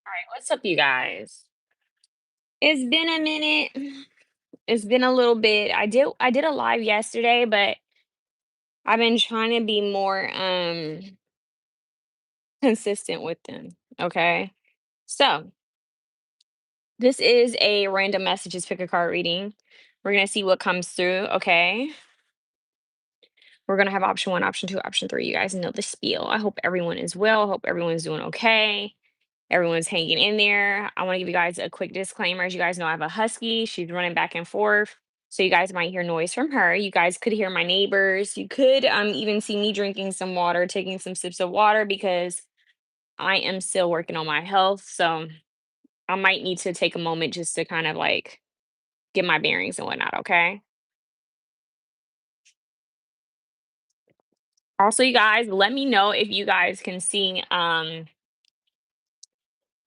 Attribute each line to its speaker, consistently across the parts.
Speaker 1: All right, what's up, you guys? It's been a minute. It's been a little bit. I did a live yesterday, but I've been trying to be more consistent with them. Okay. So this is a random messages pick a card reading. We're gonna see what comes through. Okay. We're gonna have option one, option two, option three. You guys know the spiel. I hope everyone is well. Hope everyone's doing okay. Everyone's hanging in there. I want to give you guys a quick disclaimer. As you guys know, I have a husky. She's running back and forth. So you guys might hear noise from her. You guys could hear my neighbors. You could even see me drinking some water, taking some sips of water because I am still working on my health. So I might need to take a moment just to kind of like get my bearings and whatnot. Okay. Also, you guys, let me know if you guys can see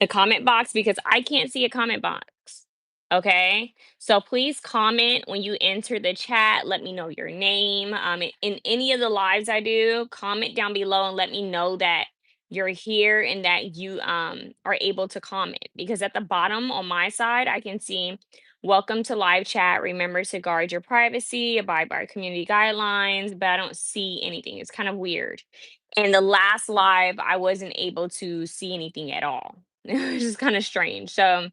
Speaker 1: the comment box because I can't see a comment box. Okay. So please comment when you enter the chat. Let me know your name. In any of the lives I do, comment down below and let me know that you're here and that you are able to comment because at the bottom on my side, I can see welcome to live chat. Remember to guard your privacy, abide by our community guidelines, but I don't see anything. It's kind of weird. And the last live, I wasn't able to see anything at all. Which is kind of strange. So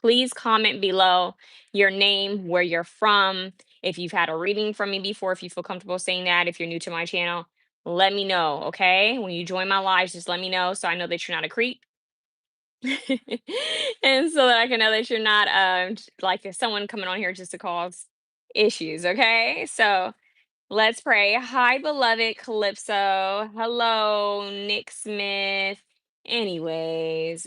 Speaker 1: please comment below your name, where you're from, if you've had a reading from me before, if you feel comfortable saying that, if you're new to my channel, let me know. Okay. When you join my lives, just let me know so I know that you're not a creep. And so that I can know that you're not like someone coming on here just to cause issues. Okay. So let's pray. Hi, beloved Calypso. Hello, Nick Smith. Anyways,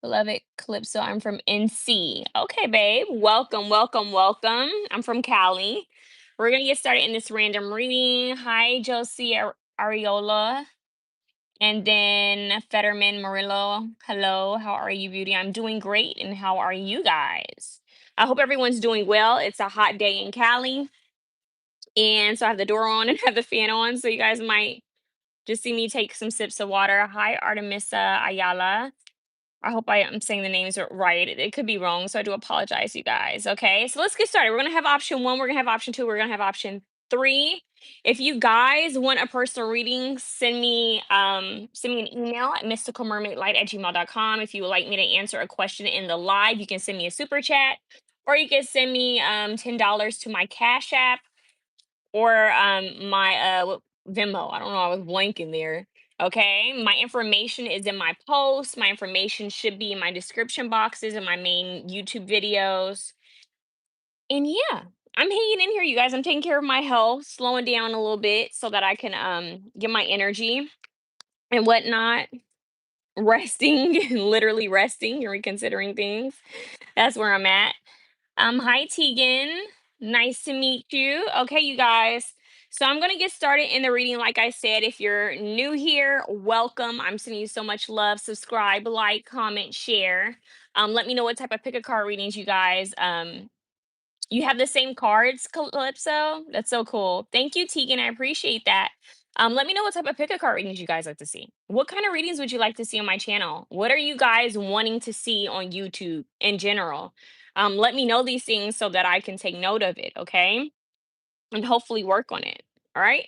Speaker 1: beloved Calypso, I'm from NC. Okay, babe. Welcome, welcome, welcome. I'm from Cali. We're gonna get started in this random reading. Hi, Josie Ariola. And then Fetterman Murillo. Hello, how are you, beauty? I'm doing great. And how are you guys? I hope everyone's doing well. It's a hot day in Cali. And so I have the door on and have the fan on. So you guys might just see me take some sips of water. Hi, Artemisa Ayala. I hope I am saying the names right. It could be wrong. So I do apologize, you guys. Okay. So let's get started. We're going to have option one. We're going to have option two. We're going to have option three. If you guys want a personal reading, send me an email at mysticalmermaidlight@gmail.com. If you would like me to answer a question in the live, you can send me a super chat or you can send me $10 to my Cash App or my Venmo. I don't know, I was blanking there. Okay, my information is in my post. My information should be in my description boxes in my main YouTube videos. And yeah, I'm hanging in here, you guys. I'm taking care of my health, slowing down a little bit so that I can get my energy and whatnot. Resting, literally resting and reconsidering things. That's where I'm at. Hi Tegan. Nice to meet you. Okay, you guys. So I'm gonna get started in the reading. Like I said, if you're new here, welcome. I'm sending you so much love. Subscribe, like, comment, share. Let me know what type of pick a card readings you guys you have the same cards, Calypso. That's so cool. Thank you, Tegan. I appreciate that. Let me know what type of pick a card readings you guys like to see. What kind of readings would you like to see on my channel? What are you guys wanting to see on YouTube in general? Let me know these things so that I can take note of it, okay? And hopefully work on it. All right.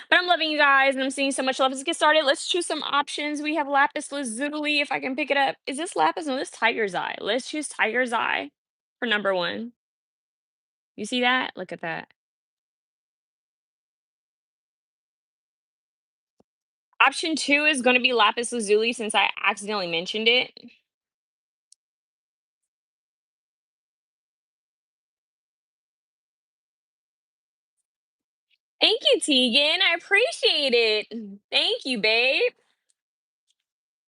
Speaker 1: But I'm loving you guys and I'm seeing so much love. Let's get started. Let's choose some options. We have lapis lazuli. If I can pick it up. Is this lapis? No, this tiger's eye. Let's choose tiger's eye for number one. You see that? Look at that. Option two is going to be lapis lazuli since I accidentally mentioned it. Thank you, Tegan. I appreciate it. Thank you, babe.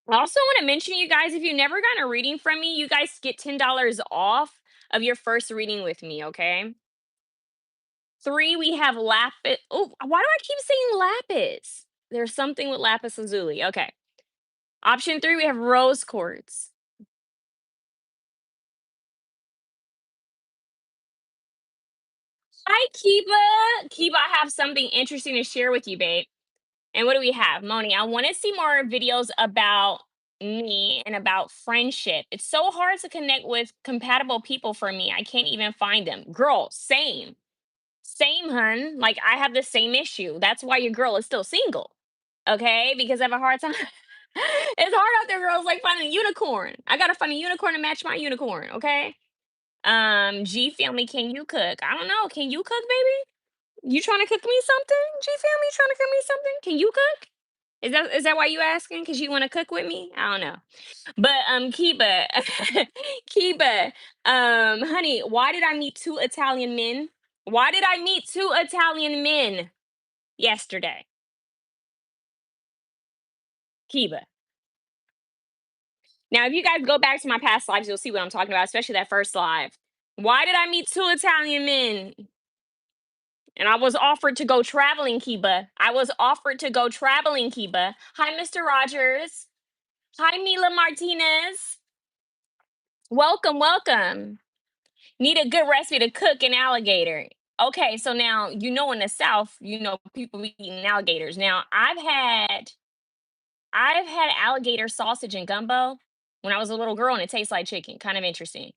Speaker 1: I also want to mention, you guys, if you've never gotten a reading from me, you guys get $10 off of your first reading with me, okay? Three, we have lapis. Oh, why do I keep saying lapis? There's something with lapis lazuli. Okay. Option three, we have rose quartz. Hi, Kiba. Kiba, I have something interesting to share with you, babe. And what do we have? Moni, I want to see more videos about me and about friendship. It's so hard to connect with compatible people for me. I can't even find them. Girl, same. Same, hun. Like I have the same issue. That's why your girl is still single. Okay? Because I have a hard time. It's hard out there, girls, like finding a unicorn. I gotta find a unicorn to match my unicorn, okay? G family, can you cook? I don't know. Can you cook, baby? You trying to cook me something? G family trying to cook me something? Can you cook? Is that why you asking? Cause you want to cook with me? I don't know. But Kiba, Kiba, honey, why did I meet two Italian men? Why did I meet two Italian men yesterday? Kiba. Now, if you guys go back to my past lives, you'll see what I'm talking about, especially that first live. Why did I meet two Italian men? And I was offered to go traveling, Kiba. I was offered to go traveling, Kiba. Hi, Mr. Rogers. Hi, Mila Martinez. Welcome, welcome. Need a good recipe to cook an alligator. Okay, so now in the South, people be eating alligators. Now I've had alligator sausage and gumbo when I was a little girl, and it tastes like chicken. Kind of interesting.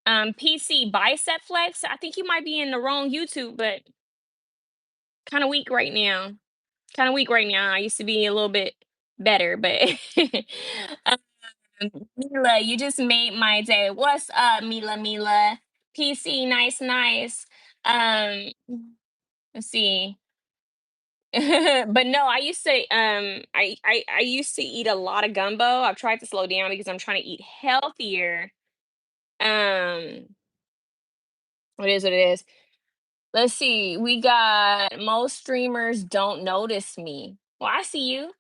Speaker 1: PC bicep flex. I think you might be in the wrong YouTube, but kind of weak right now. Kind of weak right now. I used to be a little bit better, but um, Mila, you just made my day. What's up, Mila? Mila, PC, nice, nice. Um, let's see. But no, I used to I used to eat a lot of gumbo. I've tried to slow down because I'm trying to eat healthier. Um, what is what it is. Let's see. We got most streamers don't notice me. Well, I see you.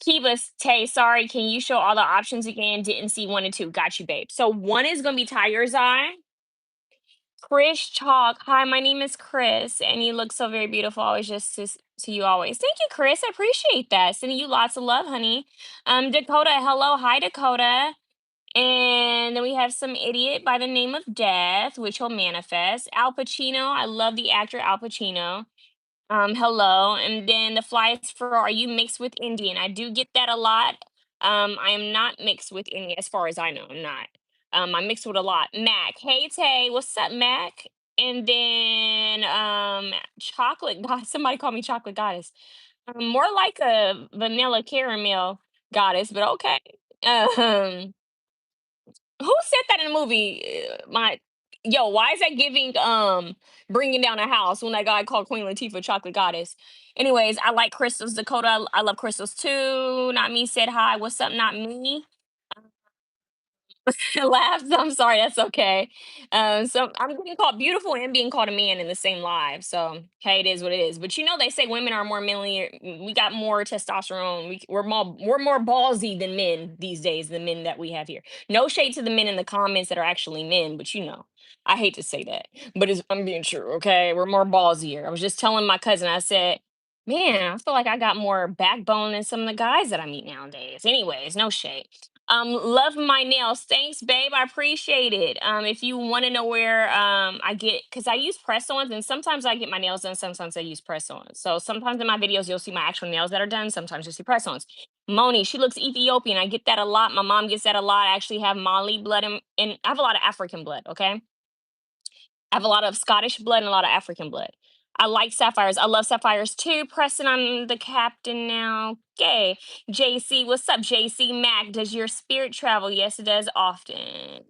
Speaker 1: Keep us Tay, sorry, can you show all the options again? Didn't see one and two. Got you, babe. So one is gonna be Tiger's Eye. Chris Chalk. Hi, my name is Chris, and you look so very beautiful. Always just to you always. Thank you, Chris. I appreciate that. Sending you lots of love, honey. Dakota, hello. Hi, Dakota. And then we have some idiot by the name of Death, which will manifest. Al Pacino. I love the actor Al Pacino. Hello. And then the flies for are you mixed with Indian? I do get that a lot. I am not mixed with Indian, as far as I know. I'm not. I'm mixed with a lot. Mac. Hey Tay, what's up, Mac? And then chocolate goddess. Somebody call me chocolate goddess. More like a vanilla caramel goddess, but okay. Um who said that in the movie? My yo, why is that giving bringing down a house when that guy called Queen Latifah chocolate goddess? Anyways, I like crystals, Dakota. I love crystals too. Not me said hi. What's up? Not me. Laughs. I'm sorry. That's okay. So I'm being called beautiful and being called a man in the same live. So hey, it is what it is. But they say women are more manly. We got more testosterone. We're more ballsy than men these days. The men that we have here. No shade to the men in the comments that are actually men, but I hate to say that, but I'm being true. Okay, we're more ballsier. I was just telling my cousin. I said. Man, I feel like I got more backbone than some of the guys that I meet nowadays. Anyways, no shade. Love my nails. Thanks, babe. I appreciate it. If you want to know where I get, because I use press-ons, and sometimes I get my nails done, sometimes I use press-ons. So sometimes in my videos you'll see my actual nails that are done. Sometimes you'll see press-ons. Moni, she looks Ethiopian. I get that a lot. My mom gets that a lot. I actually have Mali blood and I have a lot of African blood. Okay, I have a lot of Scottish blood and a lot of African blood. I like sapphires. I love sapphires too. Pressing on the captain now. Okay. JC, what's up, JC? Mac, does your spirit travel? Yes, it does often.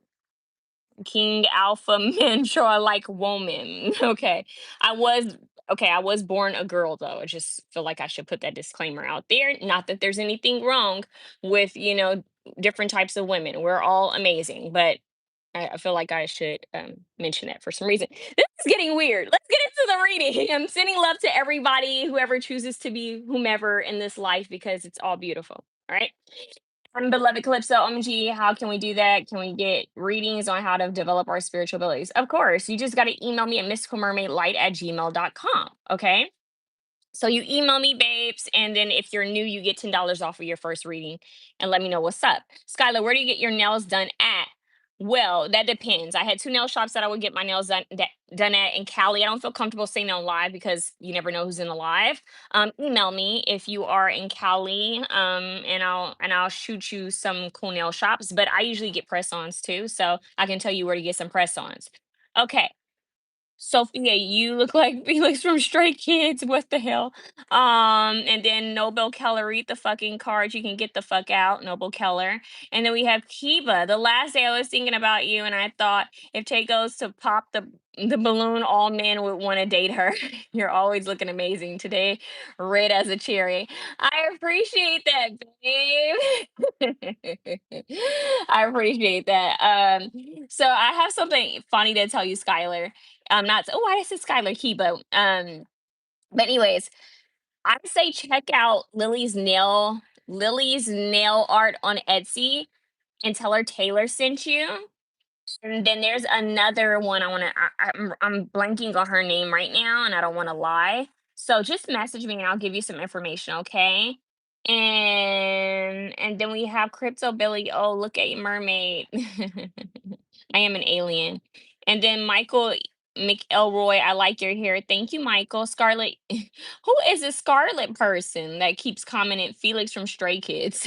Speaker 1: King Alpha Mentor like woman. Okay. I was I was born a girl though. I just feel like I should put that disclaimer out there. Not that there's anything wrong with, different types of women. We're all amazing, but I feel like I should mention that for some reason. This is getting weird. Let's get into the reading. I'm sending love to everybody, whoever chooses to be whomever in this life, because it's all beautiful. All right. I'm beloved Calypso OMG. How can we do that? Can we get readings on how to develop our spiritual abilities? Of course. You just got to email me at mysticalmermaidlight@gmail.com. Okay. So you email me, babes, and then if you're new, you get $10 off of your first reading, and let me know what's up. Skylar, where do you get your nails done at? Well, that depends. I had 2 nail shops that I would get my nails done at in Cali. I don't feel comfortable saying on live because you never know who's in the live. Email me if you are in Cali, and I'll shoot you some cool nail shops. But I usually get press-ons too, so I can tell you where to get some press-ons. Okay. Sophia, you look like Felix from Stray Kids. What the hell? And then Noble Keller, read the fucking card. You can get the fuck out, Noble Keller. And then we have Kiba. The last day I was thinking about you, and I thought if Tay goes to pop the balloon, all men would want to date her. You're always looking amazing today, red as a cherry. I appreciate that, babe. I appreciate that. So I have something funny to tell you, Skylar. Not oh, I said Skylar Kibo. But anyways, I say check out Lily's nail art on Etsy and tell her Taylor sent you. And then there's another one I'm blanking on her name right now and I don't want to lie. So just message me and I'll give you some information, okay? And then we have Crypto Billy. Oh, look at you, mermaid. I am an alien. And then Michael McElroy, I like your hair. Thank you, Michael. Scarlett, who is this Scarlet person that keeps commenting Felix from Stray Kids?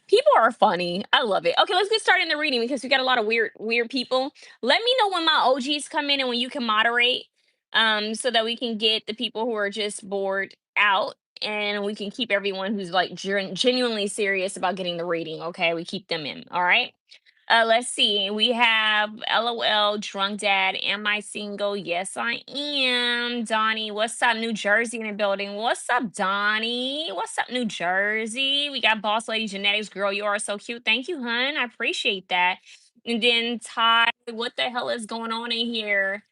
Speaker 1: People are funny. I love it. Okay, let's get started in the reading because we got a lot of weird people. Let me know when my OGs come in and when you can moderate, so that we can get the people who are just bored out and we can keep everyone who's like genuinely serious about getting the reading. Okay, we keep them in. All right. Let's see. We have LOL, drunk dad. Am I single? Yes, I am. Donnie, what's up? New Jersey in the building. What's up, Donnie? What's up, New Jersey? We got Boss Lady Genetics. Girl, you are so cute. Thank you, hun. I appreciate that. And then Ty, what the hell is going on in here?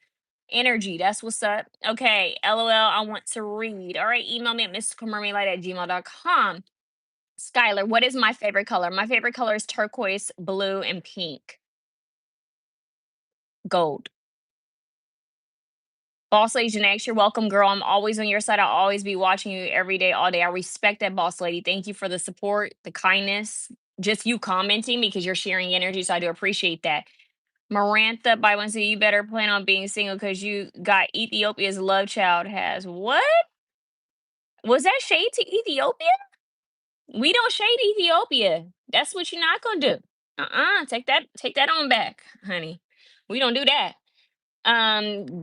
Speaker 1: Energy, that's what's up. Okay, LOL, I want to read. All right, email me at mystical@gmail.com. Skylar, what is my favorite color? My favorite color is turquoise, blue, and pink. Gold. Boss Lady Janae, you're welcome, girl. I'm always on your side. I'll always be watching you every day, all day. I respect that, Boss Lady. Thank you for the support, the kindness, just you commenting because you're sharing energy. So I do appreciate that. Marantha by Wednesday, you better plan on being single because you got Ethiopia's love child has. What? Was that shade to Ethiopia? We don't shade Ethiopia. That's what you're not gonna do. Take that on back, honey. We don't do that.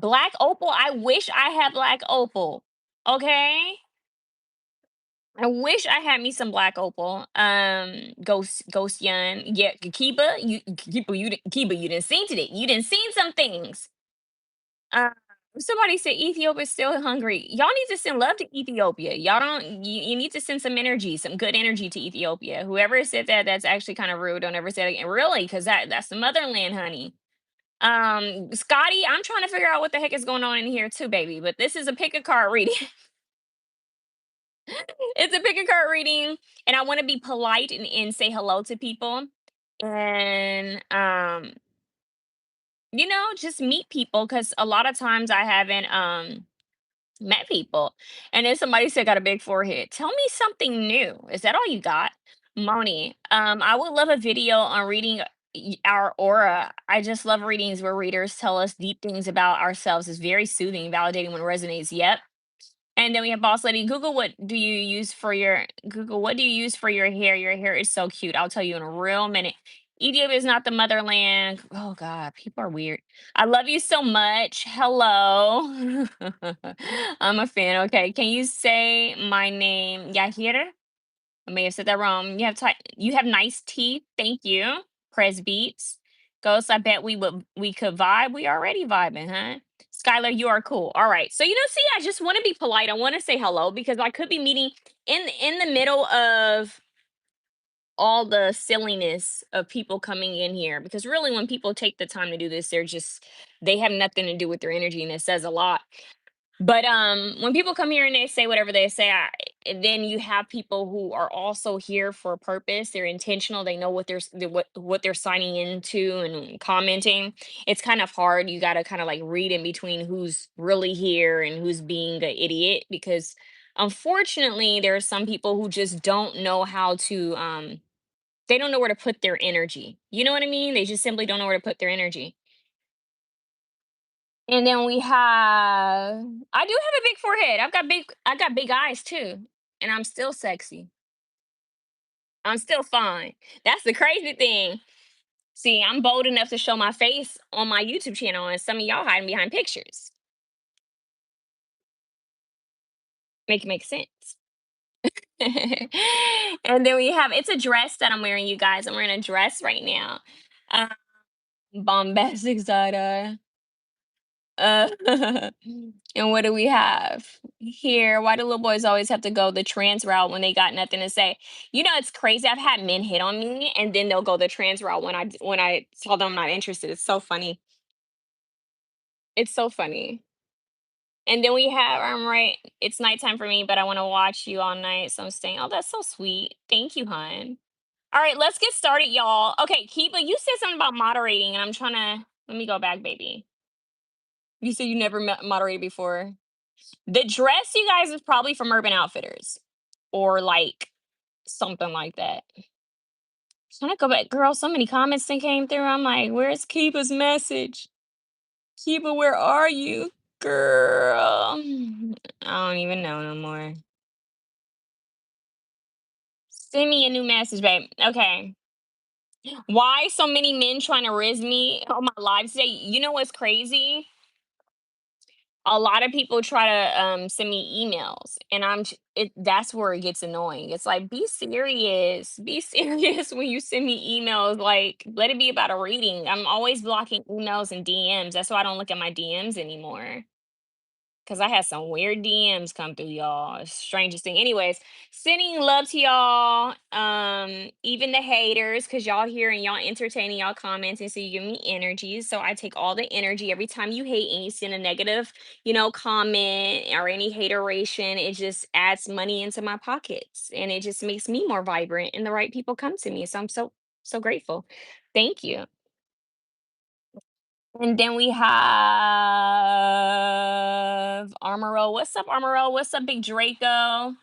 Speaker 1: Black opal. I wish I had black opal. Okay. I wish I had me some black opal. Ghost Young. Yeah, Kiba, you didn't seen today. You didn't seen some things. Uh, somebody said Ethiopia's still hungry. Y'all need to send love to Ethiopia. Y'all don't. You need to send some energy, some good energy to Ethiopia. Whoever said that, that's actually kind of rude. Don't ever say it again. Really, because that's the motherland, honey. Scotty, I'm trying to figure out what the heck is going on in here too, baby. But this is a pick a card reading. It's a pick a card reading, and I want to be polite and say hello to people, and just meet people because a lot of times I haven't met people. And then somebody said got a big forehead. Tell me something new. Is that all you got? Moni, I would love a video on reading our aura. I just love readings where readers tell us deep things about ourselves. It's very soothing, validating when it resonates. Yep. And then we have Boss Lady. Google? What do you use for your hair? Your hair is so cute. I'll tell you in a real minute. Ethiopia is not the motherland. Oh God, people are weird. I love you so much. Hello. I'm a fan. Okay, can you say my name? Yahir? I may have said that wrong. You have nice teeth. Thank you. Press beats. Ghost, I bet we could vibe. We already vibing, huh? Skylar, you are cool. All right. So see, I just want to be polite. I want to say hello because I could be meeting in the middle of all the silliness of people coming in here. Because really when people take the time to do this, they have nothing to do with their energy and it says a lot. But when people come here and they say whatever they say, and then you have people who are also here for a purpose. They're intentional. They know what they're signing into and commenting. It's kind of hard. You got to kind of like read in between who's really here and who's being an idiot because unfortunately there are some people who just don't know how to They don't know where to put their energy. You know what I mean? They just simply don't know where to put their energy. And then we have I do have a big forehead. I got big eyes too. And I'm still sexy. I'm still fine. That's the crazy thing. See, I'm bold enough to show my face on my YouTube channel, and some of y'all hiding behind pictures. Make it make sense. And then we have it's a dress that I'm wearing, you guys. I'm wearing a dress right now. Uh, bombastic side eye. Uh, and what do we have here? Why do little boys always have to go the trans route when they got nothing to say? You know, it's crazy. I've had men hit on me, and then they'll go the trans route when I tell them I'm not interested. It's so funny. It's so funny. And then we have I'm right. It's nighttime for me, but I want to watch you all night, so I'm staying. Oh, that's so sweet. Thank you, hon. All right, let's get started, y'all. Okay, Kiba, you said something about moderating, and I'm trying to let me go back, baby. You said you never moderated before. The dress, you guys, is probably from Urban Outfitters or like something like that. Trying to go back, girl. So many comments that came through. I'm like, where's Kiba's message? Kiba, where are you, girl? I don't even know no more. Send me a new message, babe. Okay. Why so many men trying to riz me on my live today? You know what's crazy? A lot of people try to send me emails, and that's where it gets annoying. It's like, be serious, be serious when you send me emails. Like, let it be about a reading. I'm always blocking emails and DMs. That's why I don't look at my DMs anymore. Cause I had some weird DMs come through, y'all. Strangest thing. Anyways, sending love to y'all. Even the haters, cause y'all here and y'all entertaining, y'all commenting, so you give me energy. So I take all the energy every time you hate and you send a negative, comment or any hateration. It just adds money into my pockets, and it just makes me more vibrant. And the right people come to me. So I'm so grateful. Thank you. And then we have Armoro. What's up, Armoro? What's up, Big Draco?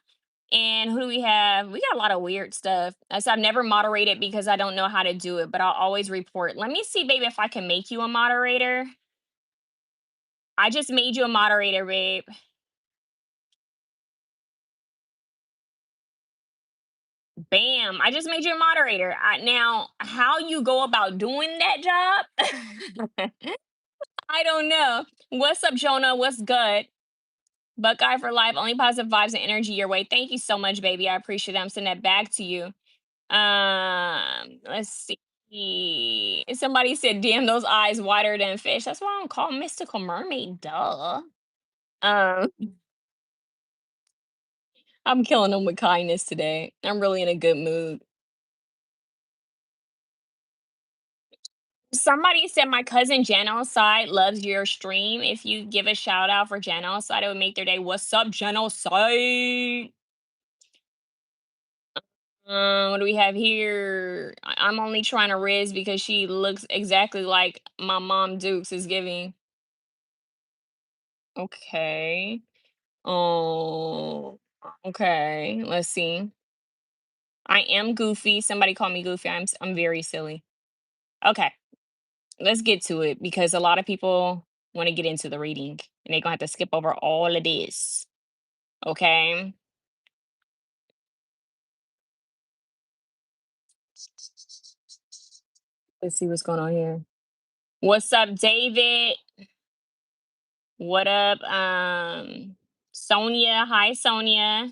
Speaker 1: And who do we have? We got a lot of weird stuff. I've never moderated because I don't know how to do it, but I'll always report. Let me see, baby, if I can make you a moderator. I just made you a moderator, babe. Bam. I just made you a moderator. Now, how you go about doing that job? I don't know. What's up, Jonah? What's good? Buckeye for life, only positive vibes and energy your way. Thank you so much, baby. I appreciate it. I'm sending that back to you. Let's see. Somebody said, "Damn, those eyes wider than fish." That's why I don't call 'em mystical mermaid. Duh. Um, I'm killing them with kindness today. I'm really in a good mood. Somebody said my cousin Genocide loves your stream. If you give a shout out for Genocide, it would make their day. What's up, Genocide? What do we have here? I'm only trying to riz because she looks exactly like my mom Dukes is giving. Okay. Oh, okay. Let's see. I am goofy. Somebody call me goofy. I'm very silly. Okay, let's get to it because a lot of people want to get into the reading and they're gonna have to skip over all of this. Okay. Let's see what's going on here. What's up, David? What up, Sonia? Hi, Sonia.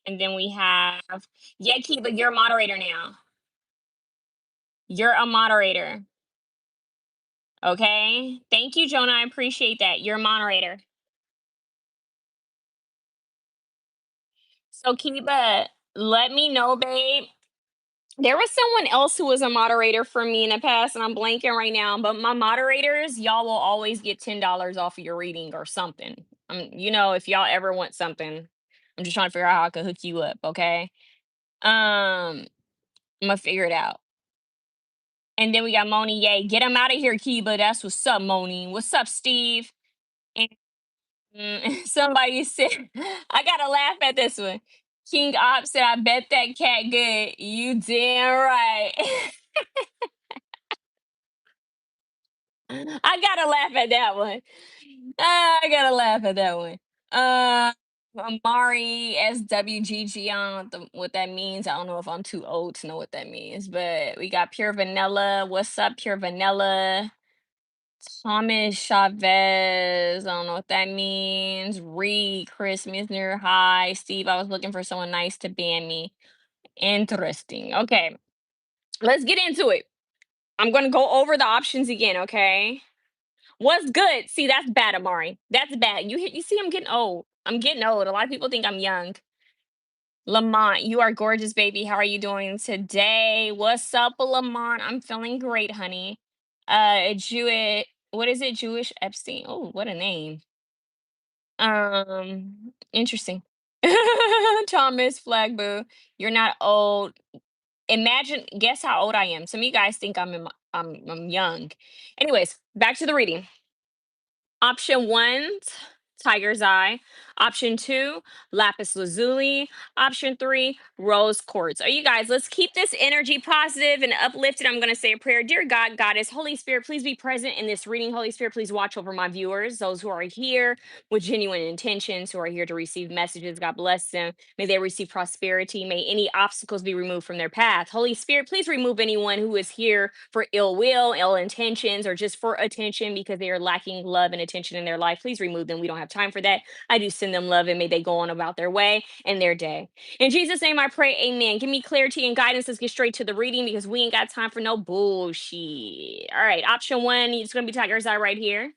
Speaker 1: And then we have, yeah, Kiba, you're a moderator now. You're a moderator. Okay. Thank you, Jonah. I appreciate that. You're a moderator. So, Kiba, let me know, babe. There was someone else who was a moderator for me in the past, and I'm blanking right now. But my moderators, y'all will always get $10 off of your reading or something. If y'all ever want something, I'm just trying to figure out how I can hook you up. Okay. I'm gonna figure it out. And then we got Moni. Yay, get him out of here, Kiba. That's what's up, Moni. What's up, Steve? And somebody said, I gotta laugh at this one. King Op said, I bet that cat good. You damn right. I gotta laugh at that one. I gotta laugh at that one. Uh, Amari SWGG. I don't know what that means. I don't know if I'm too old to know what that means. But we got Pure Vanilla. What's up, Pure Vanilla? Thomas Chavez. I don't know what that means. Reed, Chris Misner. Hi, Steve. I was looking for someone nice to ban me. Interesting. Okay, let's get into it. I'm gonna go over the options again. Okay. What's good? See, that's bad, Amari. That's bad. You see, I'm getting old. I'm getting old. A lot of people think I'm young. Lamont, you are gorgeous, baby. How are you doing today? What's up, Lamont? I'm feeling great, honey. Jewish. What is it? Jewish Epstein. Oh, what a name. Interesting. Thomas Flagboo, you're not old. Imagine, guess how old I am. Some of you guys think I'm young. Anyways, back to the reading. Option one, Tiger's Eye. Option two, Lapis Lazuli. Option three, Rose Quartz. Are you guys, let's keep this energy positive and uplifted. I'm going to say a prayer. Dear God, Goddess, Holy Spirit, please be present in this reading. Holy Spirit, please watch over my viewers, those who are here with genuine intentions, who are here to receive messages. God bless them. May they receive prosperity. May any obstacles be removed from their path. Holy Spirit, please remove anyone who is here for ill will, ill intentions, or just for attention because they are lacking love and attention in their life. Please remove them. We don't have time for that. I do send them love and may they go on about their way and their day. In Jesus' name I pray, amen. Give me clarity and guidance. Let's get straight to the reading because we ain't got time for no bullshit. All right, option one, it's going to be Tiger's Eye right here.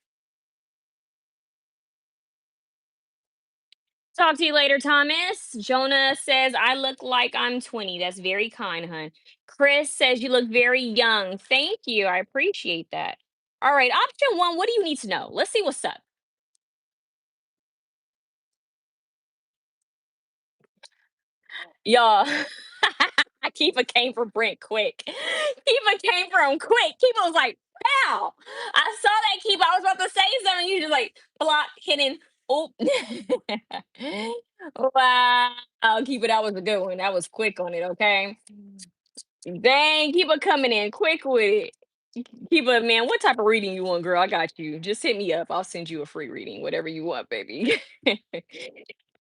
Speaker 1: Talk to you later, Thomas. Jonah says, I look like I'm 20. That's very kind, hun. Chris says, you look very young. Thank you. I appreciate that. All right, option one, what do you need to know? Let's see what's up. Y'all, Kiva came for Brent quick. Kiva came for him quick. Kiva was like, pow. I saw that, Kiva. I was about to say something. You just like, block, hitting. Oh. Wow. Kiva, that was a good one. That was quick on it, okay? Dang, keep it coming in quick with it. Keep it, man. What type of reading you want, girl? I got you. Just hit me up. I'll send you a free reading, whatever you want, baby.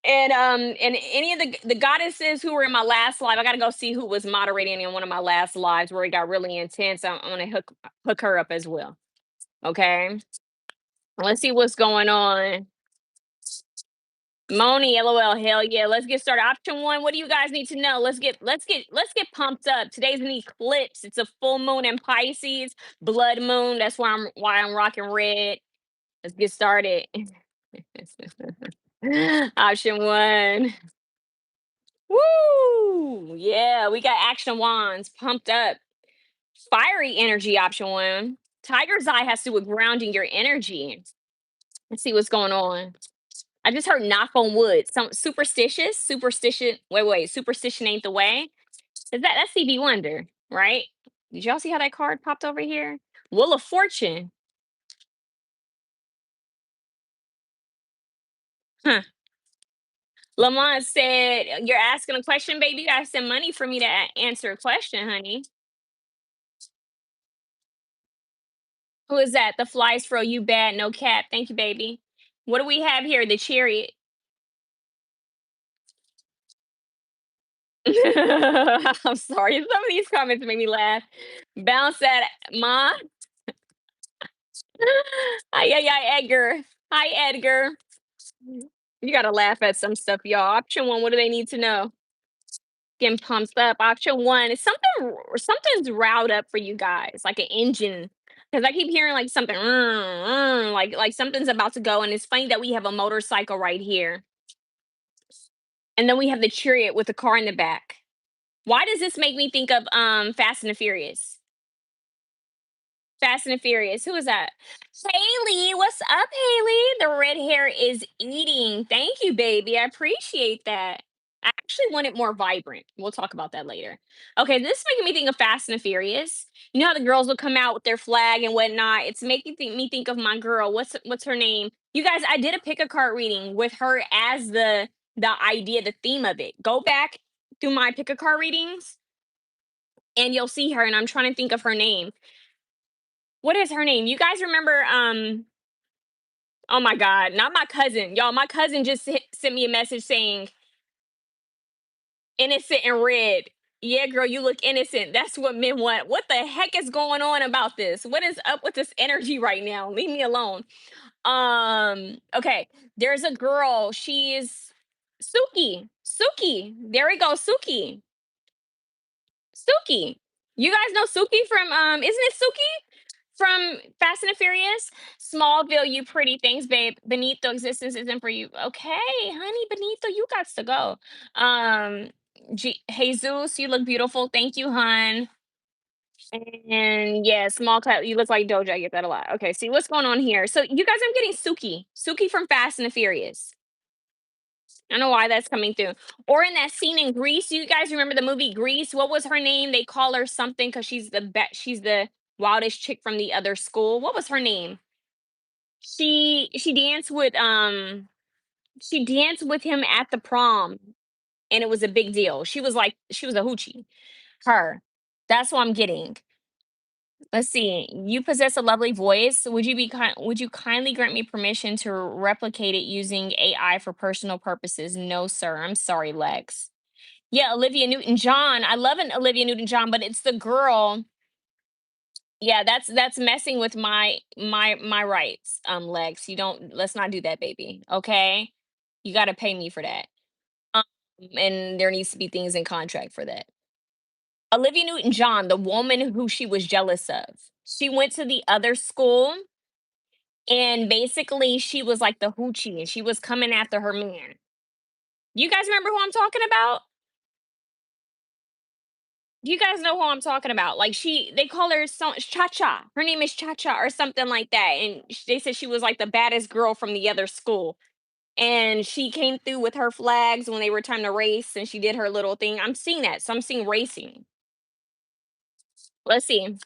Speaker 1: And any of the goddesses who were in my last live, I gotta go see who was moderating in one of my last lives where it got really intense. I'm gonna hook her up as well. Okay. Let's see what's going on. Moni, LOL, hell yeah. Let's get started. Option one, what do you guys need to know? Let's get pumped up. Today's an eclipse. It's a full moon in Pisces, blood moon. That's why I'm rocking red. Let's get started. Option one. Woo! Yeah, we got action wands pumped up. Fiery energy, option one. Tiger's eye has to do with grounding your energy. Let's see what's going on. I just heard knock on wood. Some superstitious, superstition. Wait. Superstition ain't the way. That's CB Wonder, right? Did y'all see how that card popped over here? Wheel of Fortune. Huh. Lamont said, "You're asking a question, baby. You gotta send money for me to answer a question, honey." Who is that? The flies fro. You bad, no cap. Thank you, baby. What do we have here? The chariot. I'm sorry. Some of these comments make me laugh. Bounce that, ma. Hi, yeah, Edgar. Hi, Edgar. You gotta laugh at some stuff, y'all. Option one, what do they need to know? Getting pumped up. Option one is something's riled up for you guys, like an engine. Because I keep hearing like something, like something's about to go. And it's funny that we have a motorcycle right here. And then we have the chariot with the car in the back. Why does this make me think of Fast and the Furious? Fast and the Furious. Who is that? Haley, what's up, Haley? The red hair is eating. Thank you, baby. I appreciate that. I actually want it more vibrant. We'll talk about that later. Okay, this is making me think of Fast and the Furious. You know how the girls will come out with their flag and whatnot. It's making me think of my girl. What's her name? You guys, I did a pick a card reading with her as the idea, the theme of it. Go back through my pick a card readings and you'll see her. And I'm trying to think of her name. What is her name? You guys remember? Oh my God, not my cousin, y'all. My cousin just sent me a message saying innocent and red. Yeah, girl, you look innocent. That's what men want. What the heck is going on about this? What is up with this energy right now? Leave me alone. Okay. There's a girl. She's Suki. Suki. There we go. Suki. Suki. You guys know Suki from isn't it Suki from Fast and the Furious? Smallville, you pretty things, babe. Benito existence isn't for you. Okay, honey, Benito, you got to go. Um Jesus, you look beautiful. Thank you, hun. And yeah, small clap. You look like Doja. I get that a lot. Okay, see what's going on here. So you guys, I'm getting Suki. Suki from Fast and the Furious. I don't know why that's coming through. Or in that scene in Greece, you guys remember the movie Grease? What was her name? They call her something because she's the wildest chick from the other school. What was her name? She danced with she danced with him at the prom and it was a big deal. She was a hoochie. Her. That's what I'm getting. Let's see. You possess a lovely voice. Would you kindly grant me permission to replicate it using AI for personal purposes? No, sir. I'm sorry, Lex. Yeah, Olivia Newton-John. I love an Olivia Newton-John, but it's the girl. Yeah, that's messing with my rights, Lex. You don't let's not do that, baby. Okay? You gotta pay me for that. Um, and there needs to be things in contract for that. Olivia Newton-John, the woman who she was jealous of. She went to the other school and basically she was like the hoochie and she was coming after her man. You guys remember who I'm talking about? You guys know who I'm talking about. Like they call her Cha Cha. Her name is Cha Cha or something like that. And they said she was like the baddest girl from the other school. And she came through with her flags when they were time to race and she did her little thing. I'm seeing that. So I'm seeing racing. Let's see.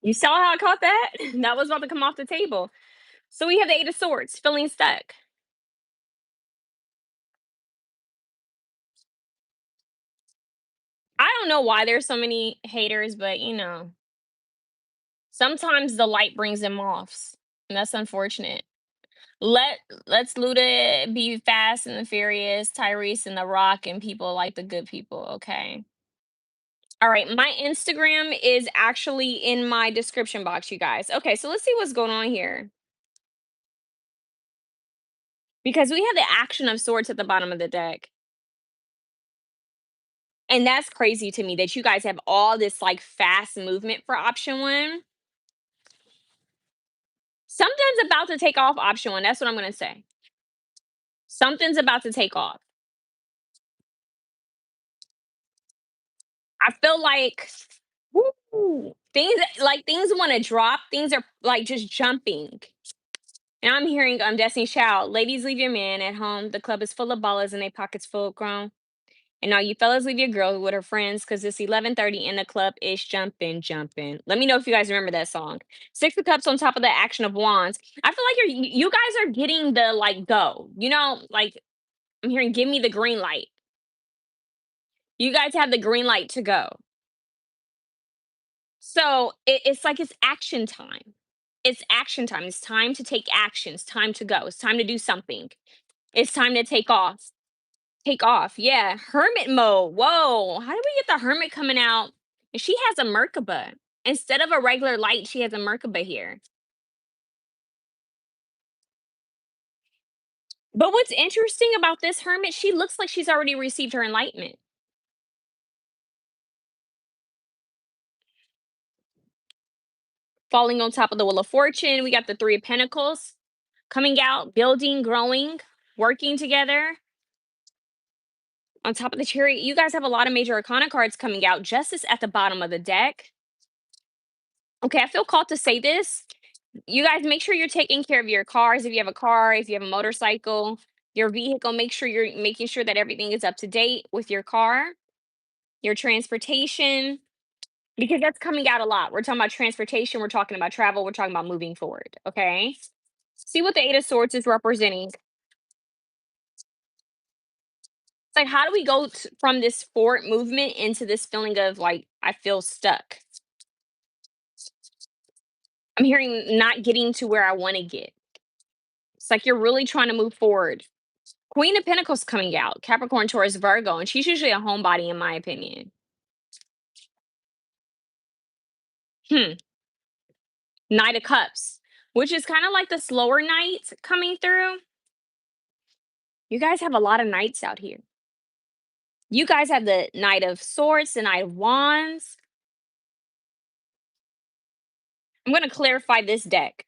Speaker 1: You saw how I caught that? That was about to come off the table. So we have the Eight of Swords, feeling stuck. I don't know why there's so many haters, but sometimes the light brings them off. And that's unfortunate. Let let's Luda be Fast and the Furious, Tyrese and The Rock, and people like the good people, okay? All right, my Instagram is actually in my description box, you guys. Okay, so let's see what's going on here. Because we have the action of swords at the bottom of the deck. And that's crazy to me that you guys have all this like fast movement for option one. Something's about to take off option one. That's what I'm going to say. Something's about to take off. I feel like things want to drop. Things are like just jumping. And I'm hearing Destiny Child, ladies leave your man at home. The club is full of ballers and they pockets full grown. And now you fellas leave your girl with her friends because it's 11:30 and the club is jumping, jumping. Let me know if you guys remember that song. Six of Cups on top of the Action of Wands. I feel like you guys are getting the like go. Like I'm hearing give me the green light. You guys have the green light to go. So it's like it's action time. It's action time. It's time to take action. It's time to go. It's time to do something. It's time to take off. Take off. Yeah. Hermit mode. Whoa. How did we get the hermit coming out? And she has a Merkaba. Instead of a regular light, she has a Merkaba here. But what's interesting about this hermit, she looks like she's already received her enlightenment. Falling on top of the Wheel of Fortune, we got the Three of Pentacles coming out, building, growing, working together. On top of the Chariot, you guys have a lot of major arcana cards coming out. Justice at the bottom of the deck. Okay, I feel called to say this. You guys make sure you're taking care of your cars. If you have a car, if you have a motorcycle, your vehicle, make sure you're making sure that everything is up to date with your car, your transportation. because that's coming out a lot. We're talking about transportation, we're talking about travel, we're talking about moving forward. Okay. See what the Eight of Swords is representing. It's like, how do we go from this forward movement into this feeling of like, I feel stuck? I'm hearing not getting to where I want to get. It's like you're really trying to move forward. Queen of Pentacles coming out, Capricorn, Taurus, Virgo, and she's usually a homebody, in my opinion. Hmm. Knight of Cups, which is kind of like the slower knights coming through. You guys have a lot of knights out here. You guys have the Knight of Swords, the Knight of Wands. I'm going to clarify this deck.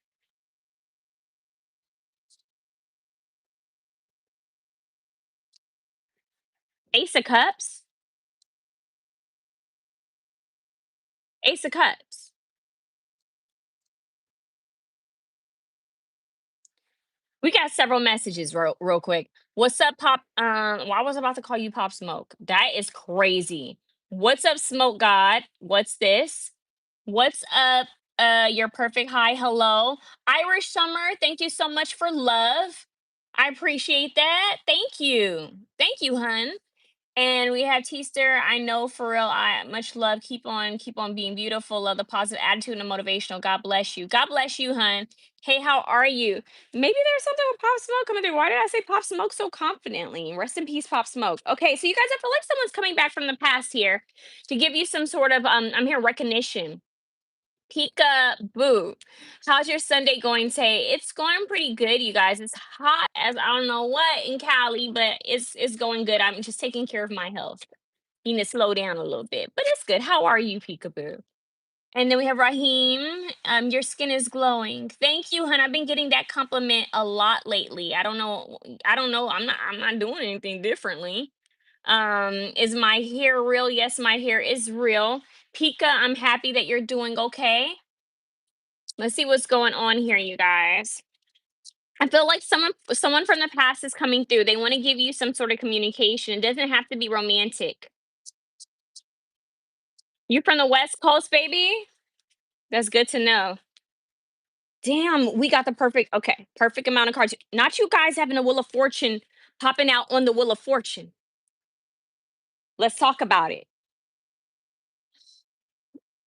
Speaker 1: Ace of Cups. Ace of Cups. We got several messages real quick. What's up, Pop? Well, I was about to call you Pop Smoke. That is crazy. What's up, Smoke God? What's this? What's up? Your perfect hi, hello. Irish Summer, thank you so much for love. I appreciate that. Thank you. Thank you, hun. And we have Teaster. I know for real. I much love. Keep on being beautiful. Love the positive attitude and motivational. God bless you. God bless you, hun. Hey, how are you? Maybe there's something with Pop Smoke coming through. Why did I say Pop Smoke so confidently? Rest in peace, Pop Smoke. Okay, so you guys, I feel like someone's coming back from the past here to give you some sort of I'm here recognition. Pika boo. How's your Sunday going today? It's going pretty good, you guys. It's hot as I don't know what in Cali, but it's going good. I'm just taking care of my health. You need to slow down a little bit, but it's good. How are you, Peekaboo? And then we have Raheem. Your skin is glowing. Thank you, hun. I've been getting that compliment a lot lately. I don't know. I don't know. I'm not doing anything differently. Is my hair real? Yes, my hair is real. Pika, I'm happy that you're doing okay. Let's see what's going on here, you guys. I feel like someone from the past is coming through. They want to give you some sort of communication. It doesn't have to be romantic. You from the West Coast, baby? That's good to know. Damn, we got the perfect amount of cards. Not you guys having a Wheel of Fortune popping out on the Wheel of Fortune. Let's talk about it.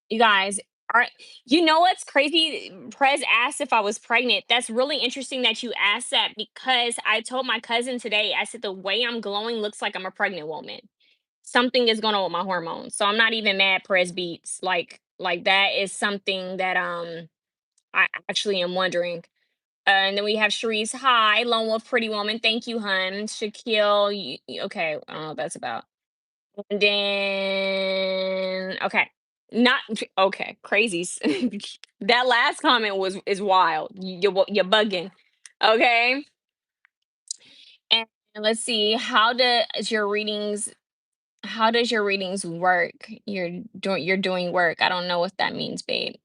Speaker 1: You guys are you know what's crazy? Prez asked if I was pregnant. That's really interesting that you asked that because I told my cousin today, I said the way I'm glowing looks like I'm a pregnant woman. Something is going on with my hormones. So I'm not even mad, Prez Beats. Like that is something that I actually am wondering. And then we have Sharice. Hi, Lone Wolf Pretty Woman. Thank you, hun. Shaquille. Okay, I don't know what that's about. And then okay. Not okay, crazies. That last comment is wild. You're bugging. Okay. And let's see. How does your readings work? You're doing work. I don't know what that means, babe.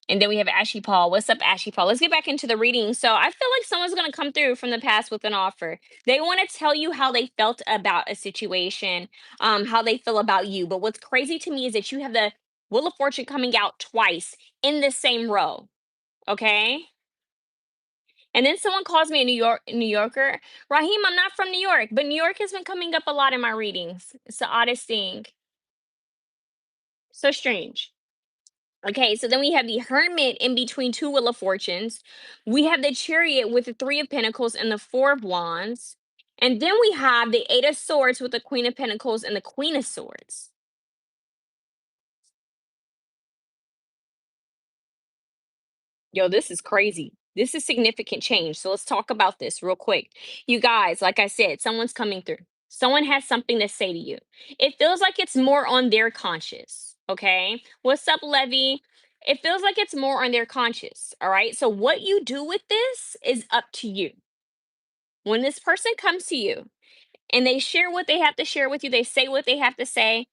Speaker 1: And then we have Ashy Paul. What's up, Ashy Paul? Let's get back into the reading. So I feel like someone's going to come through from the past with an offer. They want to tell you how they felt about a situation, how they feel about you. But what's crazy to me is that you have the Wheel of Fortune coming out twice in the same row. Okay. And then someone calls me a New Yorker. Raheem, I'm not from New York, but New York has been coming up a lot in my readings. It's the oddest thing. So strange. Okay, so then we have the Hermit in between two Wheel of Fortunes. We have the Chariot with the Three of Pentacles and the Four of Wands. And then we have the Eight of Swords with the Queen of Pentacles and the Queen of Swords. Yo, this is crazy. This is significant change. So let's talk about this real quick. You guys, like I said, someone's coming through. Someone has something to say to you. It feels like it's more on their conscious. Okay. What's up, Levy? It feels like it's more on their conscious. All right. So what you do with this is up to you. When this person comes to you and they share what they have to share with you, they say what they have to say.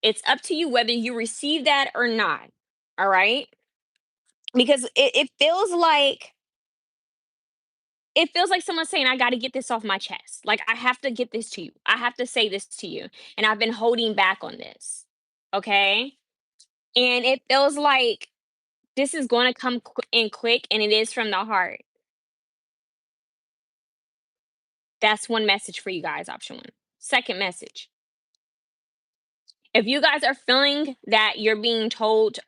Speaker 1: It's up to you whether you receive that or not. All right. Because it feels like someone's saying, I got to get this off my chest. Like, I have to get this to you. I have to say this to you. And I've been holding back on this. Okay. And it feels like this is going to come in quick, and it is from the heart. That's one message for you guys, option one. Second message, if you guys are feeling that you're being told,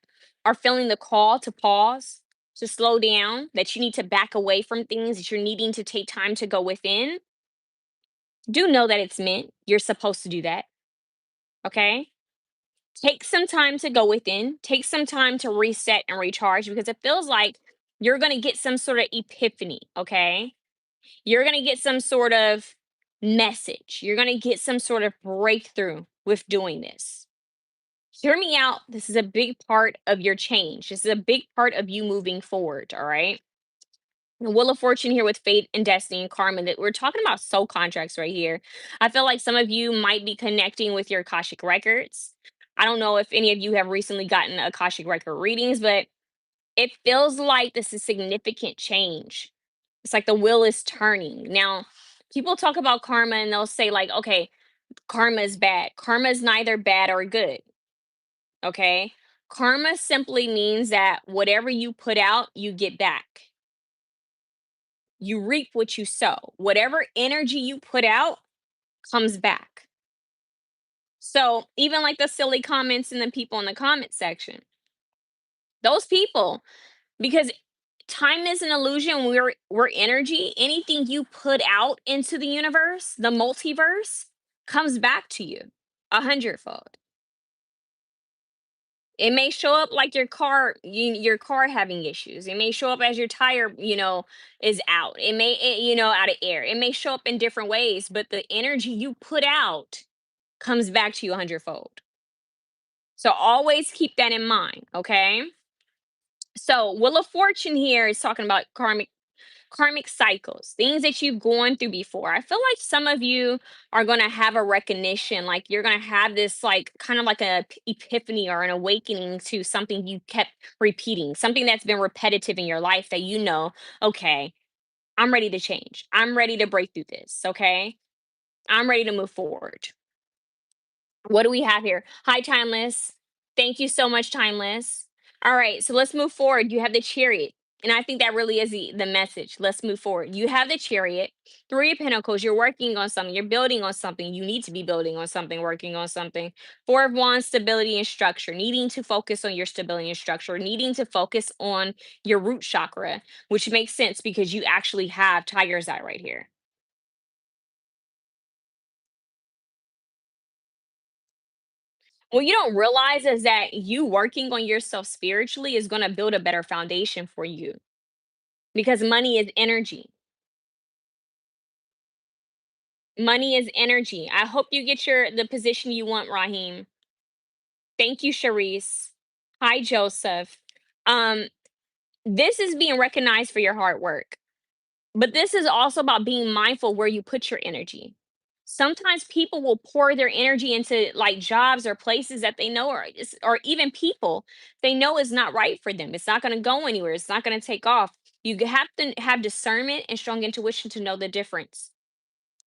Speaker 1: are feeling the call to pause, to slow down, that you need to back away from things, that you're needing to take time to go within, do know that it's meant. You're supposed to do that. Okay. Take some time to go within, take some time to reset and recharge because it feels like you're going to get some sort of epiphany. Okay. You're going to get some sort of message. You're going to get some sort of breakthrough with doing this. Hear me out. This is a big part of your change. This is a big part of you moving forward. All right. The Wheel of Fortune here with fate and destiny and karma, that we're talking about soul contracts right here. I feel like some of you might be connecting with your Akashic records. I don't know if any of you have recently gotten Akashic record readings, but it feels like this is significant change. It's like the wheel is turning. Now, people talk about karma and they'll say, like, okay, karma is bad. Karma is neither bad or good. Okay. Karma simply means that whatever you put out, you get back. You reap what you sow. Whatever energy you put out comes back. So, even like the silly comments and the people in the comment section, those people, because time is an illusion, we're energy. Anything you put out into the universe, the multiverse, comes back to you a hundredfold. It may show up like your car having issues. It may show up as your tire, is out. Out of air. It may show up in different ways, but the energy you put out comes back to you a hundredfold. So always keep that in mind, okay? So Wheel of Fortune here is talking about karmic cycles, things that you've gone through before. I feel like some of you are going to have a recognition, like you're going to have this, like, kind of like a epiphany or an awakening to something you kept repeating, something that's been repetitive in your life that okay, I'm ready to change. I'm ready to break through this. Okay. I'm ready to move forward. What do we have here? Hi, Timeless. Thank you so much, Timeless. All right, so let's move forward. You have the chariot. And I think that really is the message. Let's move forward. You have the chariot, three of pentacles. You're working on something. You're building on something. You need to be building on something, working on something. Four of wands, stability and structure, needing to focus on your stability and structure, needing to focus on your root chakra, which makes sense because you actually have tiger's eye right here. What you don't realize is that you working on yourself spiritually is going to build a better foundation for you because money is energy. Money is energy. I hope you get the position you want, Raheem. Thank you, Sharice. Hi, Joseph. Um, this is being recognized for your hard work. But this is also about being mindful where you put your energy. Sometimes people will pour their energy into like jobs or places that they know or even people they know is not right for them. It's not going to go anywhere. It's not going to take off. Have to have discernment and strong intuition to know the difference.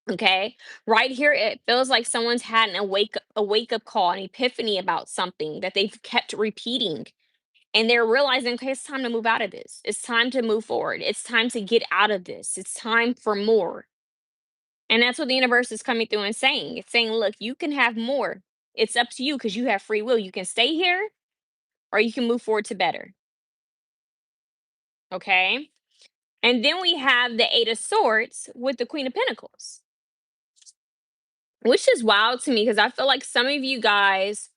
Speaker 1: Okay. Right here, it feels like someone's had a wake up call, an epiphany about something that they've kept repeating, and they're realizing, okay, it's time to move out of this. It's time to move forward. It's time to get out of this. It's time for more. And that's what the universe is coming through and saying. It's saying, look, you can have more. It's up to you because you have free will. You can stay here or you can move forward to better. Okay. And then we have the Eight of Swords with the Queen of Pentacles, which is wild to me because I feel like some of you guys,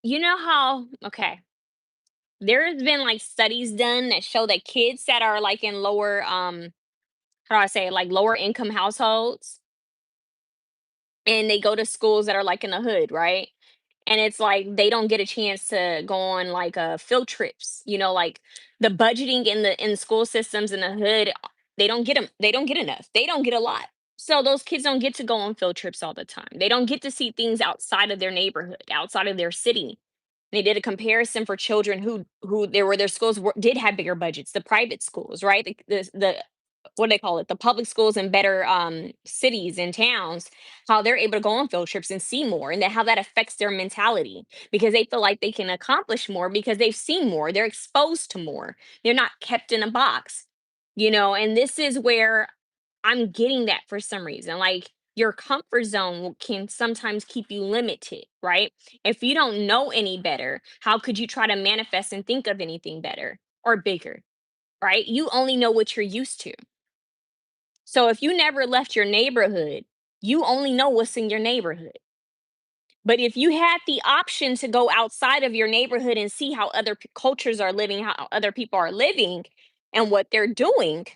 Speaker 1: okay, there's been like studies done that show that kids that are like in lower how do I say it, like lower income households, and they go to schools that are like in the hood, right? And it's like they don't get a chance to go on like field trips, like the budgeting in the school systems in the hood, they don't get them, they don't get enough, they don't get a lot. So those kids don't get to go on field trips all the time. They don't get to see things outside of their neighborhood, outside of their city. They did a comparison for children who their schools did have bigger budgets, the private schools, right? The what do they call it, the public schools in better cities and towns, how they're able to go on field trips and see more, and that how that affects their mentality because they feel like they can accomplish more because they've seen more, they're exposed to more, they're not kept in a box, and this is where I'm getting that for some reason. Like your comfort zone can sometimes keep you limited, right? If you don't know any better, how could you try to manifest and think of anything better or bigger, right? You only know what you're used to. So if you never left your neighborhood, you only know what's in your neighborhood. But if you had the option to go outside of your neighborhood and see how other cultures are living, how other people are living, and what they're doing,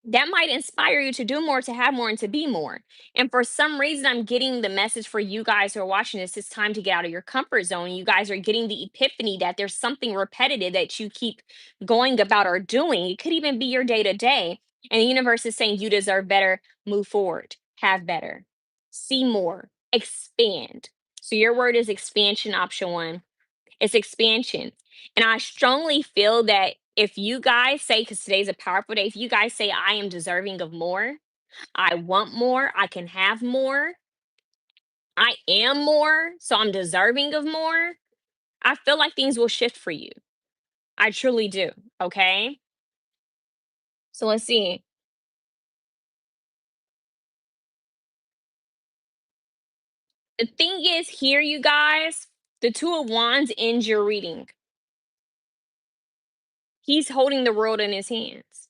Speaker 1: that might inspire you to do more, to have more, and to be more. And for some reason, I'm getting the message for you guys who are watching this. It's time to get out of your comfort zone. You guys are getting the epiphany that there's something repetitive that you keep going about or doing. It could even be your day to day. And the universe is saying you deserve better, move forward, have better, see more, expand. So your word is expansion, option one. It's expansion. And I strongly feel that if you guys say, because today's a powerful day, if you guys say, I am deserving of more, I want more, I can have more, I am more, so I'm deserving of more, I feel like things will shift for you. I truly do. Okay. So let's see. The thing is, here, you guys, the Two of Wands ends your reading. He's holding the world in his hands.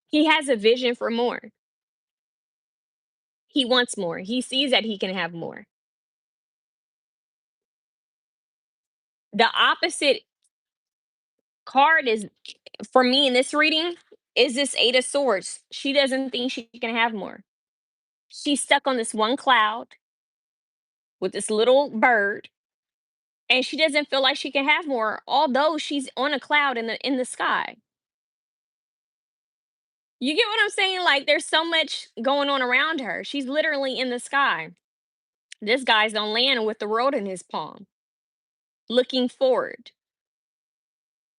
Speaker 1: He has a vision for more. He wants more. He sees that he can have more. The opposite card is for me in this reading is this Eight of Swords. She doesn't think she can have more. She's stuck on this one cloud with this little bird, and she doesn't feel like she can have more, although she's on a cloud in the sky. You get what I'm saying? Like there's so much going on around her. She's literally in the sky. This guy's on land with the world in his palm, looking forward.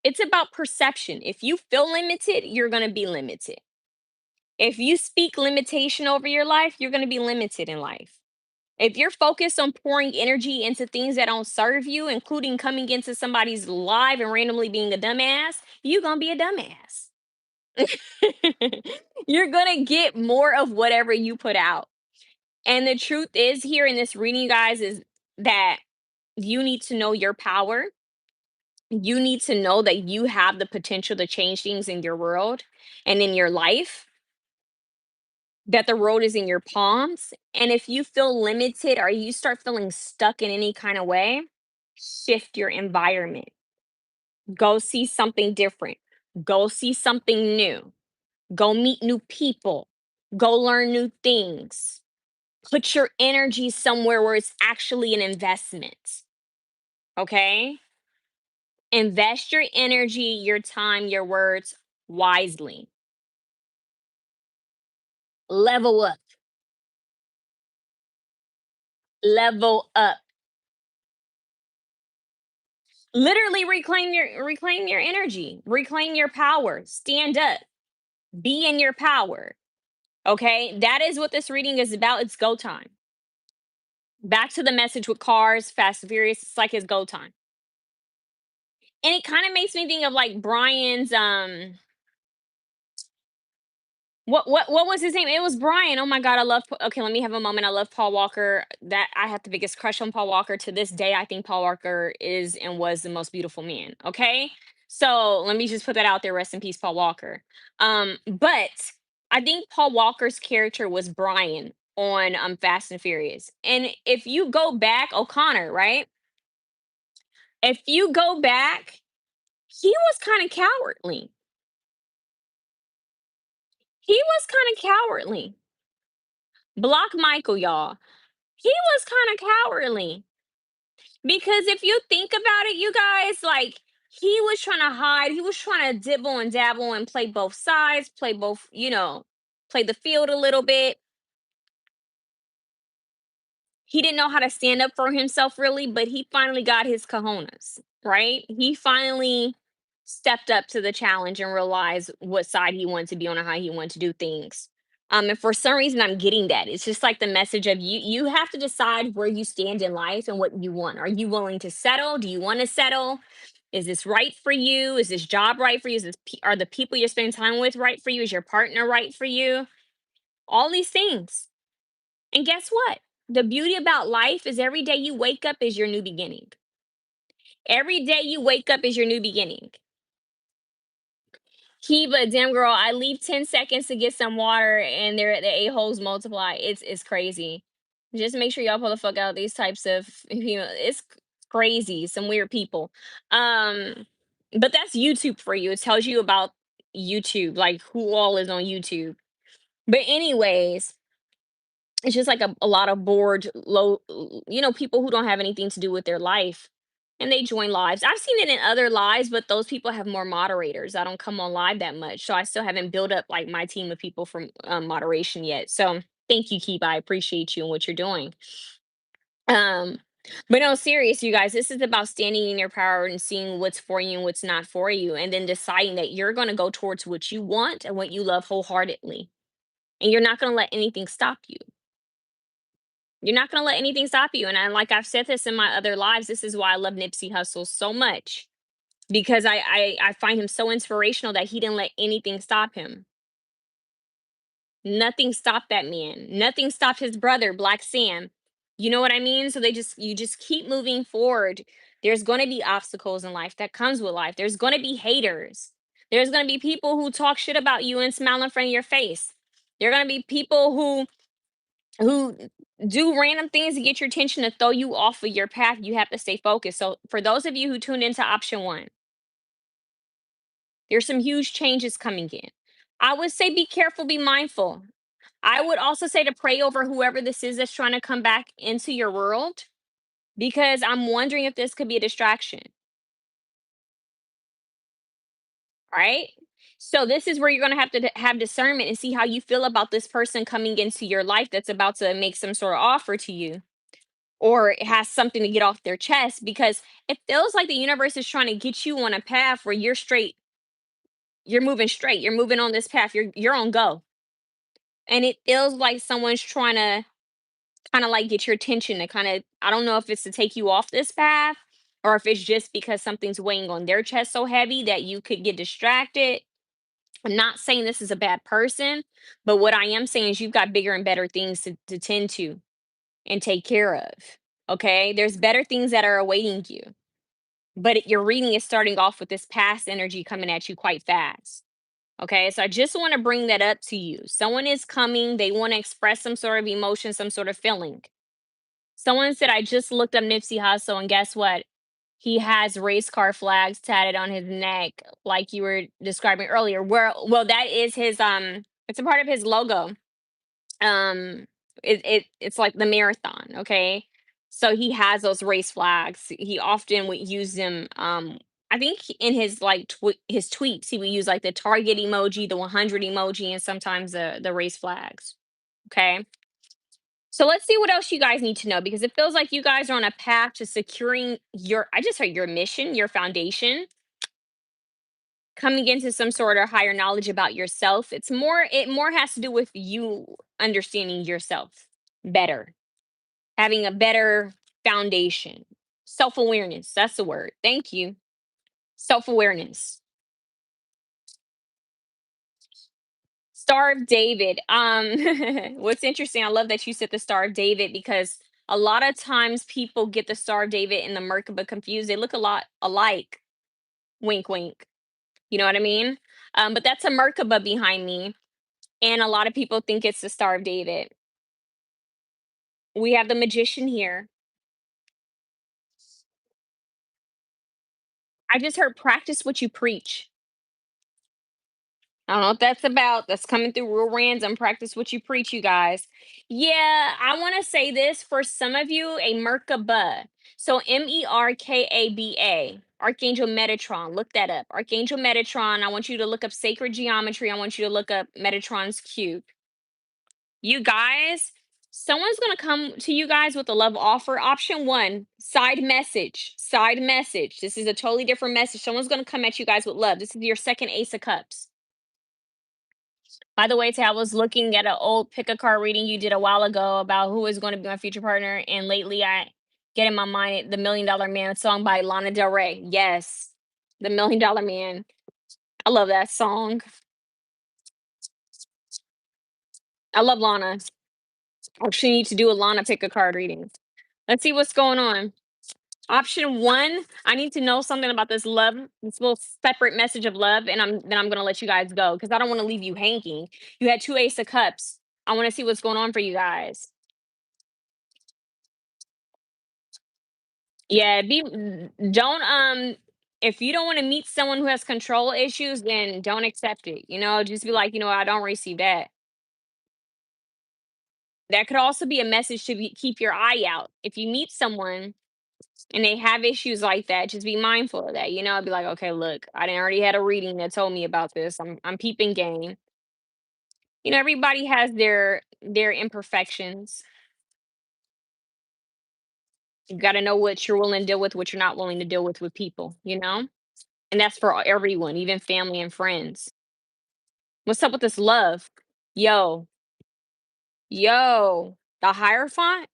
Speaker 1: It's about perception. If you feel limited, you're going to be limited. If you speak limitation over your life, you're going to be limited in life. If you're focused on pouring energy into things that don't serve you, including coming into somebody's live and randomly being a dumbass, you're going to be a dumbass. You're going to get more of whatever you put out. And the truth is, here in this reading, guys, is that you need to know your power. You need to know that you have the potential to change things in your world and in your life, that the road is in your palms. And if you feel limited or you start feeling stuck in any kind of way, shift your environment. Go see something different. Go see something new. Go meet new people. Go learn new things. Put your energy somewhere where it's actually an investment. Okay? Invest your energy, your time, your words wisely. Level up. Level up. Literally reclaim your energy, reclaim your power, stand up, be in your power. Okay, that is what this reading is about. It's go time. Back to the message with cars, Fast and Furious. It's like it's go time, and it kind of makes me think of like Brian's what was his name? It was Brian. Oh my god, I love. Okay, let me have a moment. I love Paul Walker. That I have the biggest crush on Paul Walker to this day. I think Paul Walker is and was the most beautiful man. Okay, so let me just put that out there. Rest in peace, Paul Walker. But I think Paul Walker's character was Brian on Fast and Furious. And if you go back, O'Connor, right? If you go back, he was kind of cowardly. He was kind of cowardly. Block Michael, y'all. He was kind of cowardly because if you think about it, you guys, like he was trying to hide, he was trying to dibble and dabble and play both sides, play both, play the field a little bit. He didn't know how to stand up for himself really, but he finally got his cojones, right? He finally stepped up to the challenge and realized what side he wanted to be on and how he wanted to do things. And for some reason, I'm getting that. It's just like the message of you. You have to decide where you stand in life and what you want. Are you willing to settle? Do you want to settle? Is this right for you? Is this job right for you? Are the people you're spending time with right for you? Is your partner right for you? All these things. And guess what? The beauty about life is every day you wake up is your new beginning. Every day you wake up is your new beginning. Kiva, damn girl, I leave 10 seconds to get some water and they're the a-holes multiply. It's crazy. Just make sure y'all pull the fuck out these types of it's crazy, some weird people. Um, but that's YouTube for you. It tells you about YouTube, like who all is on YouTube. But anyways, it's just like a lot of bored people who don't have anything to do with their life and they join lives. I've seen it in other lives, but those people have more moderators. I don't come on live that much, so I still haven't built up like my team of people from moderation yet. So thank you, Keep. I appreciate you and what you're doing. um but no, serious, you guys, this is about standing in your power and seeing what's for you and what's not for you, and then deciding that you're going to go towards what you want and what you love wholeheartedly, and you're not going to let anything stop you. You're not going to let anything stop you. And like I've said this in my other lives, this is why I love Nipsey Hussle so much, because I find him so inspirational that he didn't let anything stop him. Nothing stopped that man. Nothing stopped his brother, Black Sam. You know what I mean? So you just keep moving forward. There's going to be obstacles in life that comes with life. There's going to be haters. There's going to be people who talk shit about you and smile in front of your face. There are going to be people who do random things to get your attention to throw you off of your path. You have to stay focused. So for those of you who tuned into option one, there's some huge changes coming in. I would say be careful, be mindful. I would also say to pray over whoever this is that's trying to come back into your world, because I'm wondering if this could be a distraction. Right? So this is where you're going to have to have discernment and see how you feel about this person coming into your life that's about to make some sort of offer to you, or it has something to get off their chest, because it feels like the universe is trying to get you on a path where you're straight, you're moving on this path, you're on go. And it feels like someone's trying to kind of like get your attention to kind of, I don't know if it's to take you off this path or if it's just because something's weighing on their chest so heavy that you could get distracted. I'm not saying this is a bad person, but what I am saying is you've got bigger and better things to tend to and take care of. Okay. There's better things that are awaiting you. But your reading is starting off with this past energy coming at you quite fast. Okay. So I just want to bring that up to you. Someone is coming, they want to express some sort of emotion, some sort of feeling. Someone said, I just looked up Nipsey Hussle, and guess what? He has race car flags tatted on his neck, like you were describing earlier. Well, that is his it's a part of his logo. um it's like the marathon, okay? So he has those race flags. He often would use them. I think in his like his tweets he would use like the target emoji, the 100 emoji, and sometimes the race flags. Okay, so let's see what else you guys need to know, because it feels like you guys are on a path to securing your, I just heard, your mission, your foundation, coming into some sort of higher knowledge about yourself. It more has to do with you understanding yourself better, having a better foundation. Self-awareness, that's the word. Thank you. Self-awareness. Star of David. What's interesting, I love that you said the Star of David, because a lot of times people get the Star of David and the Merkaba confused. They look a lot alike. Wink, wink. You know what I mean? But that's a Merkaba behind me, and a lot of people think it's the Star of David. We have the Magician here. I just heard practice what you preach. I don't know what that's about. That's coming through real random. Practice what you preach, you guys. Yeah, I want to say this for some of you, a Merkaba. So Merkaba, Archangel Metatron. Look that up. Archangel Metatron. I want you to look up sacred geometry. I want you to look up Metatron's cube. You guys, Someone's gonna come to you guys with a love offer. Option one, side message. Side message. This is a totally different message. Someone's gonna come at you guys with love. This is your second Ace of Cups. By the way, Tay, I was looking at an old pick a card reading you did a while ago about who is going to be my future partner, and lately I get in my mind the Million Dollar Man song by Lana Del Rey. Yes, the Million Dollar Man. I love that song. I love Lana. I actually need to do a Lana pick a card reading. Let's see what's going on. Option one, I need to know something about this love, this little separate message of love, and I'm gonna let you guys go because I don't want to leave you hanging. You had two Ace of Cups. I want to see what's going on for you guys. Yeah, don't if you don't want to meet someone who has control issues, then don't accept it. Just be like, I don't receive that. That could also be a message to keep your eye out. If you meet someone and they have issues like that, just be mindful of that. Be like, okay, look, I didn't already had a reading that told me about this. I'm peeping game. Everybody has their imperfections. You got to know what you're willing to deal with, what you're not willing to deal with people. And that's for everyone, even family and friends. What's up with this love? Yo, yo, the Hierophant?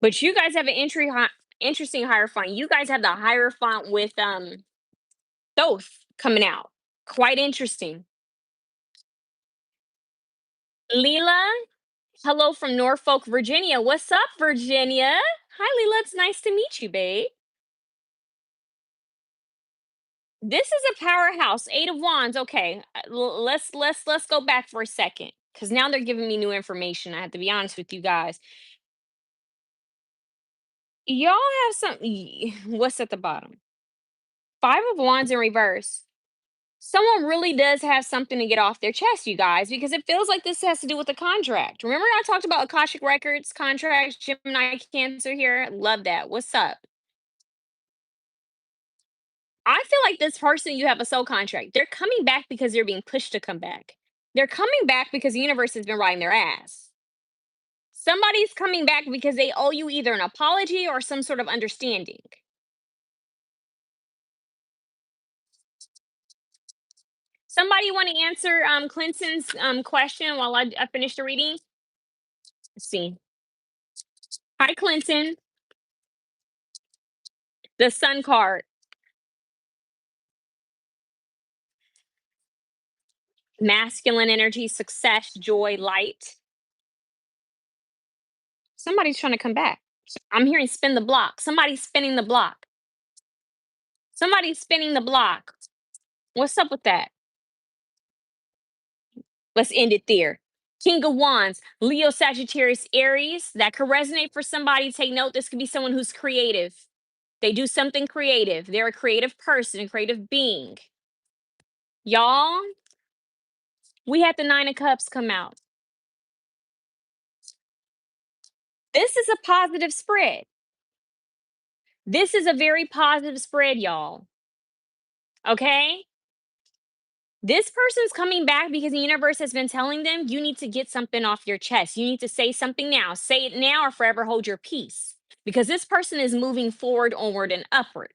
Speaker 1: But you guys have an interesting Hierophant. You guys have the Hierophant with Thoth coming out. Quite interesting. Leela, hello from Norfolk, Virginia. What's up, Virginia? Hi, Leela. It's nice to meet you, babe. This is a powerhouse. Eight of Wands. Okay, let's go back for a second because now they're giving me new information. I have to be honest with you guys. Y'all have some. What's at the bottom? Five of Wands in reverse. Someone really does have something to get off their chest, you guys, because it feels like this has to do with the contract. Remember, I talked about Akashic Records, contracts, Gemini, Cancer here. Love that. What's up? I feel like this person, you have a soul contract. They're coming back because they're being pushed to come back. They're coming back because the universe has been riding their ass. Somebody's coming back because they owe you either an apology or some sort of understanding. Somebody want to answer Clinton's question while I finish the reading? Let's see. Hi, Clinton. The Sun card. Masculine energy, success, joy, light. Somebody's trying to come back. I'm hearing spin the block. Somebody's spinning the block. Somebody's spinning the block. What's up with that? Let's end it there. King of Wands, Leo, Sagittarius, Aries. That could resonate for somebody. Take note, this could be someone who's creative. They do something creative. They're a creative person, a creative being. Y'all, we had the Nine of Cups come out. This is a positive spread. This is a very positive spread, y'all. Okay? This person's coming back because the universe has been telling them you need to get something off your chest. You need to say something now. Say it now or forever hold your peace. Because this person is moving forward, onward, and upward.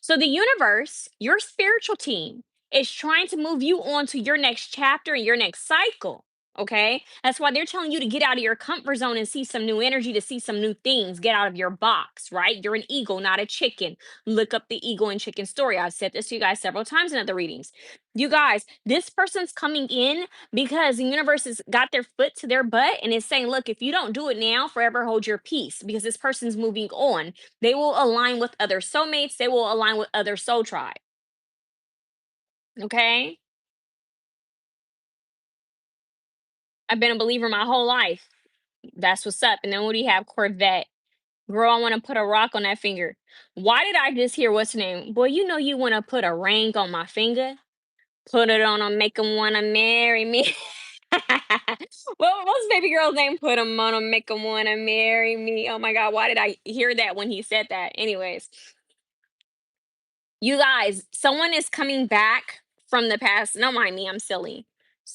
Speaker 1: So the universe, your spiritual team, is trying to move you on to your next chapter and your next cycle. Okay. That's why they're telling you to get out of your comfort zone and see some new energy, to see some new things, get out of your box, right? You're an eagle, not a chicken. Look up the eagle and chicken story. I've said this to you guys several times in other readings. You guys, this person's coming in because the universe has got their foot to their butt and is saying, look, if you don't do it now, forever hold your peace because this person's moving on. They will align with other soulmates, they will align with other soul tribe. Okay. I've been a believer my whole life. That's what's up. And then what do you have? Corvette. Girl, I want to put a rock on that finger. Why did I just hear what's the name? Boy, you want to put a ring on my finger? Put it on 'em, make 'em want to marry me. Well, what's baby girl's name? Put 'em on 'em, make 'em want to marry me. Oh my God, why did I hear that when he said that? Anyways, you guys, someone is coming back from the past. Don't mind me, I'm silly.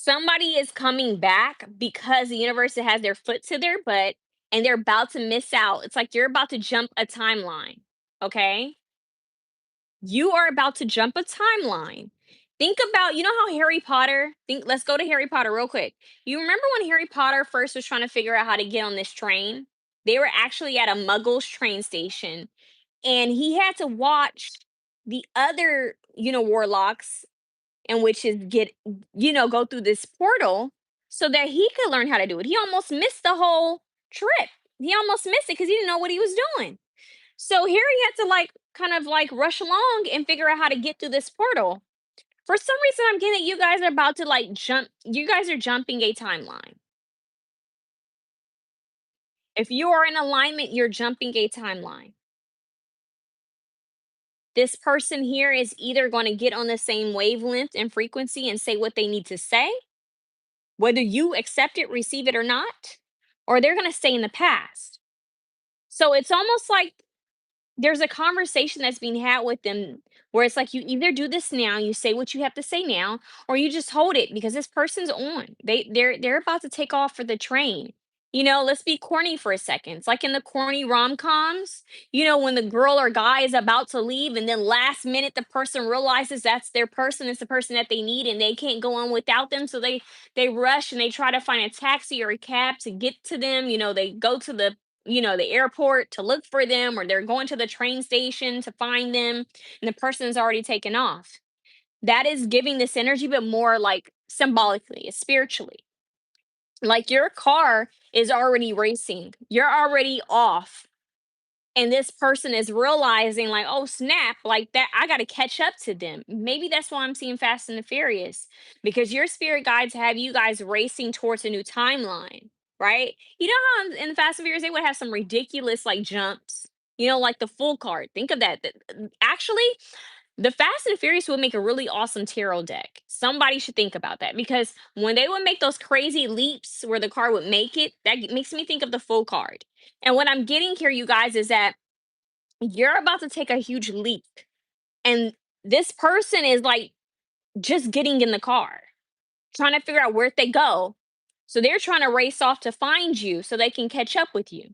Speaker 1: Somebody is coming back because the universe has their foot to their butt and they're about to miss out. It's like you're about to jump a timeline. Okay? You are about to jump a timeline. Think about, you know how Harry Potter, think let's go to Harry Potter real quick. You remember when Harry Potter first was trying to figure out how to get on this train? They were actually at a muggle's train station and he had to watch the other, warlocks and witches go through this portal so that he could learn how to do it. He almost missed the whole trip. He almost missed it because he didn't know what he was doing. So Harry had to like kind of like rush along and figure out how to get through this portal. For some reason, I'm getting that you guys are about to like jump. You guys are jumping a timeline. If you are in alignment, you're jumping a timeline. This person here is either going to get on the same wavelength and frequency and say what they need to say, whether you accept it, receive it or not, or they're going to stay in the past. So it's almost like there's a conversation that's being had with them where it's like you either do this now, you say what you have to say now, or you just hold it because this person's on. They're about to take off for the train. Let's be corny for a second. It's like in the corny rom-coms, when the girl or guy is about to leave and then last minute the person realizes that's their person, it's the person that they need and they can't go on without them. So they rush and they try to find a taxi or a cab to get to them. They go to the airport to look for them, or they're going to the train station to find them, and the person's already taken off. That is giving this energy, but more like symbolically, spiritually. Like your car is already racing, you're already off, and this person is realizing like, oh snap, like that I got to catch up to them. Maybe that's why I'm seeing Fast and the Furious, because your spirit guides have you guys racing towards a new timeline, right? You know how in the Fast and Furious they would have some ridiculous like jumps, like the full card. Think of that. Actually, the Fast and Furious would make a really awesome tarot deck. Somebody should think about that, because when they would make those crazy leaps where the car would make it, that makes me think of the full card. And what I'm getting here, you guys, is that you're about to take a huge leap. And this person is like just getting in the car, trying to figure out where they go. So they're trying to race off to find you so they can catch up with you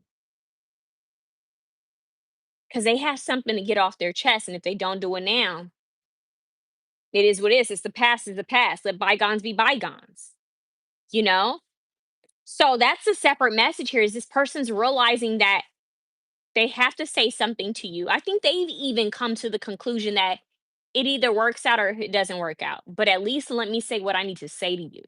Speaker 1: because they have something to get off their chest. And if they don't do it now, it is what it is. It's the past is the past. Let bygones be bygones, you know? So that's a separate message here is this person's realizing that they have to say something to you. I think they've even come to the conclusion that it either works out or it doesn't work out. But at least let me say what I need to say to you.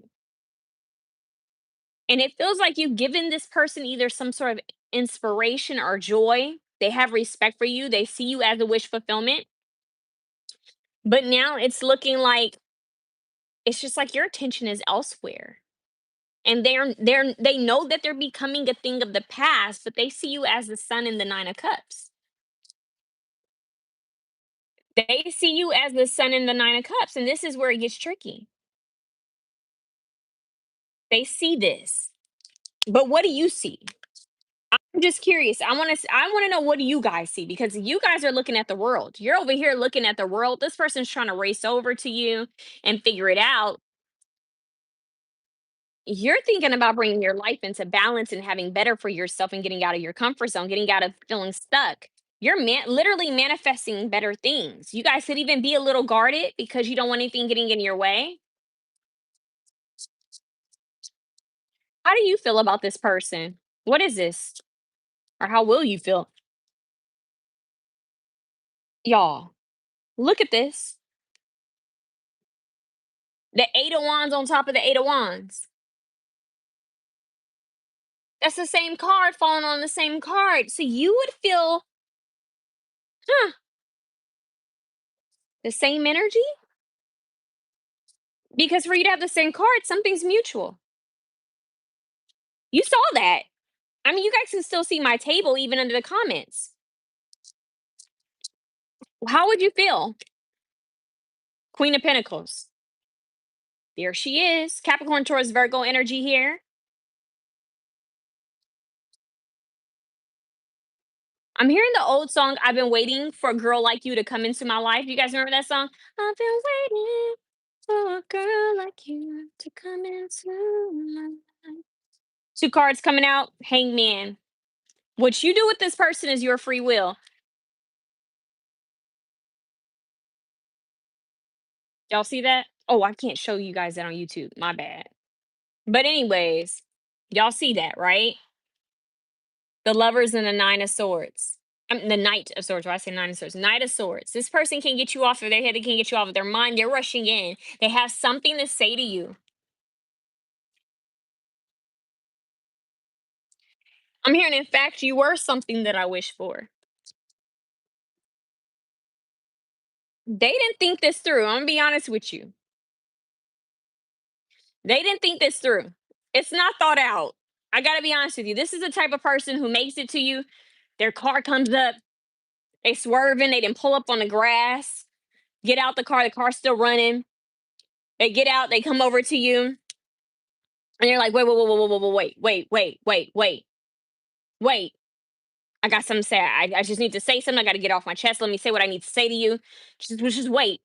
Speaker 1: And it feels like you've given this person either some sort of inspiration or joy. They have respect for you. They see you as a wish fulfillment. But now it's looking like it's just like your attention is elsewhere. And they know that they're becoming a thing of the past, but they see you as the sun in the 9 of cups. They see you as the sun in the 9 of cups, and this is where it gets tricky. They see this, but what do you see? I'm just curious. I want to know, what do you guys see, because you guys are looking at the world. You're over here looking at the world. This person's trying to race over to you and figure it out. You're thinking about bringing your life into balance and having better for yourself and getting out of your comfort zone, getting out of feeling stuck. You're literally manifesting better things. You guys could even be a little guarded because you don't want anything getting in your way. How do you feel about this person? What is this? Or how will you feel? Y'all, look at this. The 8 of Wands on top of the 8 of Wands. That's the same card falling on the same card. So you would feel, huh, the same energy? Because for you to have the same card, something's mutual. You saw that. I mean, you guys can still see my table even under the comments. How would you feel? Queen of Pentacles. There she is. Capricorn, Taurus, Virgo energy here. I'm hearing the old song, I've been waiting for a girl like you to come into my life. You guys remember that song? I've been waiting. For a girl like you to come into my life. Two cards coming out. Hangman. What you do with this person is your free will. Y'all see that? Oh, I can't show you guys that on YouTube. My bad. But anyways, y'all see that, right? The lovers and the nine of swords. The knight of swords. Why I say nine of swords? Knight of swords. This person can get you off of their head. They can get you off of their mind. They're rushing in. They have something to say to you. I'm hearing, in fact, you were something that I wish for. They didn't think this through. I'm gonna be honest with you. They didn't think this through. It's not thought out. I gotta be honest with you. This is the type of person who makes it to you. Their car comes up, they swerving, they didn't pull up on the grass, get out the car's still running. They get out, they come over to you, and you're like, wait, wait, wait, wait, wait, wait, wait, wait, wait, wait, wait. I got something to say. I just need to say something. I gotta get off my chest. Let me say what I need to say to you. Just wait.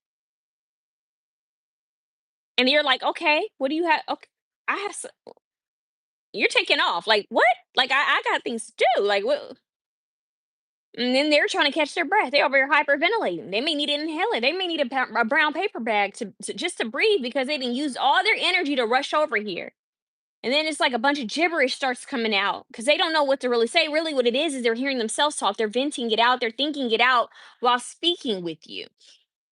Speaker 1: And you're like, okay, what do you have? Okay, I have. You're taking off. Like what? Like I got things to do. Like what? And then they're trying to catch their breath. They're over here hyperventilating. They may need an inhaler. They may need a brown paper bag to just to breathe because they didn't use all their energy to rush over here. And then it's like a bunch of gibberish starts coming out because they don't know what to really say. Really, what it is they're hearing themselves talk. They're venting it out. They're thinking it out while speaking with you.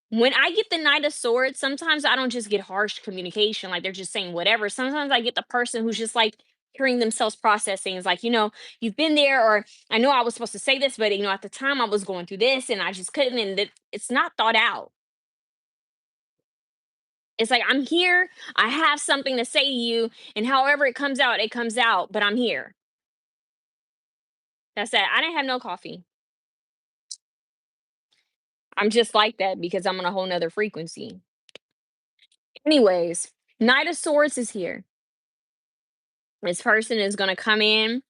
Speaker 1: When I get the Knight of Swords, sometimes I don't just get harsh communication, like they're just saying whatever. Sometimes I get the person who's just like hearing themselves process things like, you've been there, or I know I was supposed to say this, but at the time I was going through this and I just couldn't. And it's not thought out. It's like, I'm here, I have something to say to you, and however it comes out, but I'm here. That's that. I didn't have no coffee. I'm just like that because I'm on a whole nother frequency. Anyways, Knight of Swords is here. This person is going to come in.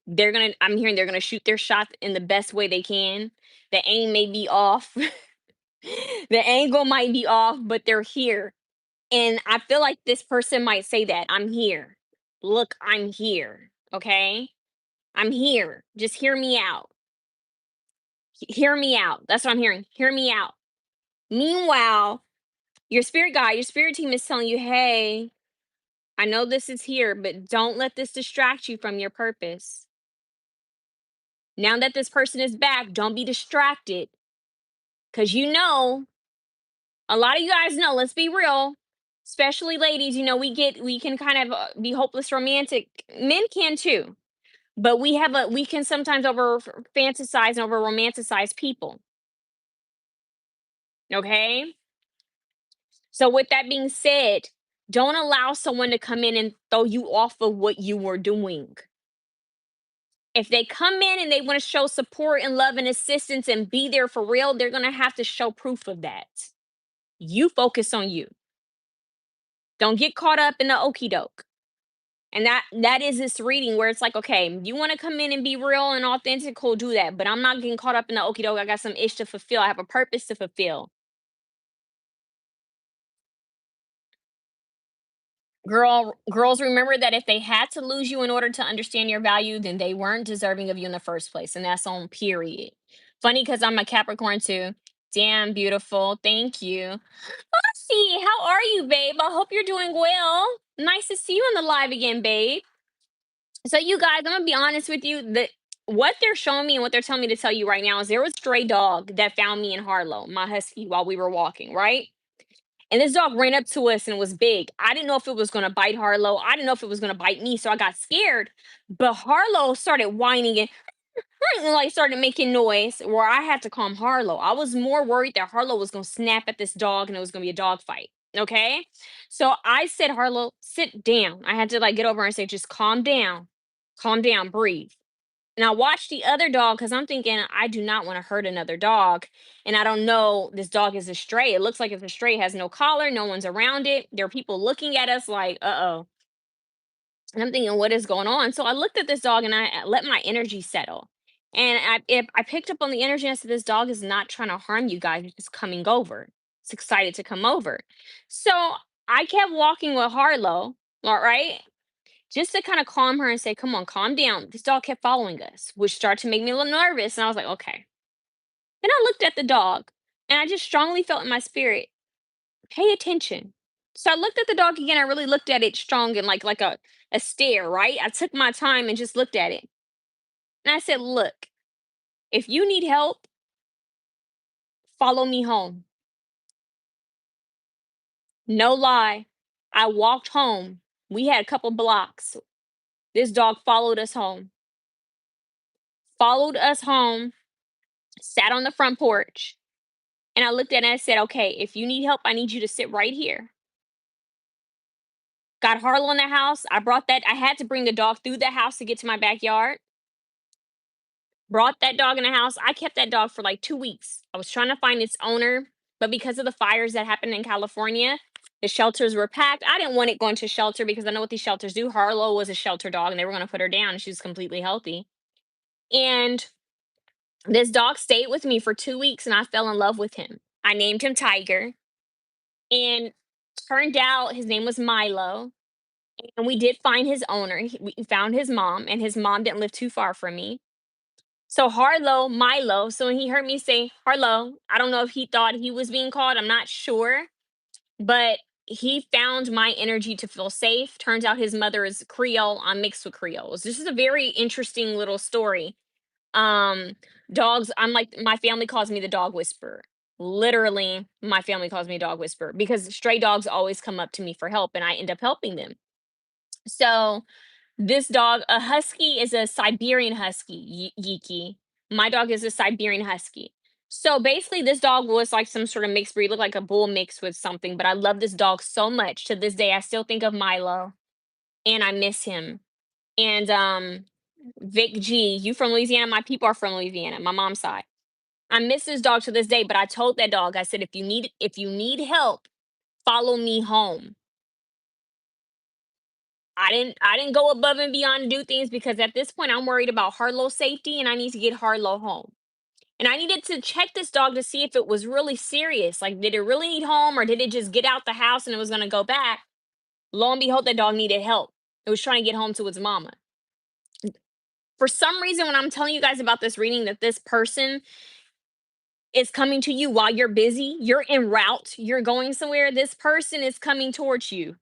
Speaker 1: I'm hearing they're going to shoot their shot in the best way they can. The aim may be off. The angle might be off, but they're here. And I feel like this person might say that I'm here. Look, I'm here. Okay. I'm here. Just hear me out. Hear me out. That's what I'm hearing. Hear me out. Meanwhile, your spirit team is telling you, hey, I know this is here, but don't let this distract you from your purpose. Now that this person is back, don't be distracted. Because a lot of you guys know, let's be real, especially ladies, we can kind of be hopeless romantic. Men can too. But we can sometimes over fantasize and over romanticize people. Okay? So with that being said, don't allow someone to come in and throw you off of what you were doing. If they come in and they want to show support and love and assistance and be there for real, they're going to have to show proof of that. You focus on you. Don't get caught up in the okey doke. And that is this reading where it's like, okay, you want to come in and be real and authentic, cool, do that. But I'm not getting caught up in the okey doke. I got some ish to fulfill. I have a purpose to fulfill. Girls, remember that if they had to lose you in order to understand your value, then they weren't deserving of you in the first place. And that's on period. Funny because I'm a Capricorn too. Damn beautiful. Thank you. See, how are you, babe? I hope you're doing well. Nice to see you on the live again, babe. So, you guys, I'm gonna be honest with you. What they're showing me and what they're telling me to tell you right now is there was a stray dog that found me in Harlow, my husky, while we were walking, right? And this dog ran up to us and was big. I didn't know if it was gonna bite Harlow. I didn't know if it was gonna bite me, so I got scared. But Harlow started whining and like started making noise where I had to calm Harlow. I was more worried that Harlow was gonna snap at this dog and it was gonna be a dog fight. Okay. So I said, Harlow, sit down. I had to like get over and say, just calm down, breathe. And I watched the other dog because I'm thinking I do not want to hurt another dog. And I don't know, this dog is a stray. It looks like it's a stray, it has no collar, no one's around it. There are people looking at us like, uh-oh. And I'm thinking, what is going on? So I looked at this dog and I let my energy settle. And I picked up on the energy and I said, this dog is not trying to harm you guys. It's just coming over. excited to come over. So I kept walking with Harlow, all right, just to kind of calm her and say, "Come on, calm down." This dog kept following us, which started to make me a little nervous. And I was like, "Okay." Then I looked at the dog, and I just strongly felt in my spirit, "Pay attention." So I looked at the dog again. I really looked at it strong and like a stare, right? I took my time and just looked at it. And I said, "Look, if you need help, follow me home." No lie. I walked home. We had a couple blocks. This dog followed us home, sat on the front porch. And I looked at it and I said, "Okay, if you need help, I need you to sit right here." Got Harlow in the house. I had to bring the dog through the house to get to my backyard. Brought that dog in the house. I kept that dog for like 2 weeks. I was trying to find its owner, but because of the fires that happened in California, the shelters were packed. I didn't want it going to shelter because I know what these shelters do. Harlow was a shelter dog and they were going to put her down. She was completely healthy. And this dog stayed with me for 2 weeks and I fell in love with him. I named him Tiger. And turned out his name was Milo. And we did find his owner. We found his mom, and his mom didn't live too far from me. So Harlow, Milo. So when he heard me say Harlow, I don't know if he thought he was being called. I'm not sure, but he found my energy to feel safe. Turns out his mother is Creole. I'm mixed with Creoles. This is a very interesting little story. Um, Dogs. I'm like my family calls me the dog whisperer. Literally, my family calls me dog whisperer because stray dogs always come up to me for help, and I end up helping them. So this dog, a husky, is a Siberian husky, Yiki. My dog is a Siberian husky. So basically, this dog was like some sort of mixed breed, looked like a bull mixed with something. But I love this dog so much. To this day, I still think of Milo, and I miss him. And Vic G, you from Louisiana? My people are from Louisiana, my mom's side. I miss this dog to this day. But I told that dog, I said, if you need help, follow me home. I didn't go above and beyond to do things because at this point I'm worried about Harlow's safety and I need to get Harlow home. And I needed to check this dog to see if it was really serious. Like, did it really need home or did it just get out the house and it was going to go back? Lo and behold, that dog needed help. It was trying to get home to its mama. For some reason, when I'm telling you guys about this reading, that this person is coming to you while you're busy, you're en route, you're going somewhere, this person is coming towards you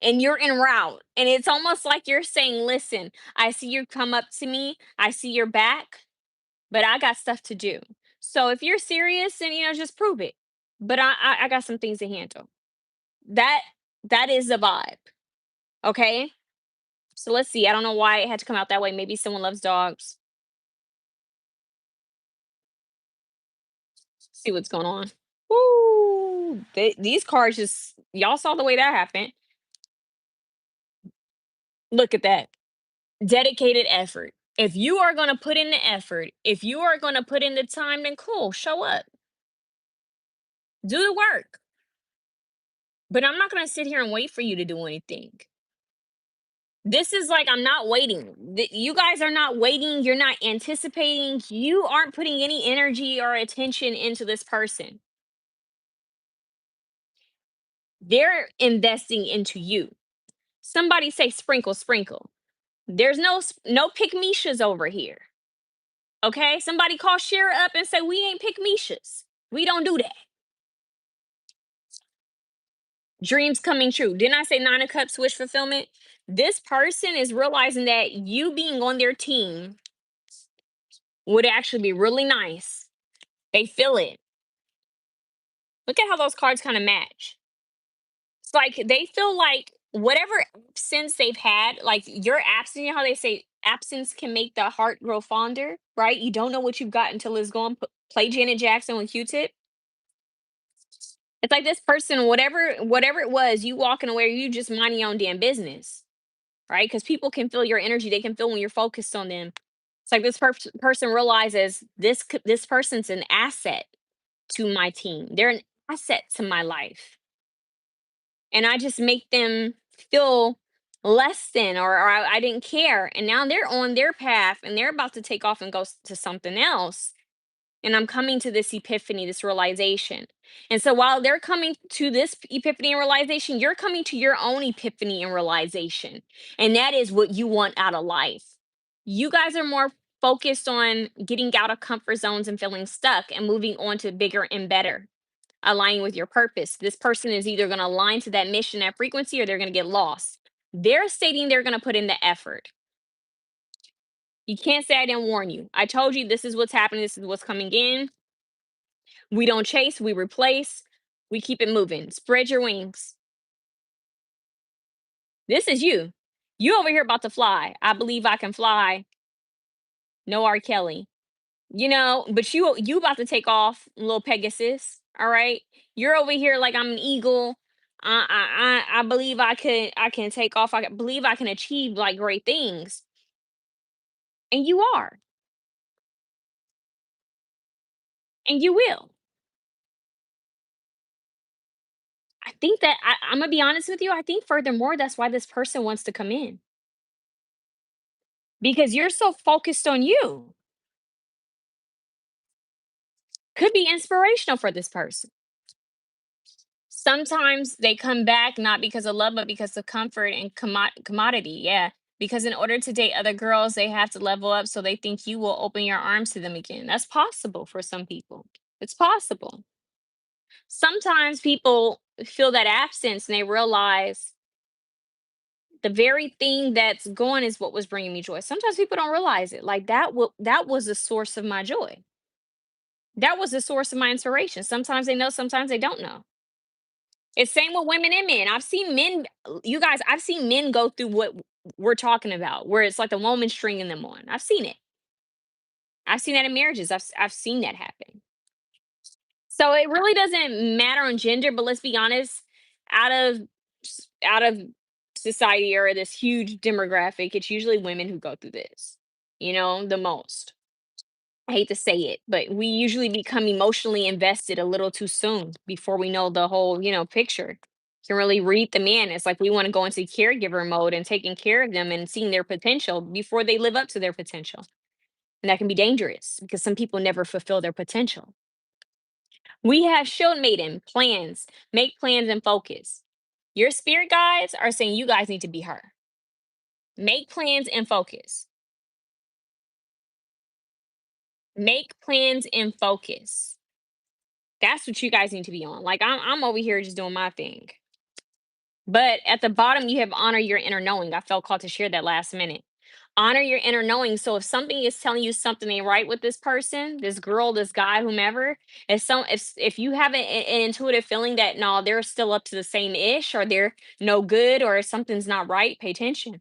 Speaker 1: and you're en route. And it's almost like you're saying, "Listen, I see you come up to me, I see your back, but I got stuff to do. So if you're serious, then just prove it. But I got some things to handle." That that is the vibe. Okay. So let's see. I don't know why it had to come out that way. Maybe someone loves dogs. See what's going on. Ooh, these cards just y'all saw the way that happened. Look at that. Dedicated effort. If you are going to put in the effort, if you are going to put in the time, then cool, show up, do the work. But I'm not going to sit here and wait for you to do anything. This is like, I'm not waiting. You guys are not waiting. You're not anticipating. You aren't putting any energy or attention into this person. They're investing into you. Somebody say sprinkle, sprinkle. There's no pick Mishas over here. Okay? Somebody call Shira up and say, "We ain't pick Mishas. We don't do that." Dreams coming true. Didn't I say Nine of Cups wish fulfillment? This person is realizing that you being on their team would actually be really nice. They feel it. Look at how those cards kind of match. It's like they feel like whatever absence they've had, like your absence, how they say absence can make the heart grow fonder, right? You don't know what you've got until it's gone. Play Janet Jackson with Q-Tip. It's like this person, whatever it was, you walking away, you just minding your own damn business, right? Because people can feel your energy. They can feel when you're focused on them. It's like this person realizes this person's an asset to my team. They're an asset to my life, and I just make them feel less than, or I didn't care. And now they're on their path, and they're about to take off and go to something else. and I'm coming to this epiphany, this realization. And so while they're coming to this epiphany and realization, you're coming to your own epiphany and realization. And that is what you want out of life. You guys are more focused on getting out of comfort zones and feeling stuck and moving on to bigger and better, aligning with your purpose. This person is either going to align to that mission, that frequency, or they're going to get lost. They're stating they're going to put in the effort. You can't say I didn't warn you. I told you this is what's happening, this is what's coming in. We don't chase, we replace, we keep it moving. Spread your wings. This is you. You over here about to fly. I believe I can fly. No R. Kelly. But you about to take off, little Pegasus. All right. You're over here like I'm an eagle. I believe I can take off. Believe I can achieve like great things. And you are. And you will. I think that I'm gonna be honest with you. I think furthermore, that's why this person wants to come in. Because you're so focused on you. Could be inspirational for this person. Sometimes they come back not because of love, but because of comfort and commodity. Yeah. Because in order to date other girls, they have to level up so they think you will open your arms to them again. That's possible for some people. It's possible. Sometimes people feel that absence and they realize the very thing that's gone is what was bringing me joy. Sometimes people don't realize it. Like that was the source of my joy. That was the source of my inspiration. Sometimes they know, sometimes they don't know. It's same with women and men. I've seen men, you guys, I've seen men go through what we're talking about, where it's like the woman stringing them on. I've seen it. I've seen that in marriages. I've seen that happen. So it really doesn't matter on gender, but let's be honest, out of out of society or this huge demographic, it's usually women who go through this, the most. I hate to say it, but we usually become emotionally invested a little too soon before we know the whole, picture. Can really read the man. It's like we want to go into caregiver mode and taking care of them and seeing their potential before they live up to their potential. And that can be dangerous because some people never fulfill their potential. We have shown maiden plans, make plans and focus. Your spirit guides are saying you guys need to be her. Make plans and focus. Make plans and focus. That's what you guys need to be on. Like I'm over here just doing my thing. But at the bottom, you have honor your inner knowing. I felt called to share that last minute. Honor your inner knowing. So if something is telling you something ain't right with this person, this girl, this guy, whomever, if you have an intuitive feeling that no, they're still up to the same ish, or they're no good, or something's not right, pay attention.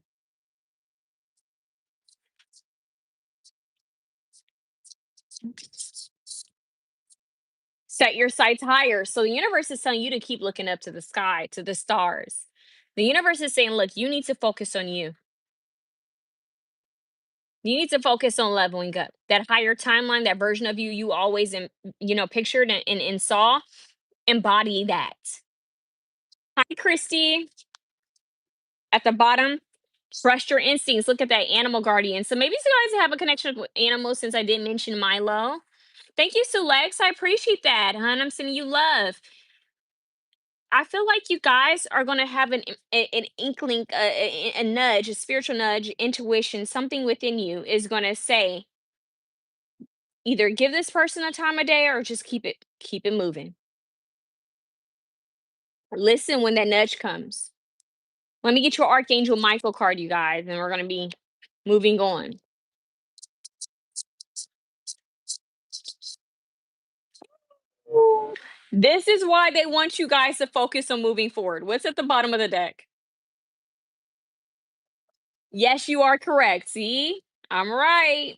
Speaker 1: Set your sights higher. So the universe is telling you to keep looking up to the sky, to the stars. The universe is saying, look, you need to focus on you. You need to focus on leveling up. That higher timeline, that version of you always pictured and saw, embody that. Hi, Christy. At the bottom, trust your instincts. Look at that animal guardian. So maybe you guys have a connection with animals since I did mention Milo. Thank you, Sulex. I appreciate that, hon. I'm sending you love. I feel like you guys are going to have an inkling, a nudge, a spiritual nudge, intuition, something within you is going to say, either give this person a time of day or just keep it moving. Listen when that nudge comes. Let me get your Archangel Michael card, you guys, and we're going to be moving on. This is why they want you guys to focus on moving forward. What's at the bottom of the deck? Yes, you are correct. See, I'm right.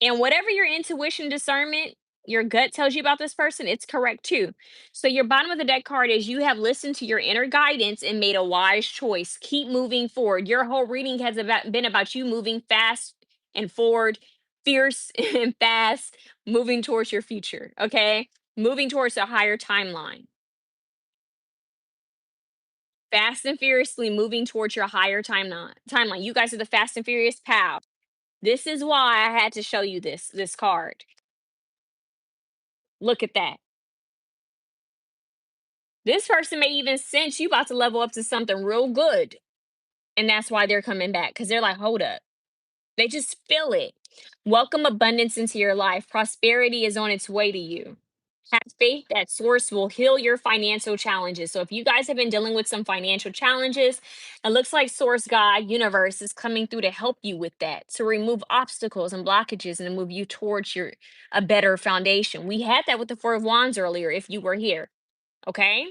Speaker 1: And whatever your intuition discernment, your gut tells you about this person, it's correct too. So your bottom of the deck card is you have listened to your inner guidance and made a wise choice. Keep moving forward. Your whole reading has been about you moving fast and forward, fierce and fast, moving towards your future. Okay. Moving towards a higher timeline. Fast and furiously moving towards your higher timeline. You guys are the fast and furious pal. This is why I had to show you this card. Look at that. This person may even sense you about to level up to something real good. And that's why they're coming back because they're like, hold up. They just feel it. Welcome abundance into your life. Prosperity is on its way to you. Have faith that source will heal your financial challenges. So if you guys have been dealing with some financial challenges, it looks like source, God, universe is coming through to help you with that, to remove obstacles and blockages and to move you towards your a better foundation. We had that with the Four of Wands earlier if you were here. Okay?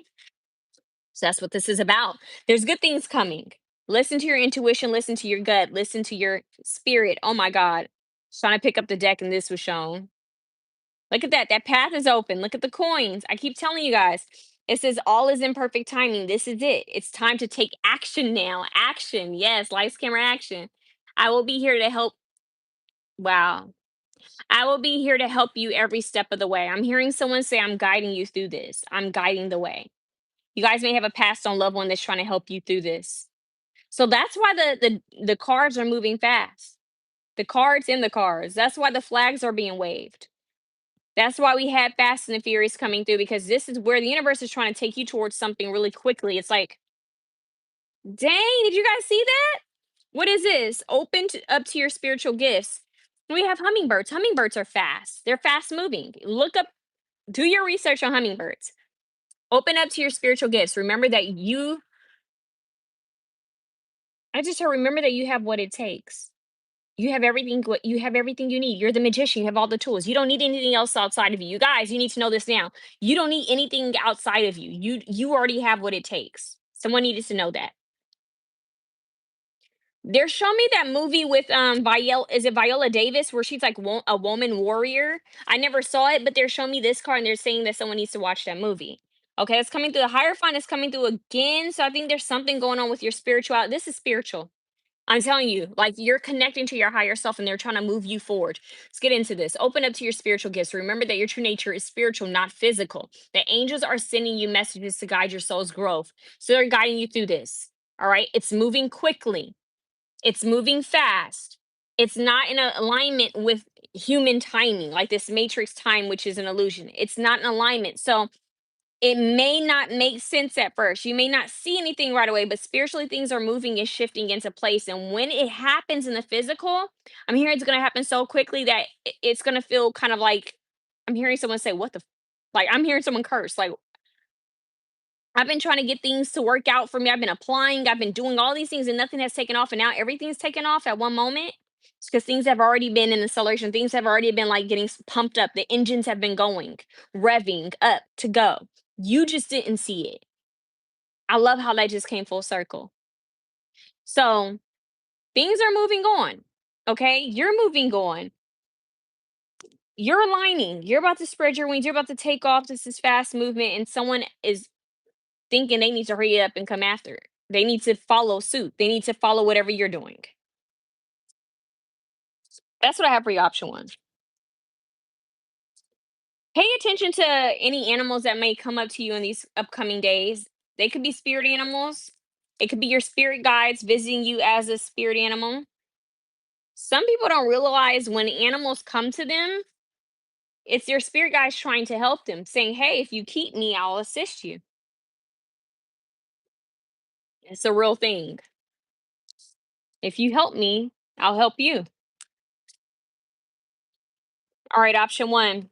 Speaker 1: So that's what this is about. There's good things coming. Listen to your intuition, listen to your gut, listen to your spirit. Oh my God. Trying to pick up the deck and this was shown. Look at that. That path is open. Look at the coins. I keep telling you guys, it says all is in perfect timing. This is it. It's time to take action now. Action. Yes, lights, camera, action. I will be here to help. Wow. I will be here to help you every step of the way. I'm hearing someone say, I'm guiding you through this. I'm guiding the way. You guys may have a passed on loved one that's trying to help you through this. So that's why the cards are moving fast. The cards in the cards. That's why the flags are being waved. That's why we had Fast and the Furious coming through because this is where the universe is trying to take you towards something really quickly. It's like, dang, did you guys see that? What is this? Up to your spiritual gifts. We have hummingbirds. Hummingbirds are fast. They're fast moving. Look up, do your research on hummingbirds. Open up to your spiritual gifts. Remember that I just heard remember that you have what it takes. You have everything you need. You're the magician. You have all the tools. You don't need anything else outside of you. You guys, you need to know this now. You don't need anything outside of you. You already have what it takes. Someone needed to know that. They're showing me that movie with Viola, is it Viola Davis where she's like a woman warrior? I never saw it, but they're showing me this card and they're saying that someone needs to watch that movie. Okay, it's coming through. The Hierophant is coming through again. So I think there's something going on with your spirituality. This is spiritual. I'm telling you, like you're connecting to your higher self and they're trying to move you forward. Let's get into this. Open up to your spiritual gifts. Remember that your true nature is spiritual, not physical. The angels are sending you messages to guide your soul's growth. So they're guiding you through this. All right. It's moving quickly, it's moving fast. It's not in alignment with human timing, like this matrix time, which is an illusion. It's not in alignment. So it may not make sense at first. You may not see anything right away, but spiritually things are moving and shifting into place. And when it happens in the physical, I'm hearing it's going to happen so quickly that it's going to feel kind of like I'm hearing someone say, "What the?" Like I'm hearing someone curse. Like I've been trying to get things to work out for me. I've been applying. I've been doing all these things, and nothing has taken off. And now everything's taken off at one moment because things have already been in acceleration. Things have already been like getting pumped up. The engines have been going, revving up to go. You just didn't see it. I love how that just came full circle. So things are moving on. Okay. You're moving on. You're aligning. You're about to spread your wings. You're about to take off. This is fast movement. And someone is thinking they need to hurry up and come after it. They need to follow suit. They need to follow whatever you're doing. That's what I have for you, option one. Pay attention to any animals that may come up to you in these upcoming days. They could be spirit animals. It could be your spirit guides visiting you as a spirit animal. Some people don't realize when animals come to them, it's their spirit guides trying to help them, saying, "Hey, if you keep me, I'll assist you." It's a real thing. If you help me, I'll help you. All right, option one.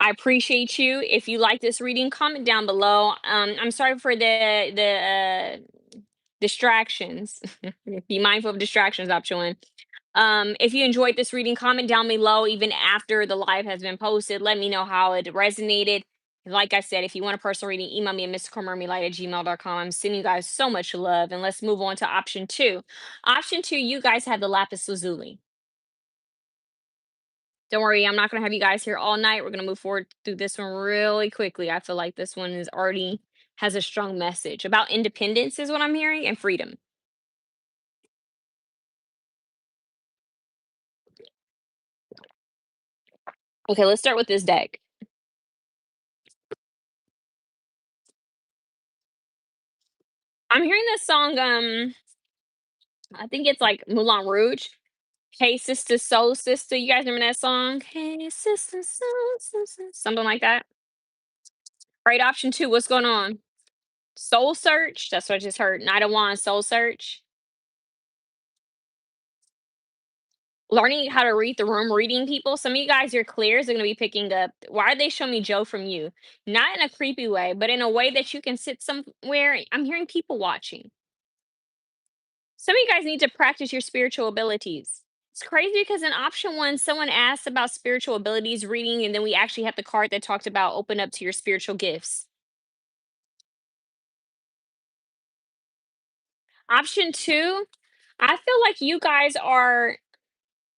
Speaker 1: I appreciate you. If you like this reading, comment down below. I'm sorry for the distractions. Be mindful of distractions, option one. If you enjoyed this reading, comment down below even after the live has been posted. Let me know how it resonated. Like I said, if you want a personal reading, email me at mrcormermelight@gmail.com. I'm sending you guys so much love. And let's move on to option two. Option two, you guys have the lapis lazuli. Don't worry, I'm not going to have you guys here all night. We're going to move forward through this one really quickly. I feel like this one is already has a strong message about independence, is what I'm hearing, and freedom. Okay, let's start with this deck. I'm hearing this song. I think it's like Moulin Rouge. Hey Sister Soul Sister. You guys remember that song? Hey Sister Soul Sister. Something like that. Right, option two. What's going on? Soul Search. That's what I just heard. Night of Wands, Soul Search. Learning how to read the room, reading people. Some of you guys, your clears are going to be picking up. Why did they show me Joe from you? Not in a creepy way, but in a way that you can sit somewhere. I'm hearing people watching. Some of you guys need to practice your spiritual abilities. It's crazy because in option one, someone asked about spiritual abilities reading, and then we actually have the card that talked about open up to your spiritual gifts. Option two, I feel like you guys are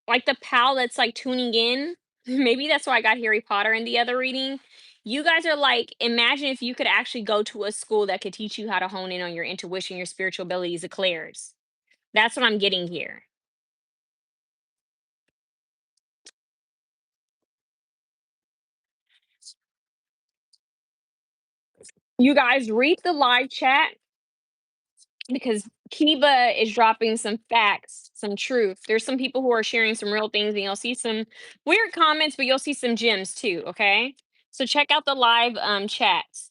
Speaker 1: like the pal that's like tuning in. Maybe that's why I got Harry Potter in the other reading. You guys are like, imagine if you could actually go to a school that could teach you how to hone in on your intuition, your spiritual abilities, eclairs. That's what I'm getting here. You guys read the live chat because Kiba is dropping some facts, some truth. There's some people who are sharing some real things, and you'll see some weird comments, but you'll see some gems too. Okay, so check out the live chats.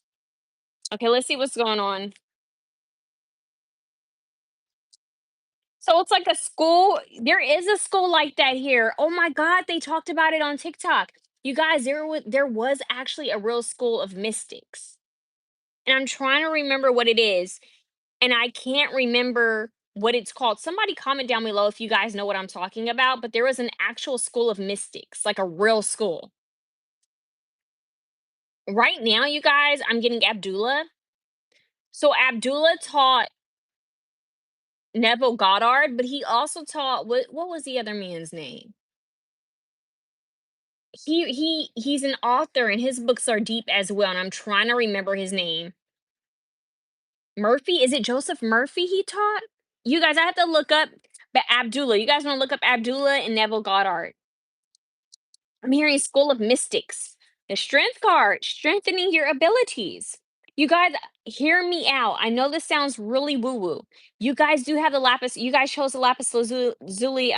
Speaker 1: Okay, let's see what's going on. So it's like a school. There is a school like that here. Oh my God, they talked about it on TikTok. You guys, there was actually a real school of mystics, and I'm trying to remember what it is, and I can't remember what it's called. Somebody comment down below if you guys know what I'm talking about. But there was an actual school of mystics, like a real school. Right now, you guys, I'm getting Abdullah. So Abdullah taught Neville Goddard, but he also taught what was the other man's name? He's an author and his books are deep as well, and I'm trying to remember his name. Murphy? Is it Joseph Murphy he taught? You guys, I have to look up but Abdullah. You guys want to look up Abdullah and Neville Goddard? I'm hearing School of Mystics. The strength card, strengthening your abilities. You guys, hear me out. I know this sounds really woo woo. You guys do have the lapis. You guys chose the lapis lazuli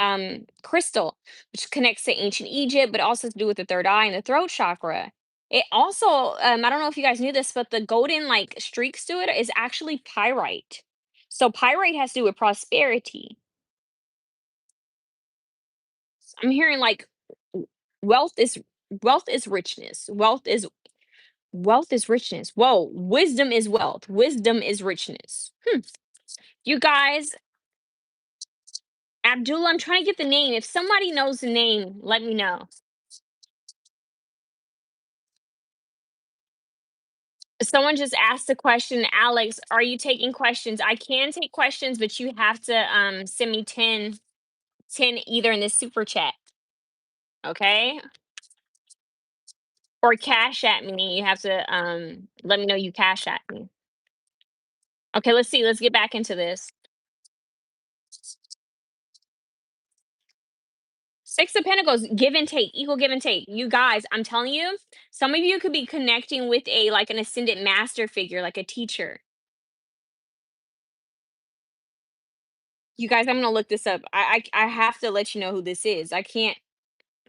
Speaker 1: crystal, which connects to ancient Egypt, but also to do with the third eye and the throat chakra. It also, I don't know if you guys knew this, but the golden like streaks to it is actually pyrite. So pyrite has to do with prosperity. I'm hearing like w- wealth is wealth is richness. Wealth is richness. Whoa, wisdom is wealth. Wisdom is richness. You guys, Abdullah, I'm trying to get the name. If somebody knows the name, let me know. Someone just asked a question, Alex, are you taking questions? I can take questions, but you have to send me 10 either in this super chat, okay? Or cash at me. You have to let me know you cash at me. Okay, let's see. Let's get back into this. Six of Pentacles, give and take, equal give and take. You guys, I'm telling you, some of you could be connecting with a like an ascendant master figure, like a teacher. You guys, I'm gonna look this up. I have to let you know who this is. I can't.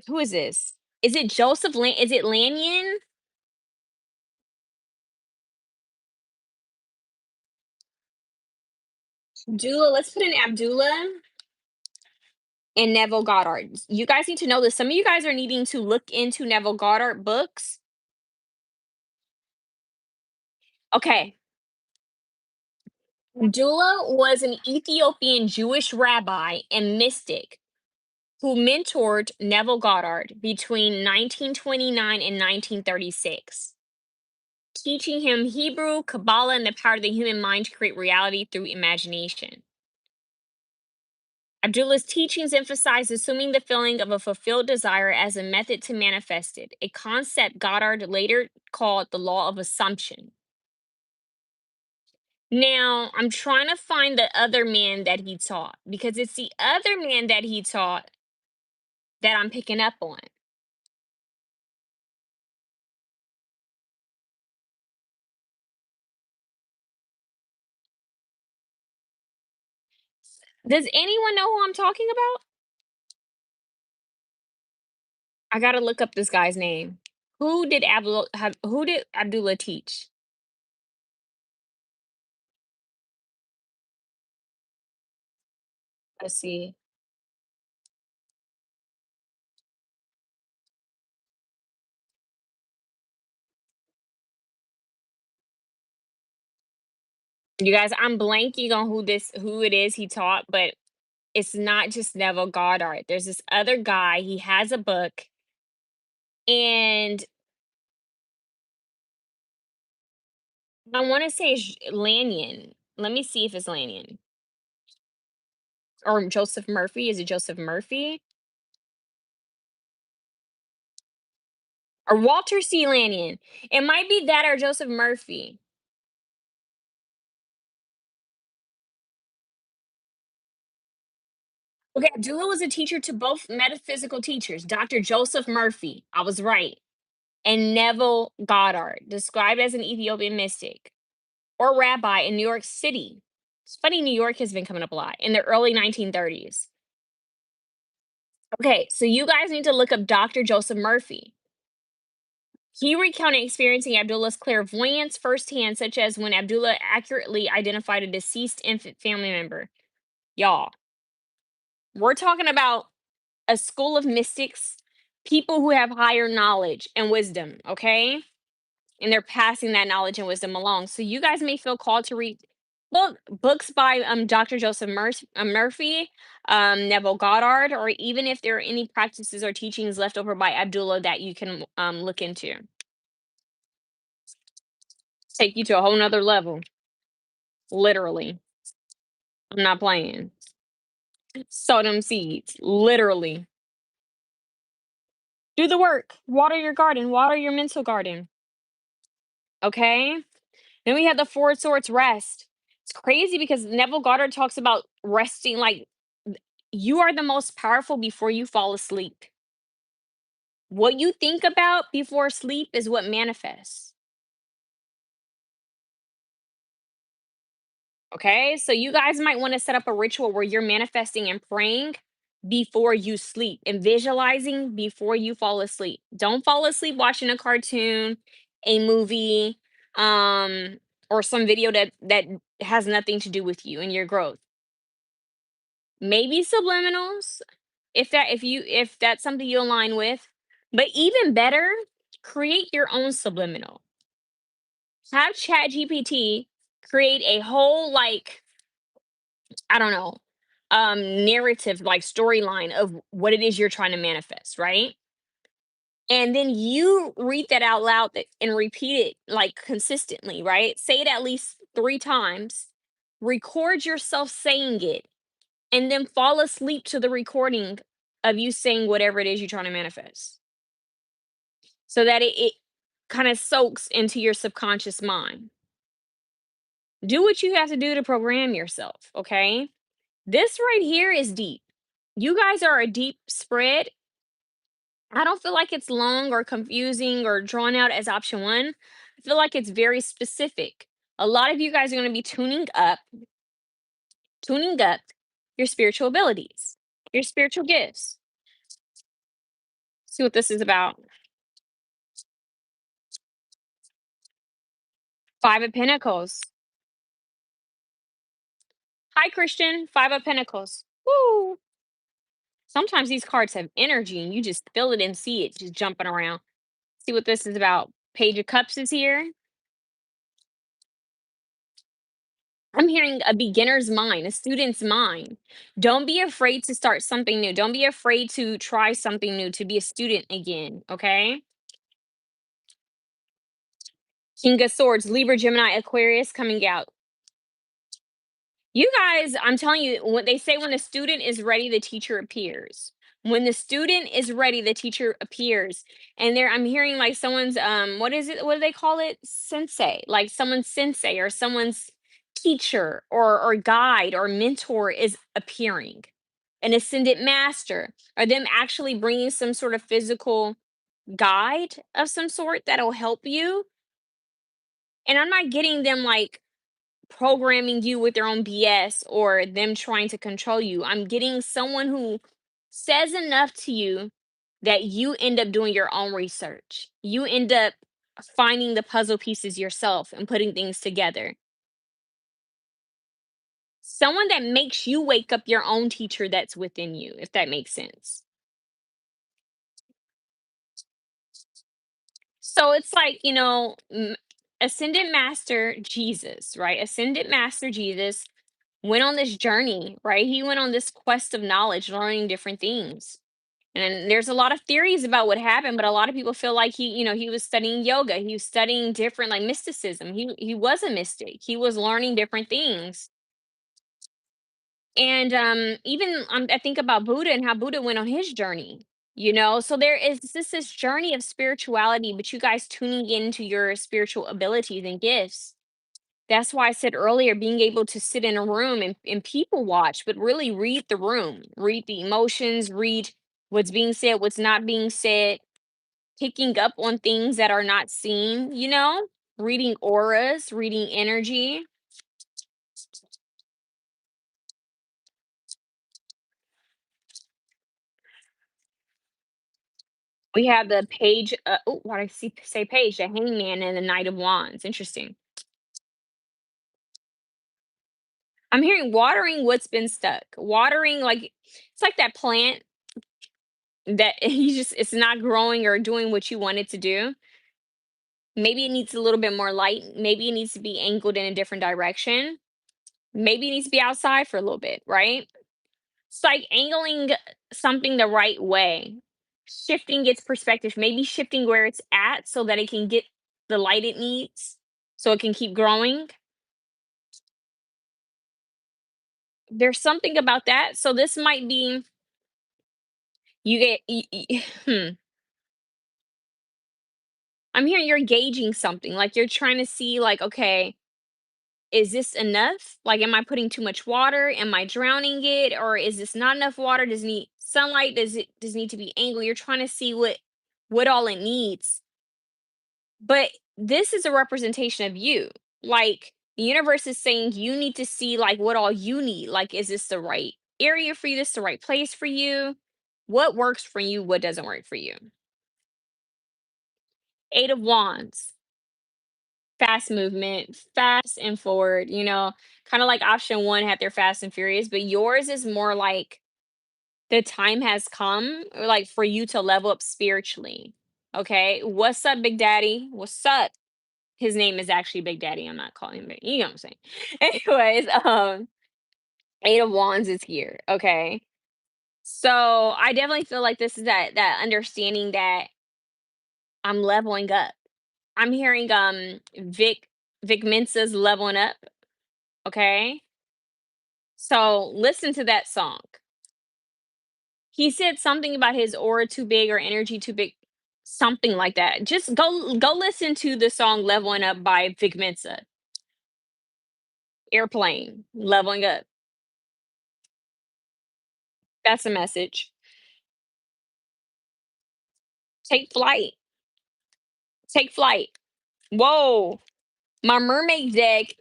Speaker 1: Who is this? Is it Joseph Lan? Is it Lanyon? Abdullah. Let's put in Abdullah and Neville Goddard. You guys need to know this. Some of you guys are needing to look into Neville Goddard books. Okay, Abdullah was an Ethiopian Jewish rabbi and mystic who mentored Neville Goddard between 1929 and 1936, teaching him Hebrew, Kabbalah, and the power of the human mind to create reality through imagination. Abdullah's teachings emphasize assuming the feeling of a fulfilled desire as a method to manifest it, a concept Goddard later called the law of assumption. Now, I'm trying to find the other man that he taught because it's the other man that he taught that I'm picking up on. Does anyone know who I'm talking about? I gotta look up this guy's name. Who did Abdullah teach? Let's see. You guys, I'm blanking on who it is he taught, but it's not just Neville Goddard. There's this other guy. He has a book, and I want to say it's Lanyon. Let me see if it's Lanyon or Joseph Murphy. Is it Joseph Murphy or Walter C. Lanyon? It might be that or Joseph Murphy. Okay, Abdullah was a teacher to both metaphysical teachers, Dr. Joseph Murphy. I was right. And Neville Goddard, described as an Ethiopian mystic or rabbi in New York City. It's funny, New York has been coming up a lot in the early 1930s. Okay, so you guys need to look up Dr. Joseph Murphy. He recounted experiencing Abdullah's clairvoyance firsthand, such as when Abdullah accurately identified a deceased infant family member. Y'all, we're talking about a school of mystics, people who have higher knowledge and wisdom, okay? And they're passing that knowledge and wisdom along. So you guys may feel called to read books by Dr. Joseph Murphy, Neville Goddard, or even if there are any practices or teachings left over by Abdullah that you can look into. Take you to a whole nother level, literally. I'm not playing. Sow them seeds, literally. Do the work. Water your garden. Water your mental garden. Okay. Then we have the Four Swords rest. It's crazy because Neville Goddard talks about resting like you are the most powerful before you fall asleep. What you think about before sleep is what manifests. Okay. So you guys might want to set up a ritual where you're manifesting and praying before you sleep and visualizing before you fall asleep. Don't fall asleep watching a cartoon, a movie, um, or some video that has nothing to do with you and your growth. Maybe subliminals, if that's something you align with. But even better, create your own subliminal. Have ChatGPT create a whole like, I don't know, narrative like storyline of what it is you're trying to manifest, right? And then you read that out loud and repeat it like consistently, right? Say it at least 3 times. Record yourself saying it and then fall asleep to the recording of you saying whatever it is you're trying to manifest so that it kind of soaks into your subconscious mind. Do what you have to do to program yourself, okay? This right here is deep. You guys are a deep spread. I don't feel like it's long or confusing or drawn out as option one. I feel like it's very specific. A lot of you guys are going to be tuning up your spiritual abilities, your spiritual gifts. See what this is about. Five of Pentacles. Hi, Christian. Five of Pentacles. Woo! Sometimes these cards have energy and you just feel it and see it just jumping around. See what this is about. Page of Cups is here. I'm hearing a beginner's mind, a student's mind. Don't be afraid to start something new. Don't be afraid to try something new, to be a student again. Okay. King of Swords, Libra, Gemini, Aquarius coming out. You guys, I'm telling you, when they say when the student is ready, the teacher appears. When the student is ready, the teacher appears. And there I'm hearing like someone's what is it? What do they call it? Sensei. Like someone's sensei or someone's teacher or guide or mentor is appearing. An ascendant master or them actually bringing some sort of physical guide of some sort that'll help you. And I'm not getting them like programming you with their own BS or them trying to control you. I'm getting someone who says enough to you that you end up doing your own research. You end up finding the puzzle pieces yourself and putting things together. Someone that makes you wake up your own teacher that's within you, if that makes sense. So it's like, Ascended Master Jesus, right? Ascended Master Jesus went on this journey, right? He went on this quest of knowledge, learning different things. And there's a lot of theories about what happened, but a lot of people feel like he was studying yoga. He was studying different like mysticism. He was a mystic. He was learning different things. And even I think about Buddha and how Buddha went on his journey. So there is this journey of spirituality, but you guys tuning into your spiritual abilities and gifts. That's why I said earlier, being able to sit in a room and people watch, but really read the room, read the emotions, read what's being said, what's not being said, picking up on things that are not seen, reading auras, reading energy. We have the page, oh, what I see say page, the hangman and the knight of wands. Interesting. I'm hearing watering what's been stuck. Watering, like it's like that plant that it's not growing or doing what you want it to do. Maybe it needs a little bit more light. Maybe it needs to be angled in a different direction. Maybe it needs to be outside for a little bit, right? It's like angling something the right way, shifting its perspective, maybe shifting where it's at so that it can get the light it needs so it can keep growing. There's something about that. So this might be you get I'm hearing you're gauging something. Like you're trying to see like, okay, is this enough? Like, am I putting too much water? Am I drowning it? Or is this not enough water? Does it need sunlight? Does it need to be angled? You're trying to see what all it needs. But this is a representation of you. Like the universe is saying you need to see like what all you need. Like, is this the right area for you? This the right place for you? What works for you? What doesn't work for you? Eight of Wands, fast movement, fast and forward, kind of like option one had their fast and furious, but yours is more like the time has come, or like for you to level up spiritually. Okay. What's up, Big Daddy? What's up? His name is actually Big Daddy. I'm not calling him big, you know what I'm saying? Anyways, Eight of Wands is here. Okay. So I definitely feel like this is that understanding that I'm leveling up. I'm hearing Vic Mensa's leveling up. Okay. So listen to that song. He said something about his aura too big or energy too big, something like that. Just go listen to the song Leveling Up by Vic Mensa. Airplane, leveling up. That's a message. Take flight. Take flight. Whoa. My mermaid deck,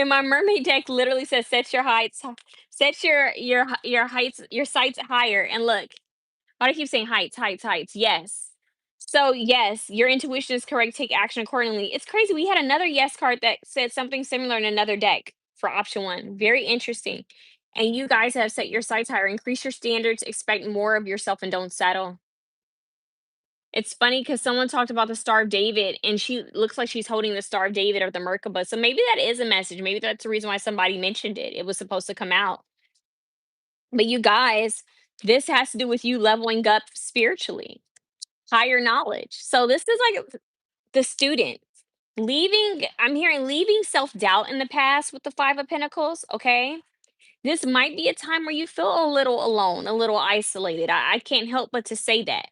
Speaker 1: my mermaid deck literally says set your heights, set your heights, your sights higher. And look, why do I keep saying heights, heights, heights? Yes. So yes, your intuition is correct. Take action accordingly. It's crazy. We had another yes card that said something similar in another deck for option one. Very interesting. And you guys have set your sights higher. Increase your standards. Expect more of yourself and don't settle. It's funny because someone talked about the Star of David, and she looks like she's holding the Star of David or the Merkaba. So maybe that is a message. Maybe that's the reason why somebody mentioned it. It was supposed to come out. But you guys, this has to do with you leveling up spiritually, higher knowledge. So this is like the student leaving. I'm hearing leaving self doubt in the past with the Five of Pentacles. Okay. This might be a time where you feel a little alone, a little isolated. I can't help but to say that.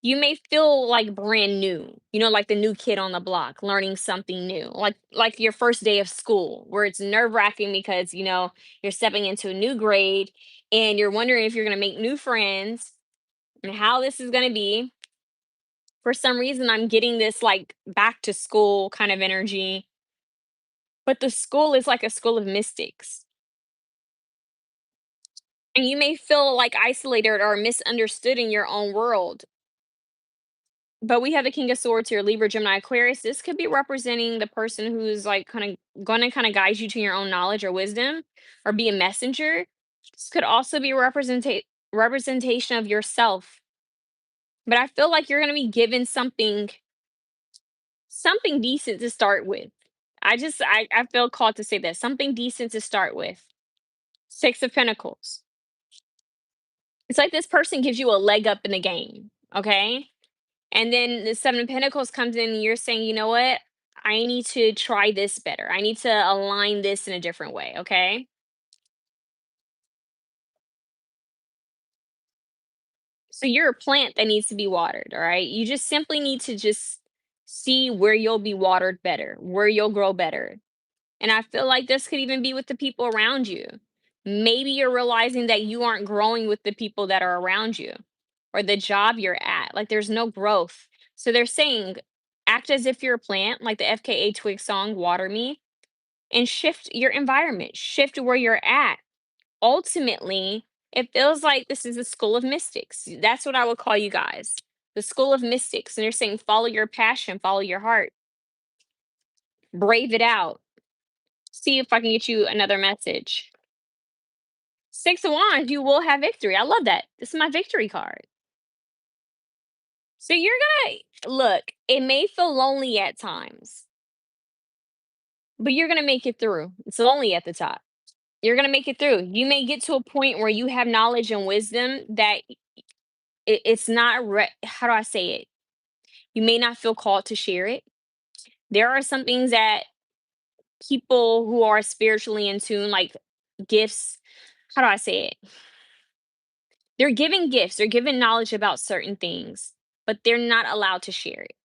Speaker 1: You may feel like brand new, like the new kid on the block, learning something new, like your first day of school, where it's nerve wracking because you're stepping into a new grade and you're wondering if you're going to make new friends and how this is going to be. For some reason, I'm getting this like back to school kind of energy, but the school is like a school of mystics. And you may feel like isolated or misunderstood in your own world. But we have the King of Swords here, Libra, Gemini, Aquarius. This could be representing the person who's like kind of going to kind of guide you to your own knowledge or wisdom or be a messenger. This could also be representation of yourself. But I feel like you're going to be given something decent to start with. I feel called to say that something decent to start with. Six of Pentacles. It's like this person gives you a leg up in the game, okay? And then the Seven of Pentacles comes in and you're saying, "You know what? I need to try this better. I need to align this in a different way," okay? So you're a plant that needs to be watered, all right? You just simply need to just see where you'll be watered better, where you'll grow better. And I feel like this could even be with the people around you. Maybe you're realizing that you aren't growing with the people that are around you or the job you're at. Like there's no growth. So they're saying, act as if you're a plant, like the FKA Twig song, Water Me, and shift your environment, shift where you're at. Ultimately, it feels like this is the school of mystics. That's what I would call you guys, the school of mystics. And they're saying, follow your passion, follow your heart, brave it out. See if I can get you another message. Six of Wands, you will have victory. I love that. This is my victory card. So you're gonna look, it may feel lonely at times, but you're gonna make it through. It's lonely at the top. You're gonna make it through. You may get to a point where you have knowledge and wisdom that it's not how do I say it? You may not feel called to share it. There are some things that people who are spiritually in tune, like gifts, how do I say it? They're giving gifts, they're giving knowledge about certain things, but they're not allowed to share it.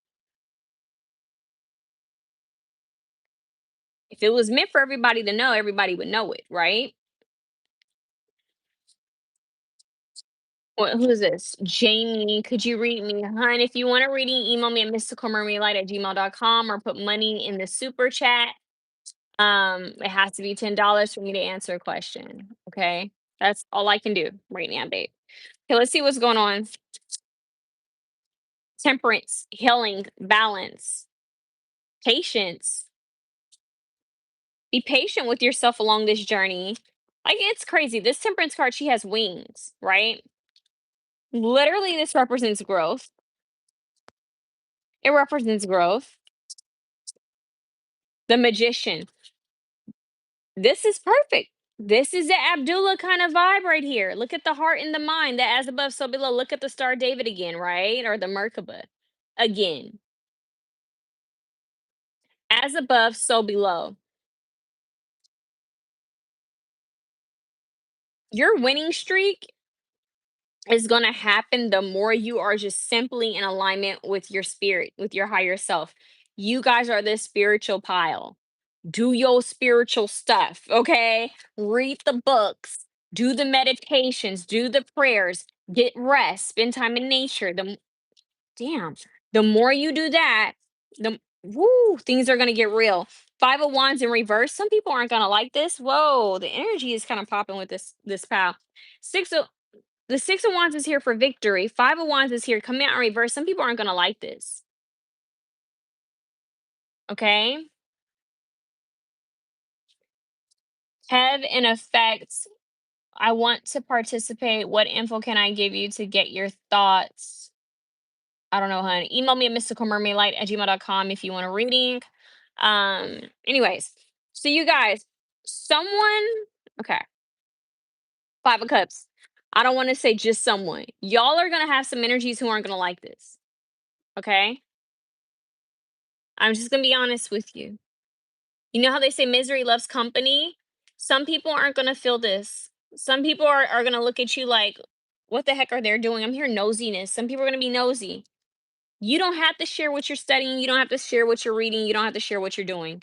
Speaker 1: If it was meant for everybody to know, everybody would know it, right? Who is this? Jamie, could you read me? Hun, if you want a reading, email me at mysticalmermaidlight@gmail.com or put money in the super chat. It has to be $10 for me to answer a question. Okay. That's all I can do right now, babe. Okay, let's see what's going on. Temperance, healing, balance, patience. Be patient with yourself along this journey. Like it's crazy. This temperance card, she has wings, right? Literally, this represents growth. It represents growth. The magician. This is perfect. This is the Abdullah kind of vibe right here. Look at the heart and the mind, the as above, so below. Look at the Star of David again, right? Or the Merkaba again. As above, so below. Your winning streak is going to happen the more you are just simply in alignment with your spirit, with your higher self. You guys are this spiritual pile. Do your spiritual stuff, okay? Read the books, do the meditations, do the prayers, get rest, spend time in nature. Damn, the more you do that, the woo, things are gonna get real. Five of Wands in reverse. Some people aren't gonna like this. Whoa, the energy is kind of popping with this pal. Six of the Six of Wands is here for victory. Five of Wands is here. Come out in reverse. Some people aren't gonna like this. Okay. Have an effect. I want to participate. What info can I give you to get your thoughts? I don't know, honey. Email me at mysticalmermaidlight@gmail.com if you want a reading. Anyways, so you guys, someone, okay, Five of Cups. I don't want to say just someone. Y'all are gonna have some energies who aren't gonna like this. Okay. I'm just gonna be honest with you. You know how they say misery loves company? Some people aren't gonna feel this. Some people are gonna look at you like, what the heck are they doing? I'm here nosiness. Some people are gonna be nosy. You don't have to share what you're studying. You don't have to share what you're reading. You don't have to share what you're doing.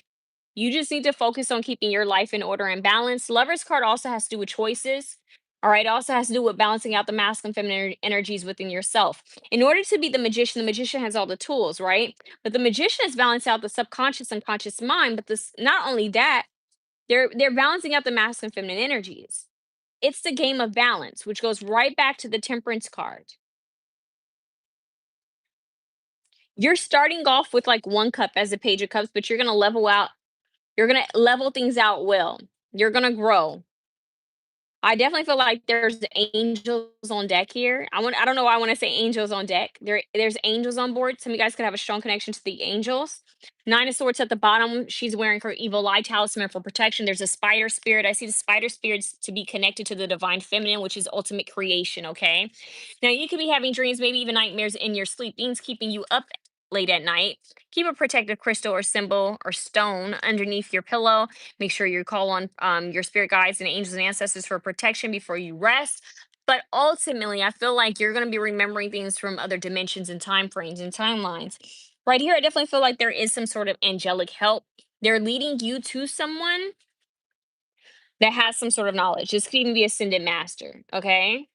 Speaker 1: You just need to focus on keeping your life in order and balance. Lover's card also has to do with choices. All right. It also has to do with balancing out the masculine and feminine energies within yourself. In order to be the magician has all the tools, right? But the magician is balancing out the subconscious and conscious mind. But this not only that, they're balancing out the masculine and feminine energies. it's the game of balance, which goes right back to the temperance card. You're starting off with like one cup as a page of cups, but you're gonna level things out well. You're gonna grow. I definitely feel like there's angels on deck here. I don't know why I want to say angels on deck. There's angels on board. Some of you guys could have a strong connection to the angels. Nine of Swords at the bottom. She's wearing her evil eye talisman for protection. There's a spider spirit. I see the spider spirits to be connected to the divine feminine, which is ultimate creation. Okay. Now you could be having dreams, maybe even nightmares in your sleep, things keeping you up late at night. Keep a protective crystal or symbol or stone underneath your pillow. Make sure you call on your spirit guides and angels and ancestors for protection before you rest. But ultimately, I feel like you're going to be remembering things from other dimensions and time frames and timelines. Right here, I definitely feel like there is some sort of angelic help. They're leading you to someone that has some sort of knowledge. This could even be ascended master. Okay.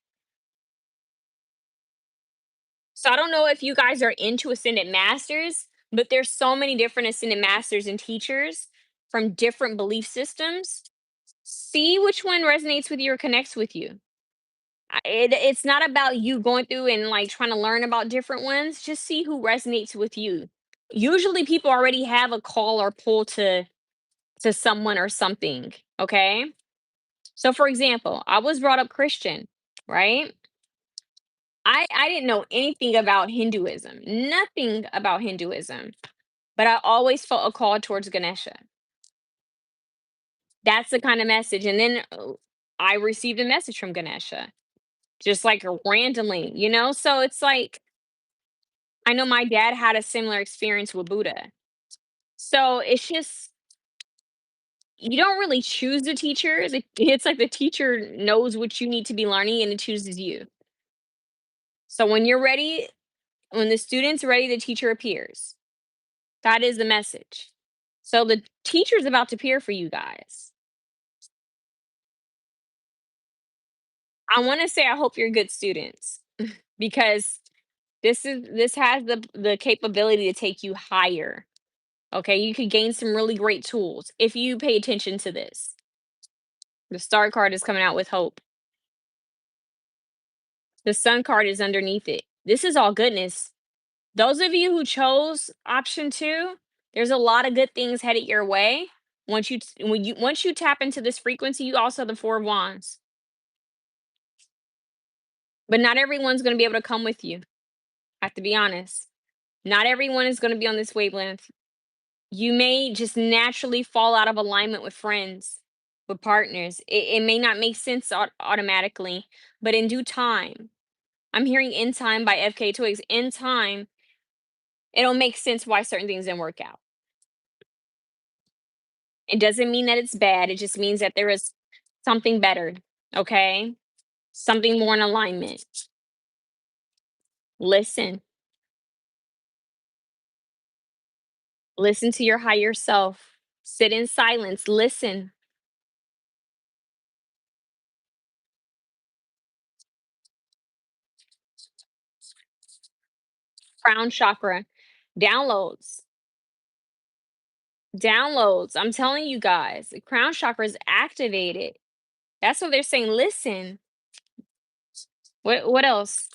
Speaker 1: So I don't know if you guys are into ascended masters, but there's so many different ascended masters and teachers from different belief systems. See which one resonates with you or connects with you. It's not about you going through and like trying to learn about different ones. Just see who resonates with you. Usually people already have a call or pull to someone or something, okay? So for example, I was brought up Christian, right? I didn't know anything about Hinduism, nothing about Hinduism, but I always felt a call towards Ganesha. That's the kind of message. And then I received a message from Ganesha, just like randomly, you know? So it's like, I know my dad had a similar experience with Buddha. So it's just, you don't really choose the teacher. It's like the teacher knows what you need to be learning and it chooses you. So when you're ready, when the student's ready, the teacher appears. That is the message. So the teacher's about to appear for you guys. I want to say I hope you're good students because this has the capability to take you higher. Okay, you could gain some really great tools if you pay attention to this. The star card is coming out with hope. The sun card is underneath it. This is all goodness. Those of you who chose option 2, there's a lot of good things headed your way. Once you tap into this frequency, you also have the 4 of wands. But not everyone's going to be able to come with you. I have to be honest. Not everyone is going to be on this wavelength. You may just naturally fall out of alignment with friends, with partners. It may not make sense automatically, but in due time, I'm hearing in time by FK Twigs. In time, it'll make sense why certain things didn't work out. It doesn't mean that it's bad. It just means that there is something better. Okay. Something more in alignment. Listen. Listen to your higher self. Sit in silence. Listen. Crown chakra. Downloads. Downloads. I'm telling you guys, the crown chakra is activated. That's what they're saying. Listen. What else?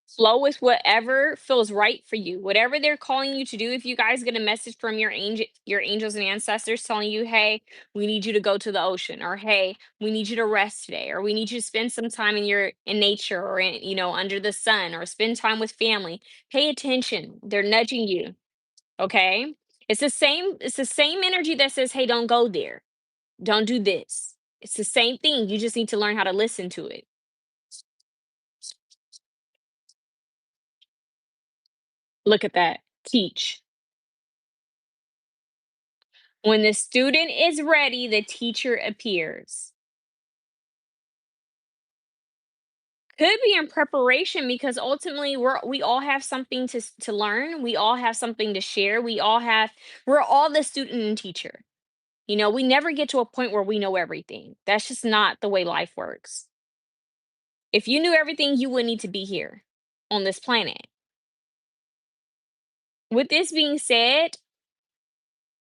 Speaker 1: Flow with whatever feels right for you. Whatever they're calling you to do. If you guys get a message from your angels and ancestors telling you, "Hey, we need you to go to the ocean," or "Hey, we need you to rest today," or "We need you to spend some time in nature or under the sun or spend time with family." Pay attention. They're nudging you, okay? It's the same energy that says, "Hey, don't go there. Don't do this." It's the same thing. You just need to learn how to listen to it. Look at that. Teach. When the student is ready, the teacher appears. Could be in preparation because ultimately we all have something to learn. We all have something to share. We're all the student and teacher. We never get to a point where we know everything. That's just not the way life works. If you knew everything, you wouldn't need to be here on this planet. With this being said,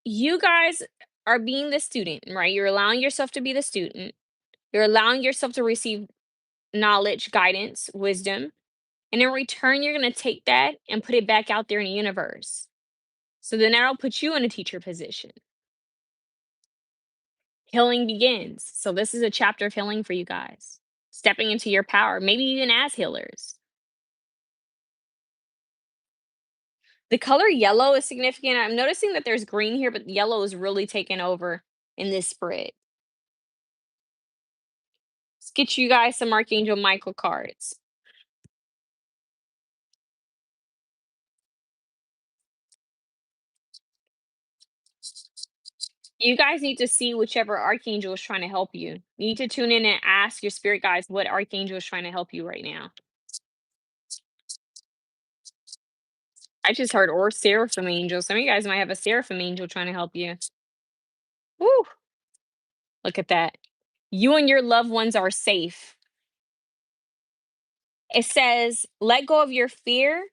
Speaker 1: you guys are being the student, right? You're allowing yourself to be the student. You're allowing yourself to receive knowledge, guidance, wisdom. And in return, you're going to take that and put it back out there in the universe. So then that'll put you in a teacher position. Healing begins. So this is a chapter of healing for you guys. Stepping into your power, maybe even as healers. The color yellow is significant. I'm noticing that there's green here, but yellow is really taking over in this spread. Let's get you guys some Archangel Michael cards. You guys need to see whichever archangel is trying to help you. You need to tune in and ask your spirit guides what archangel is trying to help you right now. I just heard or seraphim angel. Some of you guys might have a seraphim angel trying to help you. Woo! Look at that. You and your loved ones are safe. It says, let go of your fear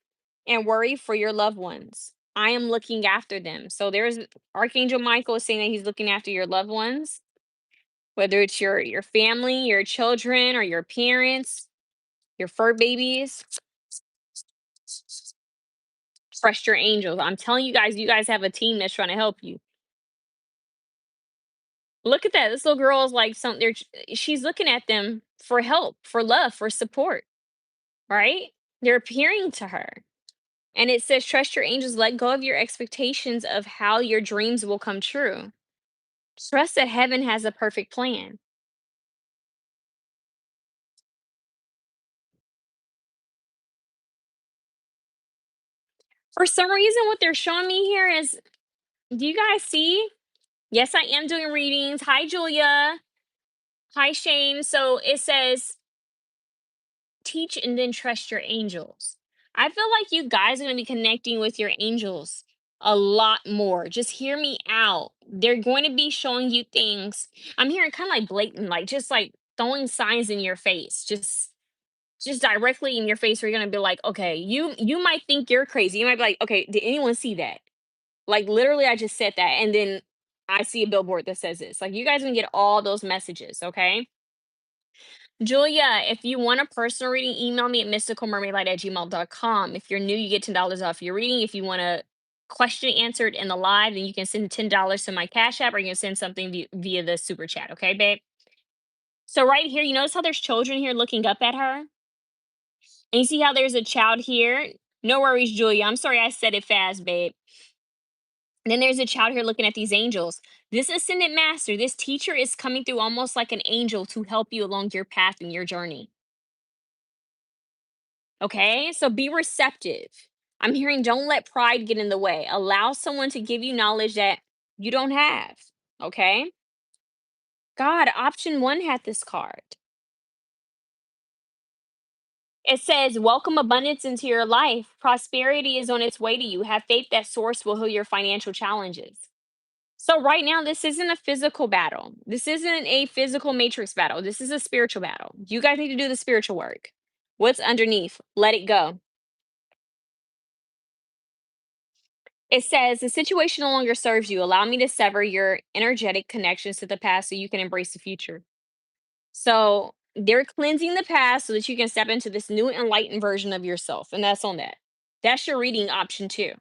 Speaker 1: and worry for your loved ones. I am looking after them. So there's Archangel Michael is saying that he's looking after your loved ones, whether it's your family, your children, or your parents, your fur babies. Trust your angels. I'm telling you guys have a team that's trying to help you. Look at that. This little girl is like some they're she's looking at them for help, for love, for support, right? They're appearing to her. And it says, trust your angels, let go of your expectations of how your dreams will come true. Trust that heaven has a perfect plan. For some reason, what they're showing me here is, do you guys see? Yes, I am doing readings. Hi, Julia. Hi, Shane. So it says, teach and then trust your angels. I feel like you guys are going to be connecting with your angels a lot more. Just hear me out. They're going to be showing you things. I'm hearing kind of like blatant, like just like throwing signs in your face. Just directly in your face where you're going to be like, okay, you might think you're crazy. You might be like, okay, did anyone see that? Like literally I just said that and then I see a billboard that says this. Like you guys going to get all those messages, okay? Julia, if you want a personal reading, email me at mysticalmermaidlight@gmail.com. If you're new, you get $10 off your reading. If you want a question answered in the live, then you can send $10 to my Cash App or you can send something via the super chat. Okay, babe? So right here, you notice how there's children here looking up at her? And you see how there's a child here? No worries, Julia. I'm sorry I said it fast, babe. And then there's a child here looking at these angels. This ascendant master, this teacher is coming through almost like an angel to help you along your path and your journey. Okay, so be receptive. I'm hearing don't let pride get in the way. Allow someone to give you knowledge that you don't have. Okay, God, option one had this card. It says, welcome abundance into your life. Prosperity is on its way to you. Have faith that source will heal your financial challenges. So, right now, this isn't a physical battle. This isn't a physical matrix battle. This is a spiritual battle. You guys need to do the spiritual work. What's underneath? Let it go. It says, the situation no longer serves you. Allow me to sever your energetic connections to the past so you can embrace the future. So they're cleansing the past so that you can step into this new enlightened version of yourself. And that's on that. That's your reading option two.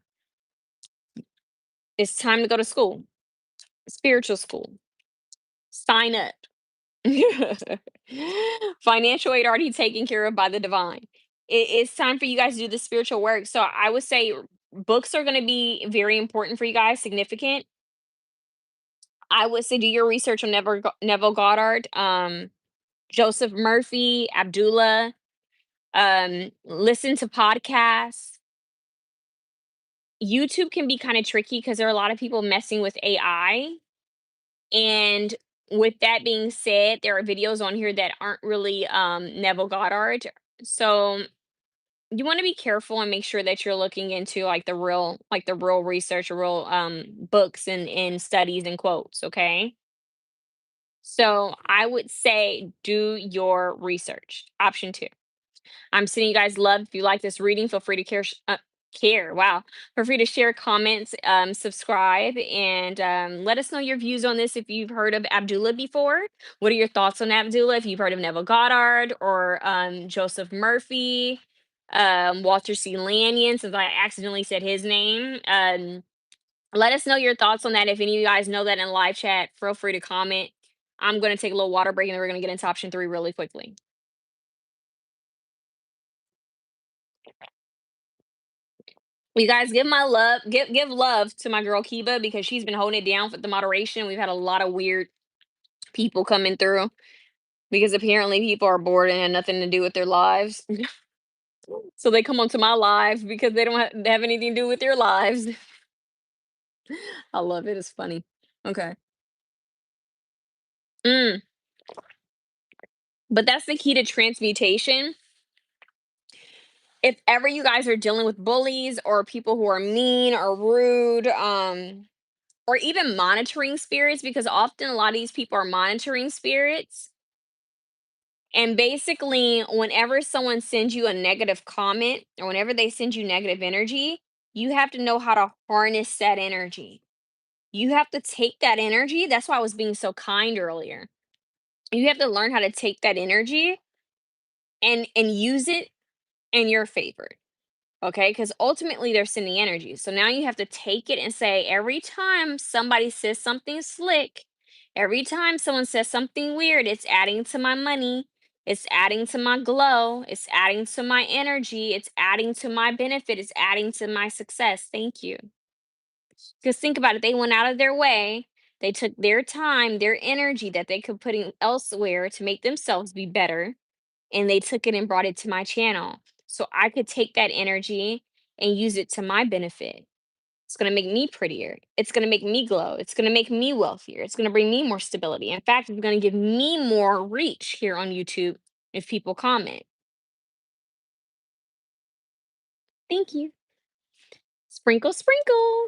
Speaker 1: It's time to go to school, spiritual school. Sign up. Financial aid already taken care of by the divine. It's time for you guys to do the spiritual work. So I would say books are going to be very important for you guys, significant. I would say do your research on Neville Goddard, Joseph Murphy, Abdullah. Listen to podcasts. YouTube can be kind of tricky because there are a lot of people messing with AI. And with that being said, there are videos on here that aren't really Neville Goddard. So you want to be careful and make sure that you're looking into like the real research, real books and studies and quotes, okay? So I would say do your research. Option two. I'm sending you guys love. If you like this reading, feel free to Care. Wow. Feel free to share comments, subscribe, and let us know your views on this. If you've heard of Abdullah before, what are your thoughts on Abdullah? If you've heard of Neville Goddard or Joseph Murphy, Walter C. Lanyon, since I accidentally said his name. Let us know your thoughts on that. If any of you guys know that in live chat, feel free to comment. I'm going to take a little water break and then we're going to get into option three really quickly. You guys give my love, give love to my girl Kiba because she's been holding it down with the moderation. We've had a lot of weird people coming through because apparently people are bored and have nothing to do with their lives. So they come onto my live because they don't have anything to do with their lives. I love it. It's funny. Okay. Mm. But that's the key to transmutation. If ever you guys are dealing with bullies or people who are mean or rude, or even monitoring spirits, because often a lot of these people are monitoring spirits. And basically, whenever someone sends you a negative comment or whenever they send you negative energy, you have to know how to harness that energy. You have to take that energy. That's why I was being so kind earlier. You have to learn how to take that energy and use it in your favor. Okay, because ultimately they're sending energy. So now you have to take it and say, every time somebody says something slick, every time someone says something weird, it's adding to my money, it's adding to my glow, it's adding to my energy, it's adding to my benefit, it's adding to my success. Thank you. Because think about it, they went out of their way, they took their time, their energy that they could put in elsewhere to make themselves be better, and they took it and brought it to my channel. So I could take that energy and use it to my benefit. It's going to make me prettier. It's going to make me glow. It's going to make me wealthier. It's going to bring me more stability. In fact, it's going to give me more reach here on YouTube if people comment. Thank you. Sprinkle, sprinkle.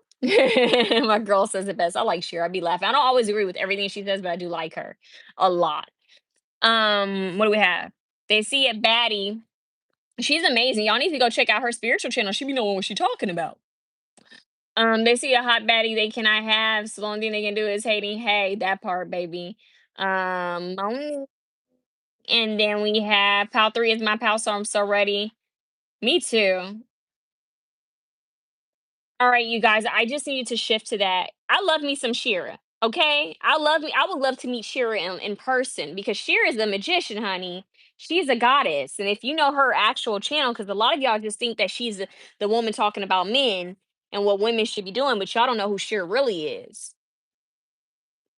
Speaker 1: My girl says it best. I like Cher. I be laughing. I don't always agree with everything she says, but I do like her a lot. What do we have? They see a baddie. She's amazing. Y'all need to go check out her spiritual channel. She be knowing what she talking about. They see a hot baddie they cannot have. So the only thing they can do is hating. Hey, that part, baby. Um, and then we have pal three is my pal, so I'm so ready. Me too. All right, you guys. I just needed to shift to that. I love me some Shira. Okay, I love me. I would love to meet Shira in person because Shira is a magician, honey. She's a goddess, and if you know her actual channel, because a lot of y'all just think that she's the woman talking about men and what women should be doing, but y'all don't know who Shira really is.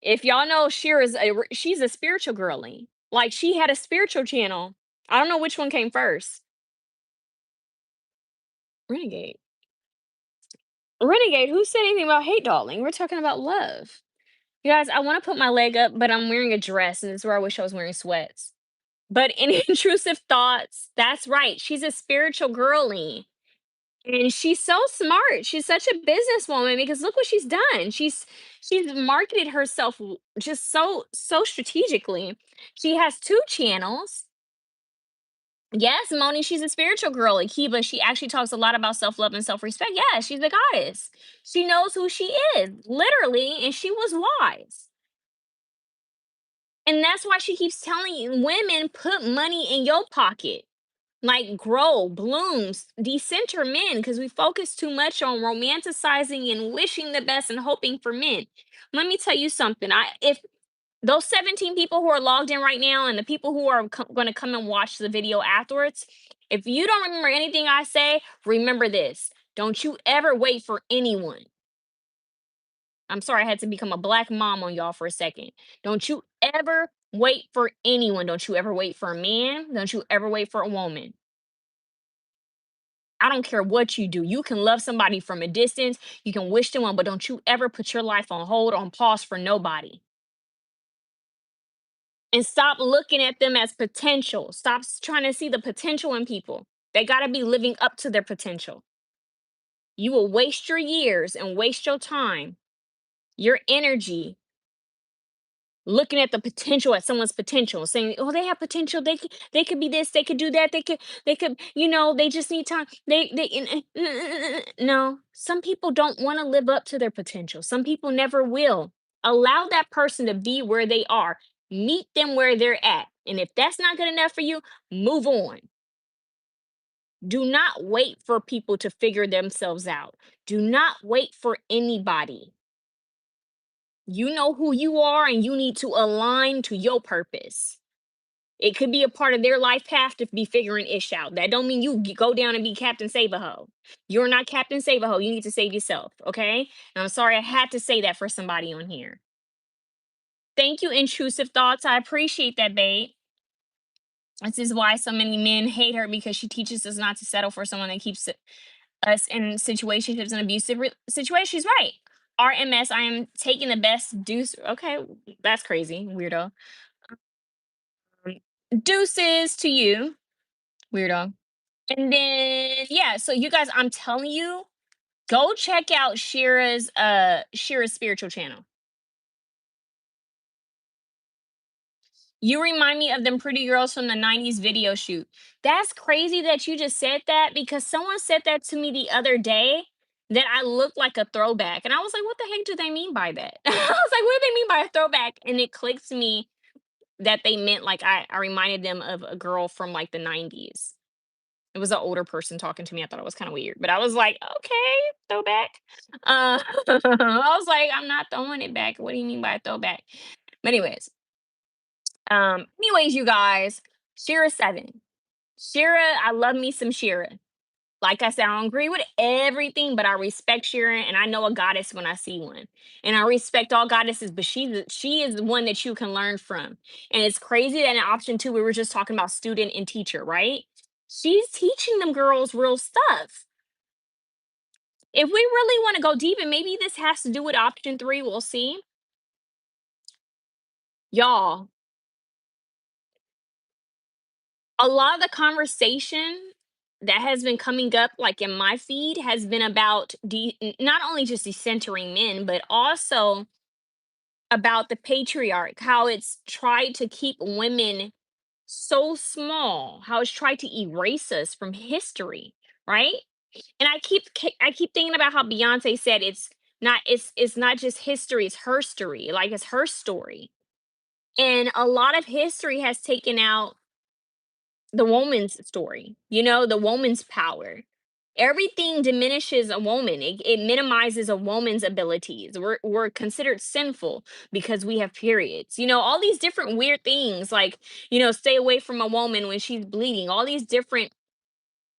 Speaker 1: If y'all know Shira's she's a spiritual girly. Like she had a spiritual channel. I don't know which one came first. Renegade. Renegade, who said anything about hate, darling? We're talking about love. You guys, I want to put my leg up, but I'm wearing a dress, and this is where I wish I was wearing sweats. But any intrusive thoughts, that's right. She's a spiritual girly. And she's so smart. She's such a businesswoman because look what she's done. She's marketed herself just so strategically. She has two channels. Yes, Moni, she's a spiritual girl like Kiba. She actually talks a lot about self-love and self-respect. Yeah, she's a goddess. She knows who she is, literally, and she was wise. And that's why she keeps telling you women put money in your pocket. Like grow, blooms, decenter men because we focus too much on romanticizing and wishing the best and hoping for men. Let me tell you something. If those 17 people who are logged in right now and the people who are going to come and watch the video afterwards, if you don't remember anything I say, remember this. Don't you ever wait for anyone. I'm sorry I had to become a black mom on y'all for a second. Don't you ever wait for anyone. Don't you ever wait for a man. Don't you ever wait for a woman. I don't care what you do. You can love somebody from a distance. You can wish them well, but don't you ever put your life on hold, on pause for nobody. And stop looking at them as potential. Stop trying to see the potential in people. They got to be living up to their potential. You will waste your years and waste your time, your energy looking at the potential at someone's potential, saying, "Oh, they have potential. They could be this. They could do that. They could. They just need time. No. Some people don't want to live up to their potential. Some people never will. Allow that person to be where they are. Meet them where they're at. And if that's not good enough for you, move on. Do not wait for people to figure themselves out. Do not wait for anybody. You know who you are and you need to align to your purpose. It could be a part of their life path to be figuring ish out. That don't mean you go down and be Captain Save a Ho. You're not Captain Save a Ho. You need to save yourself. Okay. And I'm sorry I had to say that for somebody on here. Thank you, intrusive thoughts. I appreciate that, babe. This is why so many men hate her, because she teaches us not to settle for someone that keeps us in situationships and abusive situations. She's right. RMS, I am taking the best deuce. Okay, that's crazy, weirdo. Um, Deuces to you, weirdo. And then yeah, so you guys, I'm telling you, go check out Shira's spiritual channel. You remind me of them pretty girls from the 90s video shoot. That's crazy that you just said that, because someone said that to me the other day, that I look like a throwback. And I was like, what the heck do they mean by that? I was like, what do they mean by a throwback? And it clicked to me that they meant like I reminded them of a girl from like the 90s. It was an older person talking to me. I thought it was kind of weird, but I was like, okay, throwback. I was like, I'm not throwing it back. What do you mean by a throwback? But anyways, you guys, Shira 7. Shira, I love me some Shira. Like I said, I don't agree with everything, but I respect Shira, and I know a goddess when I see one. And I respect all goddesses, but she is the one that you can learn from. And it's crazy that in option two, we were just talking about student and teacher, right? She's teaching them girls real stuff. If we really want to go deep, and maybe this has to do with option three, we'll see. Y'all, a lot of the conversation that has been coming up like in my feed has been about not only just decentering men, but also about the patriarch, how it's tried to keep women so small, how it's tried to erase us from history, right? And I keep thinking about how Beyonce said it's not just history, it's her story, like it's her story. And a lot of history has taken out the woman's story, the woman's power. Everything diminishes a woman. It minimizes a woman's abilities. We're considered sinful because we have periods. All these different weird things, like, stay away from a woman when she's bleeding. All these different,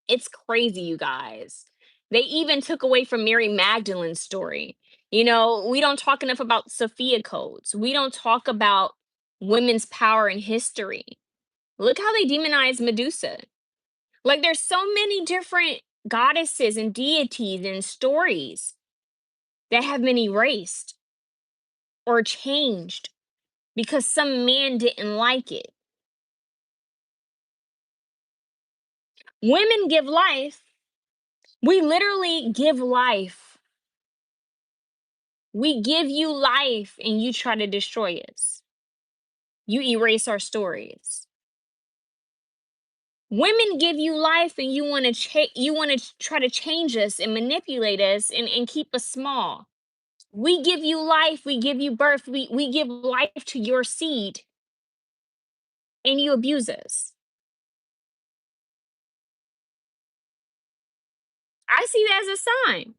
Speaker 1: it's crazy, you guys. They even took away from Mary Magdalene's story. We don't talk enough about Sophia codes. We don't talk about women's power in history. Look how they demonize Medusa. Like, there's so many different goddesses and deities and stories that have been erased or changed because some man didn't like it. Women give life. We literally give life. We give you life and you try to destroy us. You erase our stories. Women give you life and you want to try to change us and manipulate us and keep us small. We give you life, we give you birth, we give life to your seed, and you abuse us. I see that as a sign.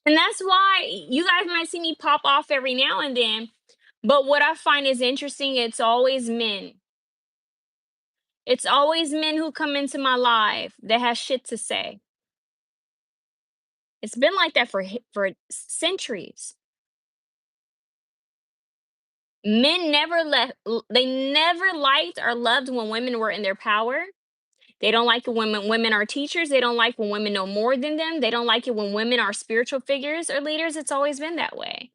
Speaker 1: And that's why you guys might see me pop off every now and then. But what I find is interesting, it's always men. It's always men who come into my life that have shit to say. It's been like that for centuries. Men never they never liked or loved when women were in their power. They don't like it when women are teachers. They don't like when women know more than them. They don't like it when women are spiritual figures or leaders. It's always been that way.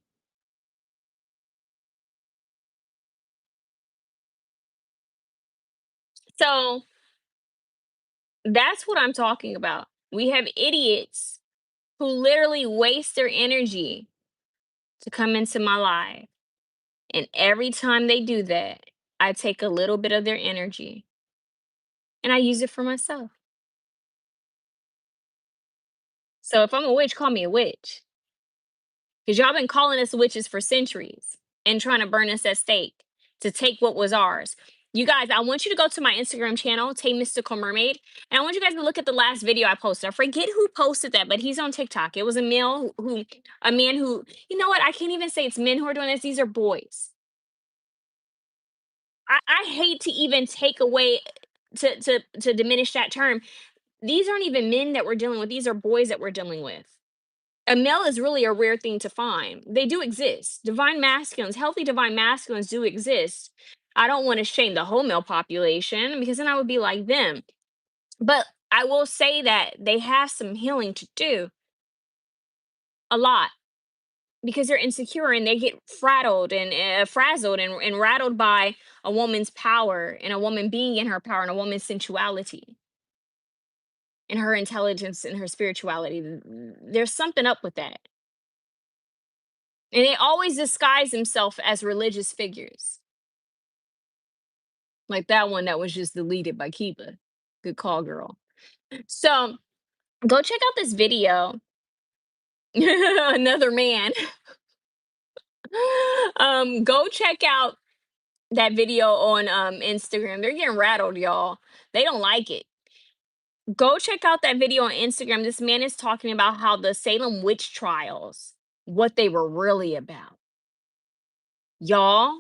Speaker 1: So that's what I'm talking about. We have idiots who literally waste their energy to come into my life. And every time they do that, I take a little bit of their energy and I use it for myself. So if I'm a witch, call me a witch. Because y'all been calling us witches for centuries and trying to burn us at stake to take what was ours. You guys, I want you to go to my Instagram channel, Tay Mystical Mermaid, and I want you guys to look at the last video I posted. I forget who posted that, but he's on TikTok. It was a male a man who, you know what? I can't even say it's men who are doing this. These are boys. I hate to even take away to diminish that term. These aren't even men that we're dealing with. These are boys that we're dealing with. A male is really a rare thing to find. They do exist. Divine masculines, healthy divine masculines do exist. I don't want to shame the whole male population because then I would be like them. But I will say that they have some healing to do, a lot, because they're insecure and they get frazzled and frazzled and rattled by a woman's power and a woman being in her power and a woman's sensuality and her intelligence and her spirituality. There's something up with that. And they always disguise themselves as religious figures. Like that one that was just deleted by Kiba. Good call, girl. So go check out this video. Another man. Go check out that video on Instagram. They're getting rattled, y'all. They don't like it. Go check out that video on Instagram. This man is talking about how the Salem witch trials, what they were really about. Y'all,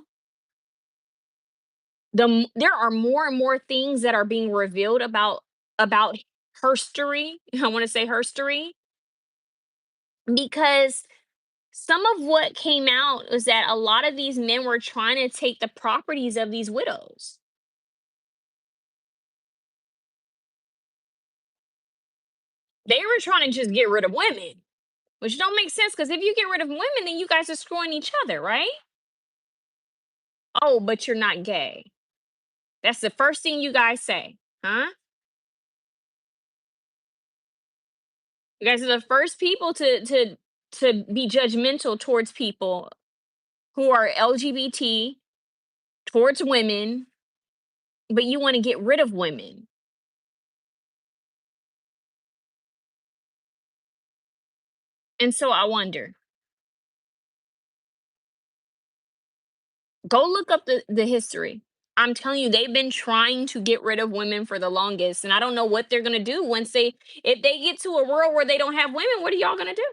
Speaker 1: there are more and more things that are being revealed about herstory. I want to say herstory because some of what came out was that a lot of these men were trying to take the properties of these widows. They were trying to just get rid of women, which don't make sense because if you get rid of women, then you guys are screwing each other, right? Oh, but you're not gay. That's the first thing you guys say, huh? You guys are the first people to be judgmental towards people who are LGBT, towards women, but you want to get rid of women. And so I wonder, go look up the history. I'm telling you, they've been trying to get rid of women for the longest, and I don't know what they're gonna do once if they get to a world where they don't have women. What are y'all gonna do?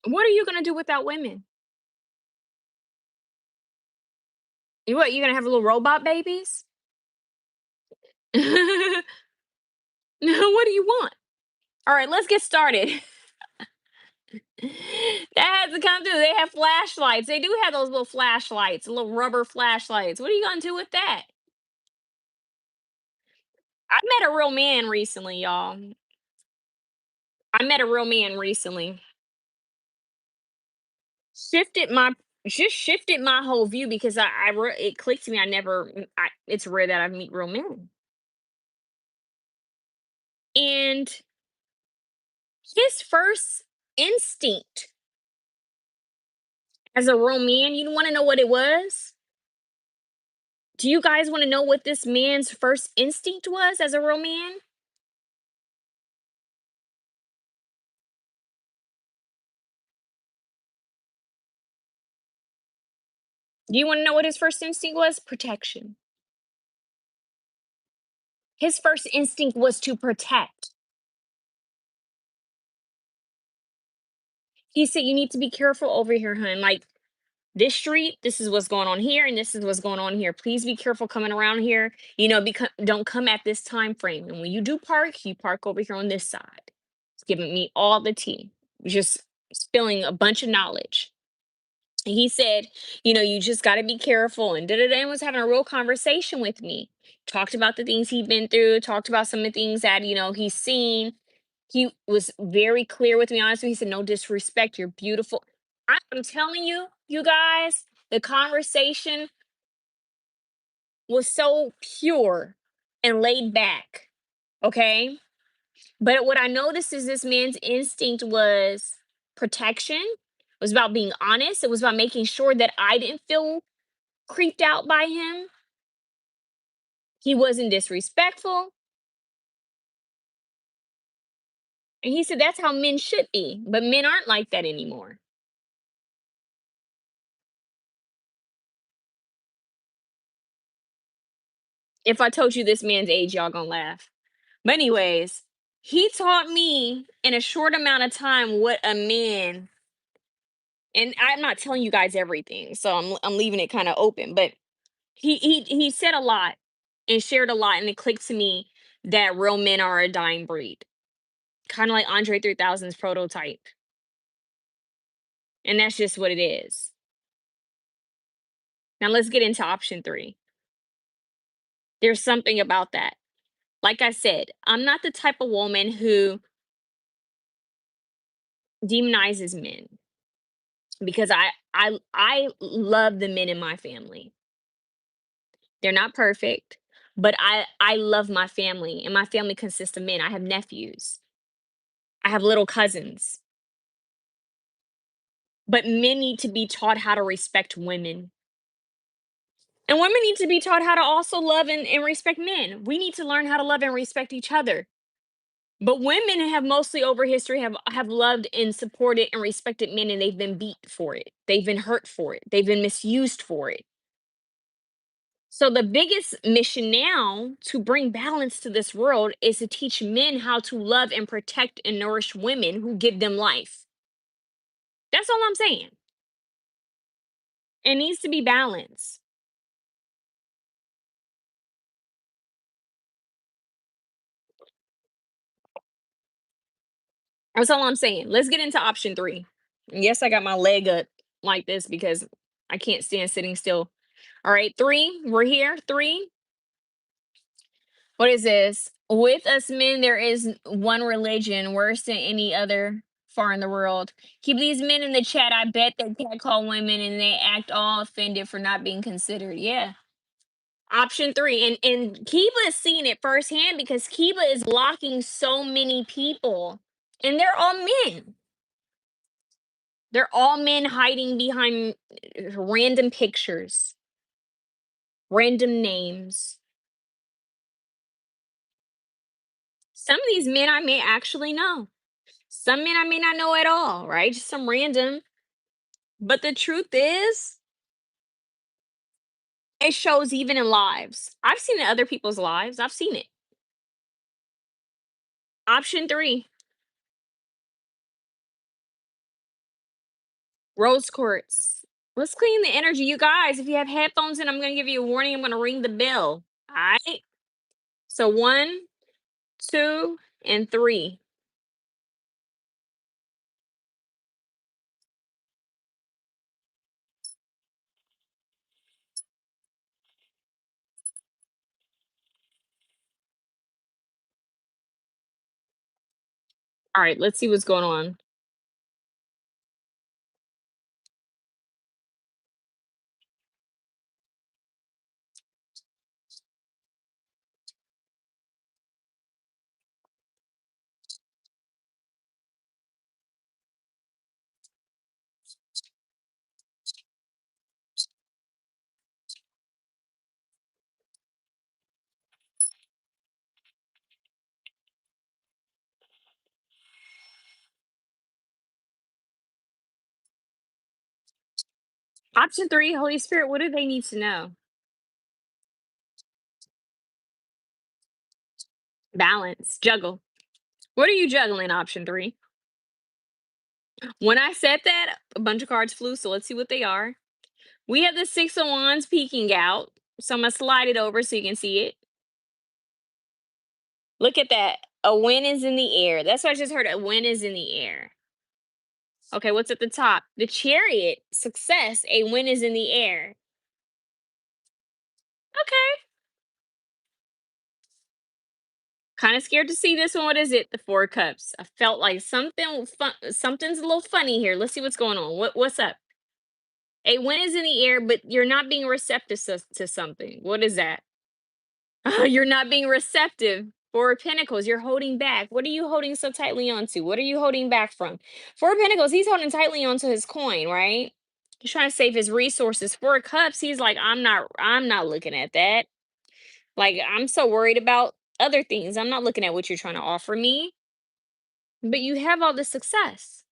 Speaker 1: What are you gonna do without women? You gonna have little robot babies? What do you want? All right, let's get started. That has to come through. They have flashlights. They do have those little flashlights, little rubber flashlights. What are you gonna do with that? I met a real man recently, y'all. I met a real man recently. Shifted my just shifted my whole view because it clicked to me. I never it's rare that I meet real men. And his first instinct as a real man, you want to know what it was? Do you guys want to know what this man's first instinct was as a real man? Do you want to know what his first instinct was? Protection. His first instinct was to protect. He said, "You need to be careful over here, hun. Like this street, this is what's going on here, and this is what's going on here. Please be careful coming around here. Because don't come at this time frame. And when you do park, you park over here on this side." It's giving me all the tea, just spilling a bunch of knowledge. And he said, you just got to be careful. And da da da. And was having a real conversation with me. Talked about the things he'd been through. Talked about some of the things that he's seen. He was very clear with me. Honestly, he said, "No disrespect. You're beautiful." I'm telling you, you guys, the conversation was so pure and laid back. Okay. But what I noticed is this man's instinct was protection, was about being honest, it was about making sure that I didn't feel creeped out by him. He wasn't disrespectful. And he said that's how men should be, but men aren't like that anymore. If I told you this man's age, y'all gonna laugh. But anyways, he taught me in a short amount of time what a man, and I'm not telling you guys everything, so I'm leaving it kind of open, but he said a lot and shared a lot, and it clicked to me that real men are a dying breed, kind of like Andre 3000's prototype, and that's just what it is. Now let's get into option three. There's something about that. Like I said, I'm not the type of woman who demonizes men because I love the men in my family. They're not perfect, but I love my family, and my family consists of men. I have nephews. I have little cousins. But men need to be taught how to respect women. And women need to be taught how to also love and respect men. We need to learn how to love and respect each other. But women have mostly over history have loved and supported and respected men, and they've been beat for it. They've been hurt for it. They've been misused for it. So the biggest mission now to bring balance to this world is to teach men how to love and protect and nourish women who give them life. That's all I'm saying. It needs to be balance. That's all I'm saying. Let's get into option three. Yes, I got my leg up like this because I can't stand sitting still. All right, three. We're here. Three. What is this? With us men, there is one religion worse than any other far in the world. Keep these men in the chat. I bet they can't call women and they act all offended for not being considered. Yeah. Option three. And Kiba is seeing it firsthand because Kiba is blocking so many people. And they're all men. They're all men hiding behind random pictures, random names. Some of these men I may actually know. Some men I may not know at all, right? Just some random. But the truth is, it shows even in lives. I've seen it in other people's lives. I've seen it. Option three, rose quartz. Let's clean the energy. You guys, if you have headphones in, I'm going to give you a warning. I'm going to ring the bell. All right. So one, two, and three. All right. Let's see what's going on. Option three, Holy Spirit, what do they need to know? Balance, juggle. What are you juggling? Option three. When I said that, a bunch of cards flew, so let's see what they are. We have the Six of Wands peeking out. So I'm going to slide it over so you can see it. Look at that. A win is in the air. That's what I just heard. A win is in the air. Okay, what's at the top? The Chariot. Success. A win is in the air. Okay. Kind of scared to see this one. What is it? The Four of Cups. I felt like something's a little funny here. Let's see what's going on. What's up? A win is in the air, but you're not being receptive to something. What is that? You're not being receptive. Four of Pentacles, you're holding back. What are you holding so tightly onto? What are you holding back from? Four of Pentacles, he's holding tightly onto his coin, right? He's trying to save his resources. Four of Cups, he's like, I'm not looking at that. Like, I'm so worried about other things. I'm not looking at what you're trying to offer me. But you have all this success.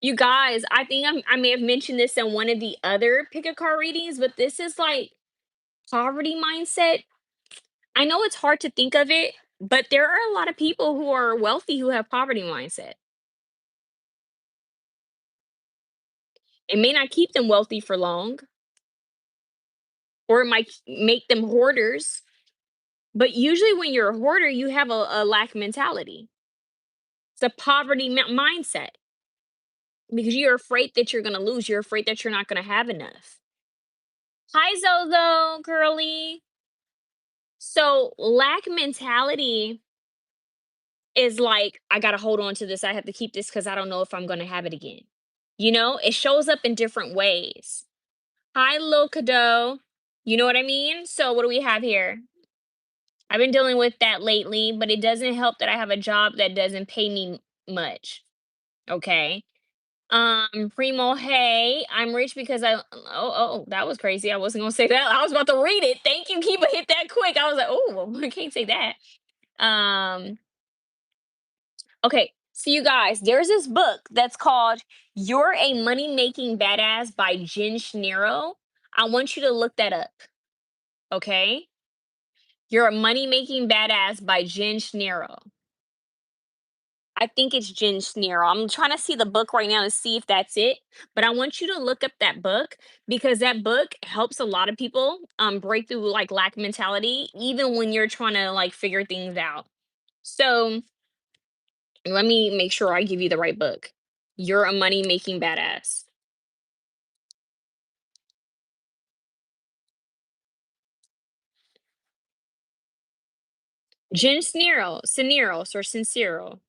Speaker 1: You guys, I think I may have mentioned this in one of the other pick a card readings, but this is like poverty mindset. I know it's hard to think of it, but there are a lot of people who are wealthy who have poverty mindset. It may not keep them wealthy for long, or it might make them hoarders. But usually, when you're a hoarder, you have a lack mentality. It's a poverty mindset because you're afraid that you're going to lose. You're afraid that you're not going to have enough. Hi, Zozo, girly. So, lack mentality is like, I got to hold on to this. I have to keep this because I don't know if I'm going to have it again. It shows up in different ways. Hi, Lil Kado. You know what I mean? So, what do we have here? I've been dealing with that lately, but it doesn't help that I have a job that doesn't pay me much. Okay. Primo, hey, I'm rich because that was crazy. I wasn't gonna say that. I was about to read it. Thank you, Keepa hit that quick. I was like, oh, I can't say that. Um, okay, so you guys, there's this book that's called You're a Money Making Badass by Jen Schneero. I want you to look that up. Okay. You're a Money Making Badass by Jen Schneero. I think it's Jen Schneero. I'm trying to see the book right now to see if that's it. But I want you to look up that book because that book helps a lot of people break through like lack mentality, even when you're trying to like figure things out. So let me make sure I give you the right book. You're a money making badass. Jen Snero, Cineros or Sincero.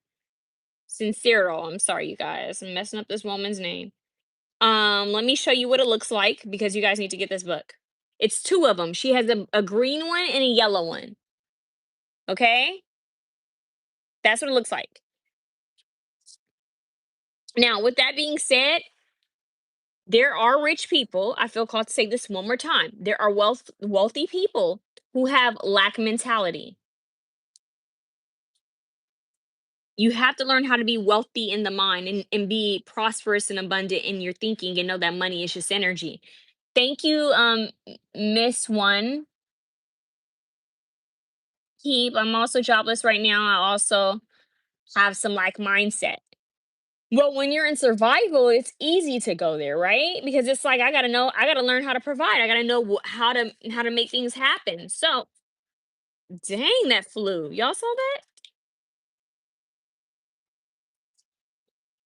Speaker 1: Sincero. I'm sorry, you guys. I'm messing up this woman's name. Let me show you what it looks like because you guys need to get this book. It's two of them. She has a green one and a yellow one. Okay? That's what it looks like. Now, with that being said, there are rich people. I feel called to say this one more time. There are wealthy people who have lack mentality. You have to learn how to be wealthy in the mind and be prosperous and abundant in your thinking and know that money is just energy. Thank you, Miss One. Keep. I'm also jobless right now. I also have some like mindset. Well, when you're in survival, it's easy to go there, right? Because it's like I got to learn how to provide. I got to know how to make things happen. So, dang, that flew. Y'all saw that?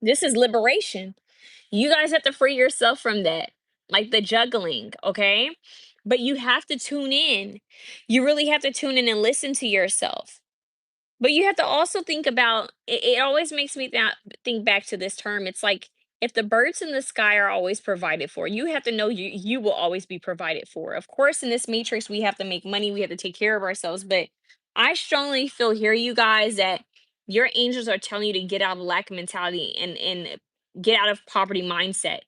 Speaker 1: This is liberation. You guys have to free yourself from that, like the juggling, okay? But you have to tune in. You really have to tune in and listen to yourself. But you have to also think about it always makes me think back to this term. It's like if the birds in the sky are always provided for, you have to know you will always be provided for. Of course, in this matrix, we have to make money, we have to take care of ourselves. But I strongly feel here, you guys, that your angels are telling you to get out of lack mentality and get out of poverty mindset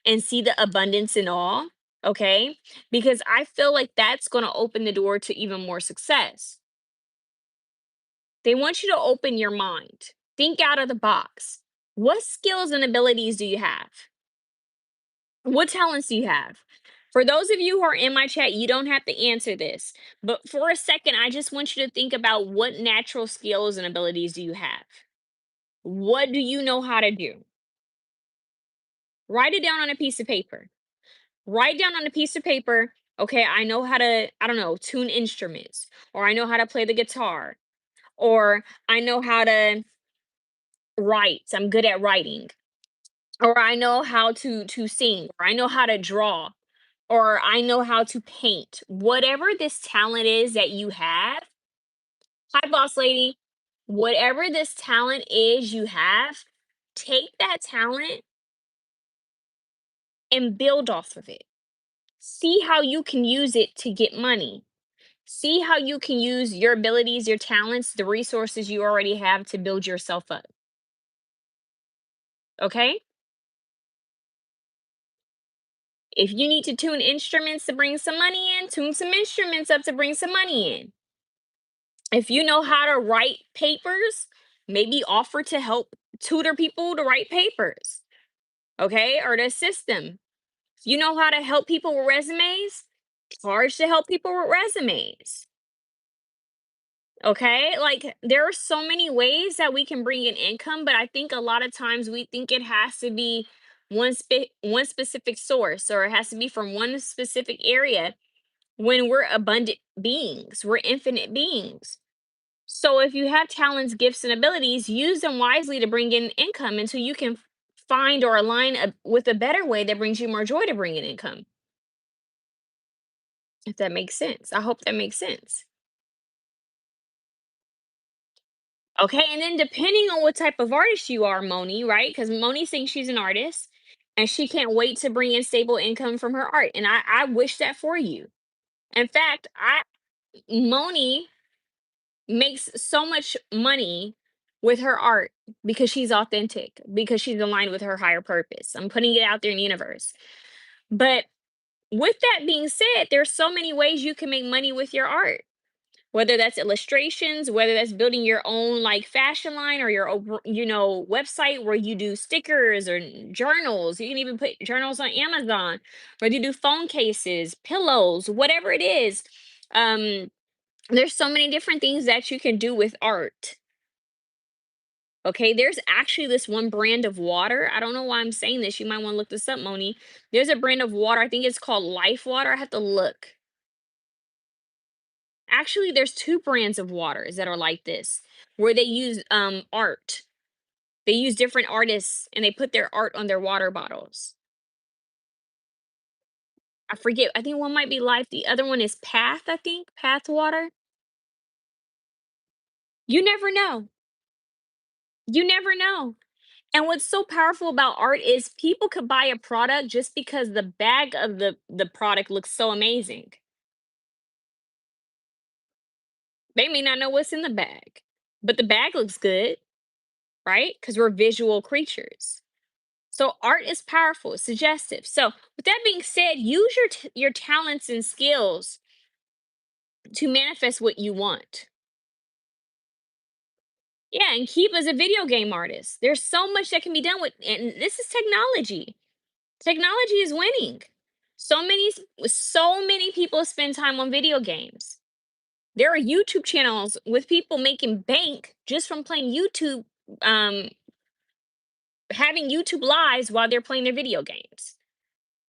Speaker 1: and see the abundance in all. Okay. Because I feel like that's going to open the door to even more success. They want you to open your mind. Think out of the box. What skills and abilities do you have? What talents do you have? For those of you who are in my chat, you don't have to answer this. But for a second, I just want you to think about what natural skills and abilities do you have? What do you know how to do? Write it down on a piece of paper. Write down on a piece of paper, okay, I know how to, I don't know, tune instruments, or I know how to play the guitar, or I know how to write. I'm good at writing, or I know how to sing, or I know how to draw, or I know how to paint. Whatever this talent is that you have, hi boss lady, whatever this talent is you have, take that talent and build off of it. See how you can use it to get money. See how you can use your abilities, your talents, the resources you already have to build yourself up. Okay? If you need to tune instruments to bring some money in, tune some instruments up to bring some money in. If you know how to write papers, maybe offer to help tutor people to write papers, okay? Or to assist them. If you know how to help people with resumes, charge to help people with resumes. Okay? Like there are so many ways that we can bring in income, but I think a lot of times we think it has to be one specific source, or it has to be from one specific area, when we're abundant beings, we're infinite beings. So if you have talents, gifts, and abilities, use them wisely to bring in income until you can find or align with a better way that brings you more joy to bring in income. If that makes sense. I hope that makes sense. Okay, and then depending on what type of artist you are, Moni, right? Because Moni thinks she's an artist and she can't wait to bring in stable income from her art. And I wish that for you. In fact, Moni makes so much money with her art because she's authentic, because she's aligned with her higher purpose. I'm putting it out there in the universe. But with that being said, there's so many ways you can make money with your art. Whether that's illustrations, whether that's building your own like fashion line or your website where you do stickers or journals. You can even put journals on Amazon, whether you do phone cases, pillows, whatever it is. Um, there's so many different things that you can do with art. Okay, there's actually this one brand of water. I don't know why I'm saying this. You might want to look this up, Moni. There's a brand of water. I think it's called Life Water. I have to look. Actually, there's two brands of waters that are like this, where they use art. They use different artists and they put their art on their water bottles. I forget. I think one might be Life. The other one is Path. I think Path Water. You never know. You never know. And what's so powerful about art is people could buy a product just because the bag of the product looks so amazing. They may not know what's in the bag, but the bag looks good, right? Because we're visual creatures. So art is powerful, it's suggestive. So with that being said, use your talents and skills to manifest what you want. Yeah, and keep as a video game artist. There's so much that can be done with, and this is technology. Technology is winning. So many people spend time on video games. There are YouTube channels with people making bank just from playing YouTube, um, having YouTube lives while they're playing their video games.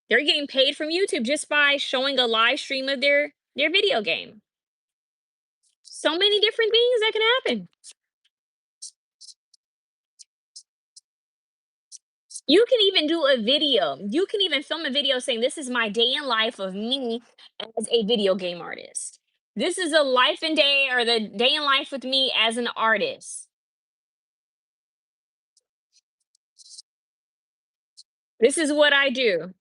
Speaker 1: They're getting paid from YouTube just by showing a live stream of their video game. So many different things that can happen. You can even do a video. You can even film a video saying, "This is my day in life of me as a video game artist. This is a life and day, or the day in life with me as an artist. This is what I do."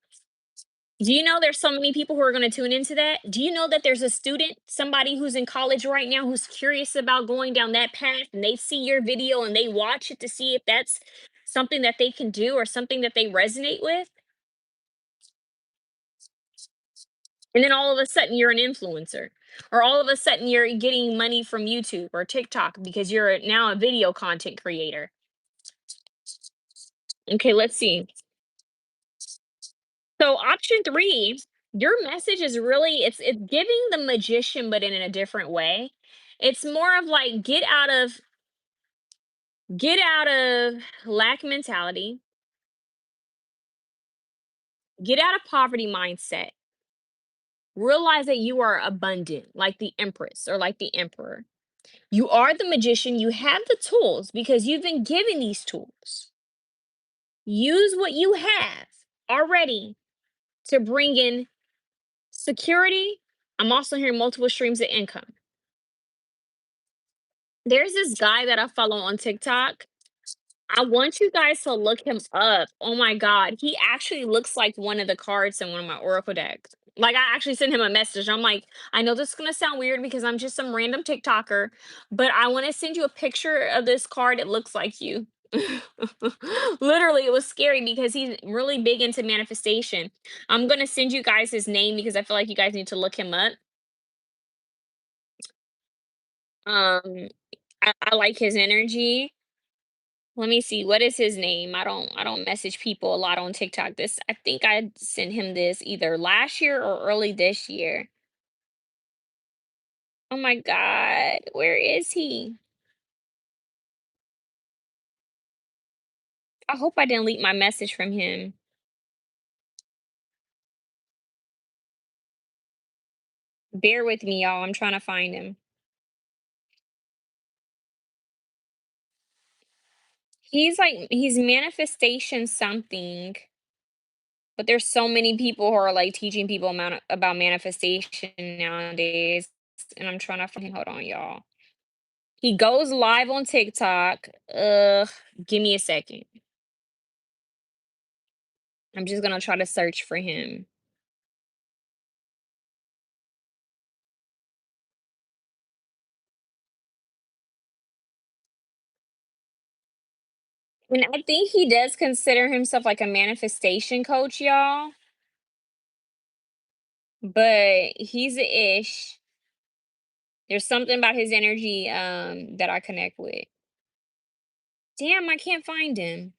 Speaker 1: Do you know there's so many people who are going to tune into that? Do you know that there's a student, somebody who's in college right now who's curious about going down that path, and they see your video and they watch it to see if that's something that they can do or something that they resonate with? And then all of a sudden you're an influencer. Or all of a sudden you're getting money from YouTube or TikTok because you're now a video content creator. Okay, let's see. So option 3, your message is really, it's giving the magician but in a different way. It's more of like get out of lack mentality, get out of poverty mindset. Realize that you are abundant like the empress or like the emperor. You are the magician, you have the tools because you've been given these tools. Use what you have already to bring in security. I'm also hearing multiple streams of income. There's this guy that I follow on TikTok. I want you guys to look him up. Oh my God. He actually looks like one of the cards in one of my Oracle decks. Like, I actually sent him a message. I'm like, I know this is gonna sound weird because I'm just some random TikToker, but I want to send you a picture of this card. It looks like you. Literally, it was scary because he's really big into manifestation. I'm gonna send you guys his name because I feel like you guys need to look him up. Um, I like his energy. Let me see. What is his name? I don't message people a lot on TikTok. This I think I sent him this either last year or early this year. Oh my god. Where is he? I hope I didn't leak my message from him. Bear with me, y'all. I'm trying to find him. He's manifestation something, but there's so many people who are like teaching people about manifestation nowadays. And I'm trying to find him. Hold on, y'all. He goes live on TikTok. Give me a second. I'm just gonna try to search for him. And I think he does consider himself like a manifestation coach, y'all. But he's a ish. There's something about his energy that I connect with. Damn, I can't find him.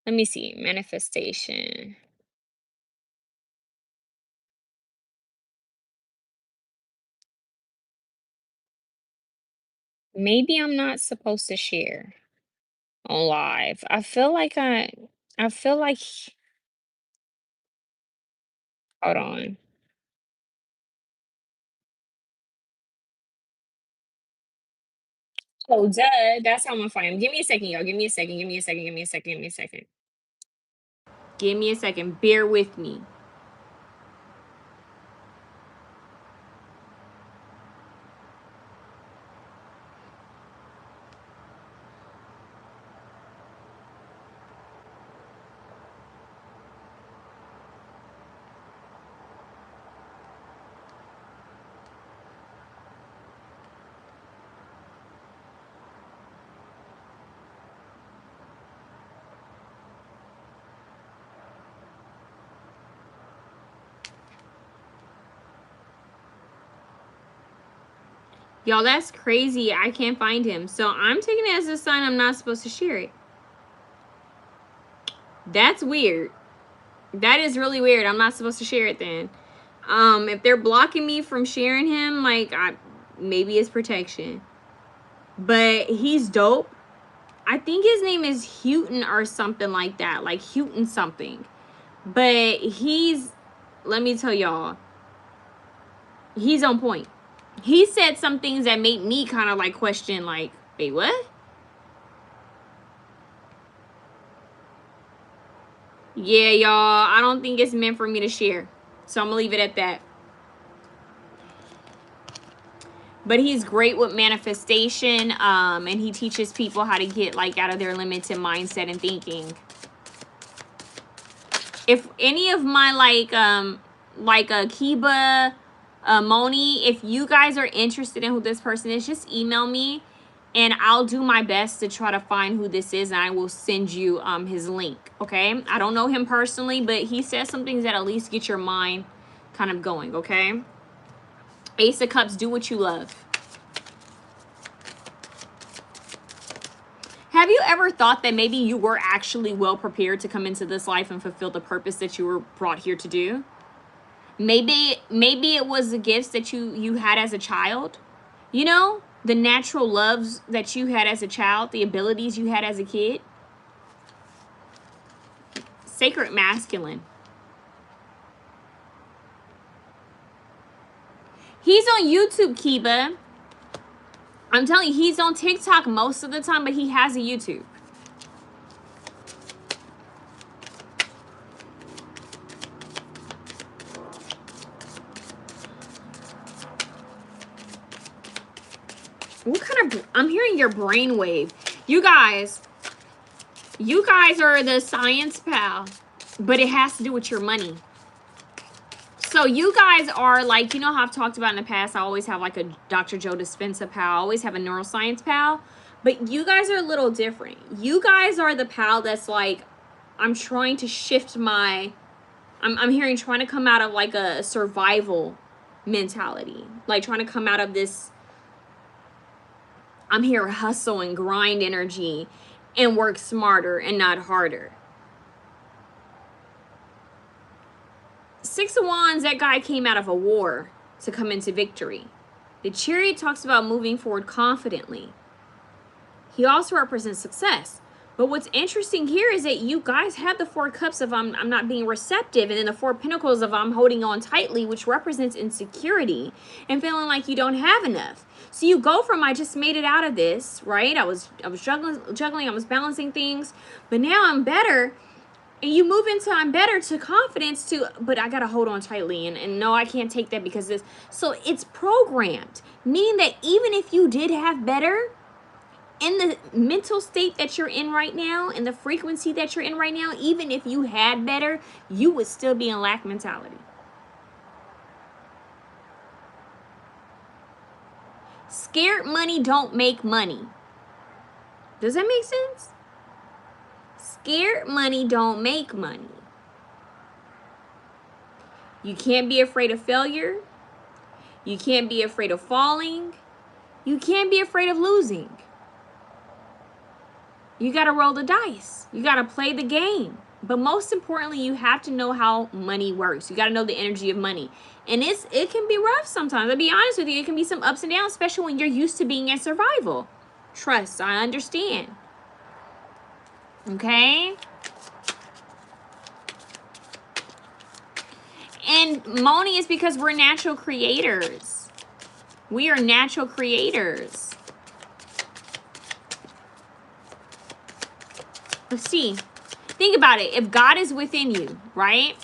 Speaker 1: Let me see. Manifestation. Maybe I'm not supposed to share on live. I feel like hold on. Oh, duh. That's how I'm gonna find him. Give me a second, y'all. Give me a second. Give me a second. Give me a second. Give me a second. Give me a second. Bear with me. Y'all, that's crazy. I can't find him. So I'm taking it as a sign I'm not supposed to share it. That's weird. That is really weird. I'm not supposed to share it then. If they're blocking me from sharing him, like maybe it's protection. But he's dope. I think his name is Houghton or something like that. Like Houghton something. But let me tell y'all, he's on point. He said some things that made me kind of like question, like, wait, what? Yeah, y'all, I don't think it's meant for me to share. So I'm gonna leave it at that. But he's great with manifestation, and he teaches people how to get like out of their limited mindset and thinking. If any of my like Kiba, Moni, if you guys are interested in who this person is, just email me and I'll do my best to try to find who this is, and I will send you his link. Okay, I don't know him personally, but he says some things that at least get your mind kind of going. Okay, Ace of Cups, do what you love. Have you ever thought that maybe you were actually well prepared to come into this life and fulfill the purpose that you were brought here to do? Maybe it was the gifts that you had as a child. You know, the natural loves that you had as a child, the abilities you had as a kid. Sacred masculine. He's on YouTube, Kiba. I'm telling you, he's on TikTok most of the time, but he has a YouTube. What kind of, I'm hearing your brainwave. You guys are the science pal, but it has to do with your money. So you guys are like, you know how I've talked about in the past, I always have like a Dr. Joe Dispenza pal. I always have a neuroscience pal. But you guys are a little different. You guys are the pal that's like, I'm trying to shift my, I'm hearing trying to come out of like a survival mentality. Like trying to come out of this, I'm here hustle and grind energy and work smarter and not harder. Six of Wands, that guy came out of a war to come into victory. The Chariot talks about moving forward confidently. He also represents success. But what's interesting here is that you guys have the Four Cups of I'm not being receptive, and then the Four Pentacles of I'm holding on tightly, which represents insecurity and feeling like you don't have enough. So you go from I just made it out of this, right? I was juggling, I was balancing things, but now I'm better. And you move into I'm better to confidence to, but I got to hold on tightly. And no, I can't take that because this. So it's programmed, meaning that even if you did have better, in the mental state that you're in right now, in the frequency that you're in right now, even if you had better, you would still be in lack mentality. Scared money don't make money. Does that make sense? Scared money don't make money. You can't be afraid of failure. You can't be afraid of falling. You can't be afraid of losing. You got to roll the dice. You got to play the game. But most importantly, you have to know how money works. You got to know the energy of money. And it can be rough sometimes. I'll be honest with you. It can be some ups and downs, especially when you're used to being in survival. Trust, I understand. Okay? And Moni is because we're natural creators. We are natural creators. Let's see. Think about it. If God is within you, right?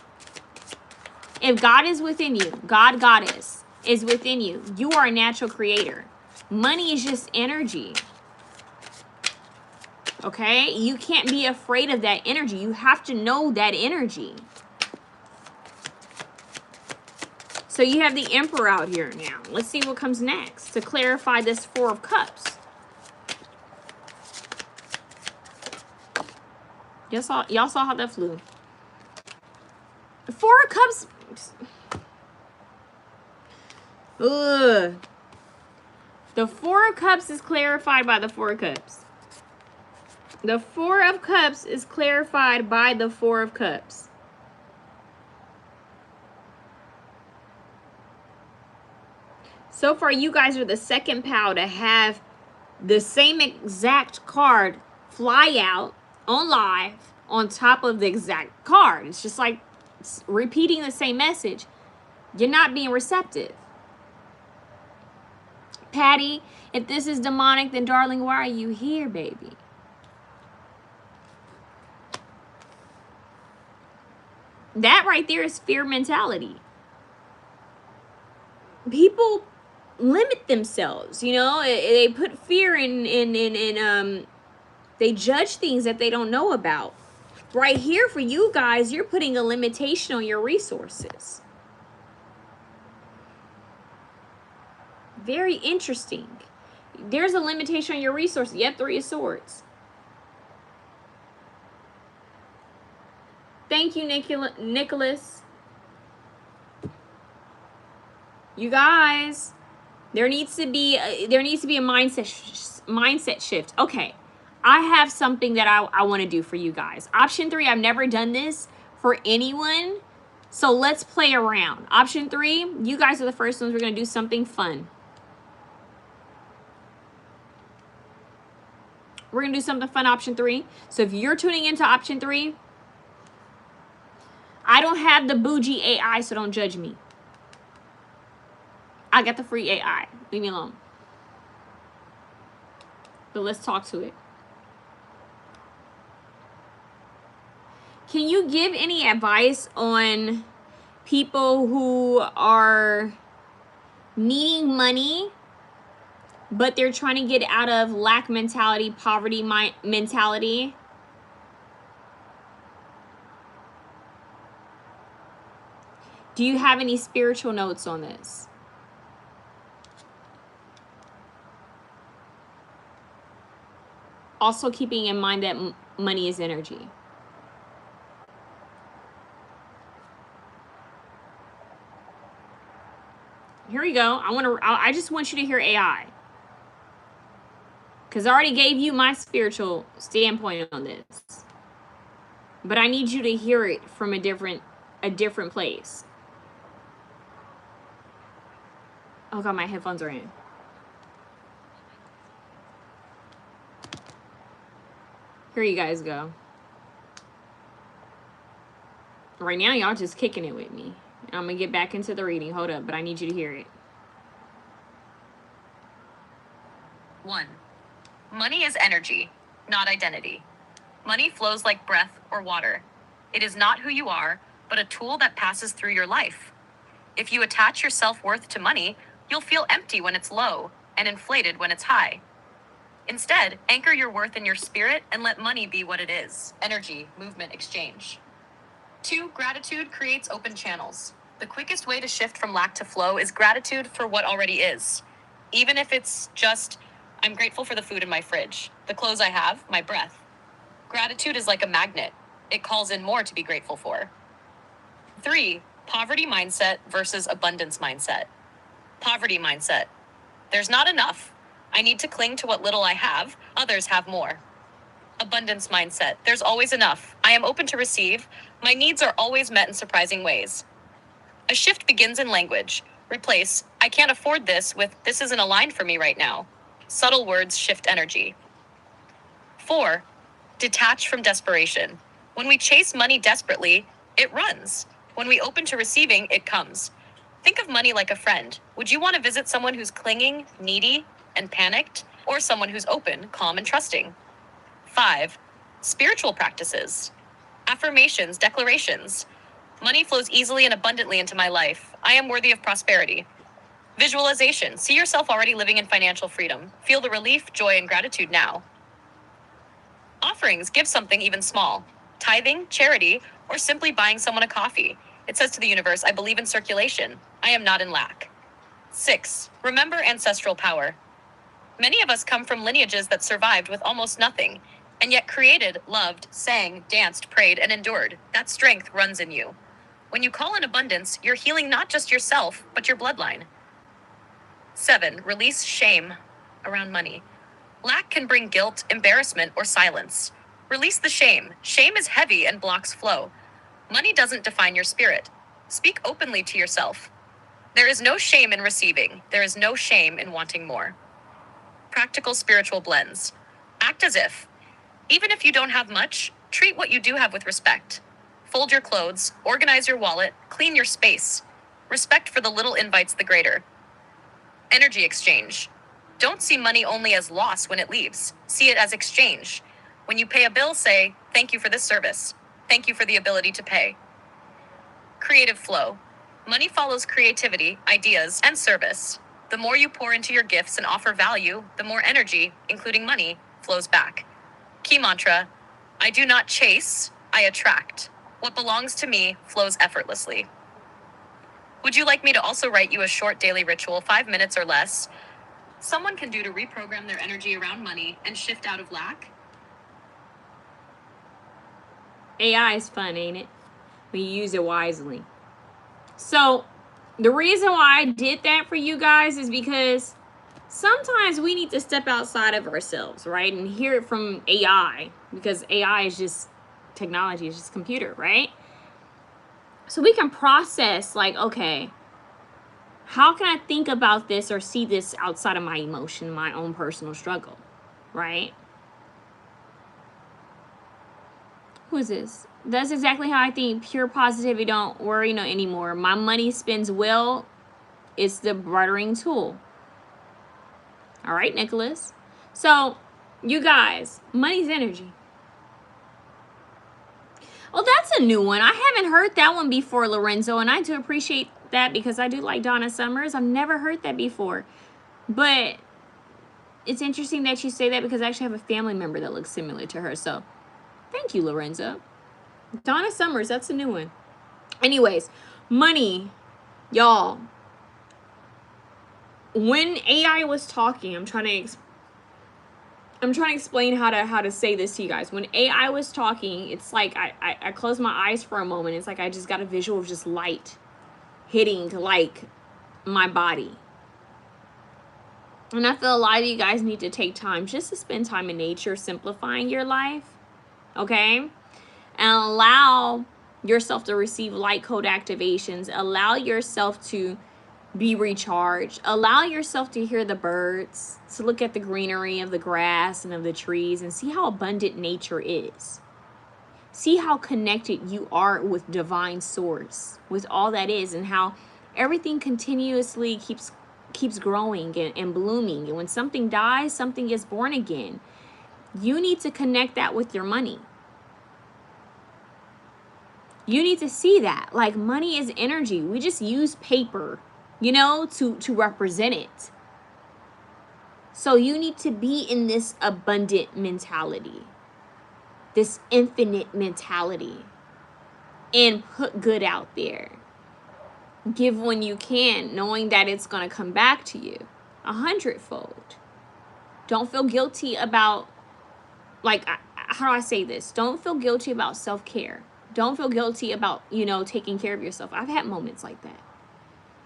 Speaker 1: If God is within you, God, Goddess is within you, you are a natural creator. Money is just energy. Okay? You can't be afraid of that energy. You have to know that energy. So you have the Emperor out here now. Let's see what comes next to clarify this Four of Cups. Y'all saw how that flew. Four of Cups. Ugh. The Four of Cups is clarified by the Four of Cups. The Four of Cups is clarified by the Four of Cups. So far, you guys are the second pal to have the same exact card fly out on live on top of the exact card. It's just like repeating the same message. You're not being receptive. Patty, if this is demonic, then darling, why are you here, baby? That right there is fear mentality. People limit themselves, you know, they put fear in they judge things that they don't know about. Right here for you guys, you're putting a limitation on your resources. Very interesting. There's a limitation on your resources. You have Three of Swords. Thank you, Nicholas. You guys, there needs to be a mindset shift. Okay, I have something that I want to do for you guys. Option 3, I've never done this for anyone, so let's play around. Option 3, you guys are the first ones. We're going to do something fun. We're going to do something fun, option 3. So if you're tuning into option 3, I don't have the bougie AI, so don't judge me. I got the free AI. Leave me alone. But let's talk to it. Can you give any advice on people who are needing money, but they're trying to get out of lack mentality, poverty mentality? Do you have any spiritual notes on this? Also keeping in mind that money is energy. Here we go. I just want you to hear AI. Because I already gave you my spiritual standpoint on this. But I need you to hear it from a different place. Oh God, my headphones are in. Here you guys go. Right now, y'all just kicking it with me. I'm going to get back into the reading. Hold up, but I need you to hear it.
Speaker 2: 1. Money is energy, not identity. Money flows like breath or water. It is not who you are, but a tool that passes through your life. If you attach your self-worth to money, you'll feel empty when it's low and inflated when it's high. Instead, anchor your worth in your spirit and let money be what it is: energy, movement, exchange. 2. Gratitude creates open channels. The quickest way to shift from lack to flow is gratitude for what already is. Even if it's just, I'm grateful for the food in my fridge, the clothes I have, my breath. Gratitude is like a magnet. It calls in more to be grateful for. 3. Poverty mindset versus abundance mindset. Poverty mindset. There's not enough. I need to cling to what little I have. Others have more. Abundance mindset. There's always enough. I am open to receive. My needs are always met in surprising ways. A shift begins in language. Replace, I can't afford this with, this isn't aligned for me right now. Subtle words shift energy. 4. Detach from desperation. When we chase money desperately, it runs. When we open to receiving, it comes. Think of money like a friend. Would you want to visit someone who's clinging, needy, and panicked, or someone who's open, calm, and trusting? 5. Spiritual practices. Affirmations, declarations. Money flows easily and abundantly into my life. I am worthy of prosperity. Visualization. See yourself already living in financial freedom. Feel the relief, joy, and gratitude now. Offerings. Give something even small. Tithing, charity, or simply buying someone a coffee. It says to the universe, I believe in circulation. I am not in lack. 6. Remember ancestral power. Many of us come from lineages that survived with almost nothing, and yet created, loved, sang, danced, prayed, and endured. That strength runs in you. When you call in abundance, you're healing not just yourself, but your bloodline. 7. Release shame around money. Lack can bring guilt, embarrassment, or silence. Release the shame. Shame is heavy and blocks flow. Money doesn't define your spirit. Speak openly to yourself. There is no shame in receiving. There is no shame in wanting more. Practical spiritual blends. Act as if. Even if you don't have much, treat what you do have with respect. Fold your clothes, organize your wallet, clean your space. Respect for the little invites the greater. Energy exchange. Don't see money only as loss when it leaves. See it as exchange. When you pay a bill, say, thank you for this service. Thank you for the ability to pay. Creative flow. Money follows creativity, ideas, and service. The more you pour into your gifts and offer value, the more energy, including money, flows back. Key mantra, I do not chase, I attract. What belongs to me flows effortlessly. Would you like me to also write you a short daily ritual, 5 minutes or less, someone can do to reprogram their energy around money and shift out of lack?
Speaker 1: AI is fun, ain't it? When you use it wisely. So, the reason why I did that for you guys is because sometimes we need to step outside of ourselves, right? And hear it from AI, because AI is just technology, it's just computer, right? So we can process, like, okay, how can I think about this or see this outside of my emotion, my own personal struggle, right? Who is this? That's exactly how I think. Pure positivity, don't worry no anymore. My money spends well. It's the bartering tool. All right, Nicholas. So, you guys, money's energy. Oh, that's a new one. I haven't heard that one before, Lorenzo, and I do appreciate that because I do like Donna Summers. I've never heard that before. But it's interesting that you say that because I actually have a family member that looks similar to her. So, thank you, Lorenzo. Donna Summers, that's a new one. Anyways, Money, y'all. When AI was talking, I'm trying to explain how to say this to you guys. When AI was talking, it's like I closed my eyes for a moment. It's like I just got a visual of just light hitting like my body. And I feel a lot of you guys need to take time just to spend time in nature, simplifying your life, okay? And allow yourself to receive light code activations. Allow yourself to be recharged. Allow yourself to hear the birds, to look at the greenery of the grass and of the trees and see how abundant nature is. See how connected you are with divine source, with all that is, and how everything continuously keeps growing and blooming. And when something dies, something is born again. You need to connect that with your money. You need to see that. Like, money is energy. We just use paper, you know, to represent it. So you need to be in this abundant mentality, this infinite mentality, and put good out there. Give when you can, knowing that it's going to come back to you 100-fold. Don't feel guilty about, like, how do I say this? Don't feel guilty about self-care. Don't feel guilty about, you know, taking care of yourself. I've had moments like that.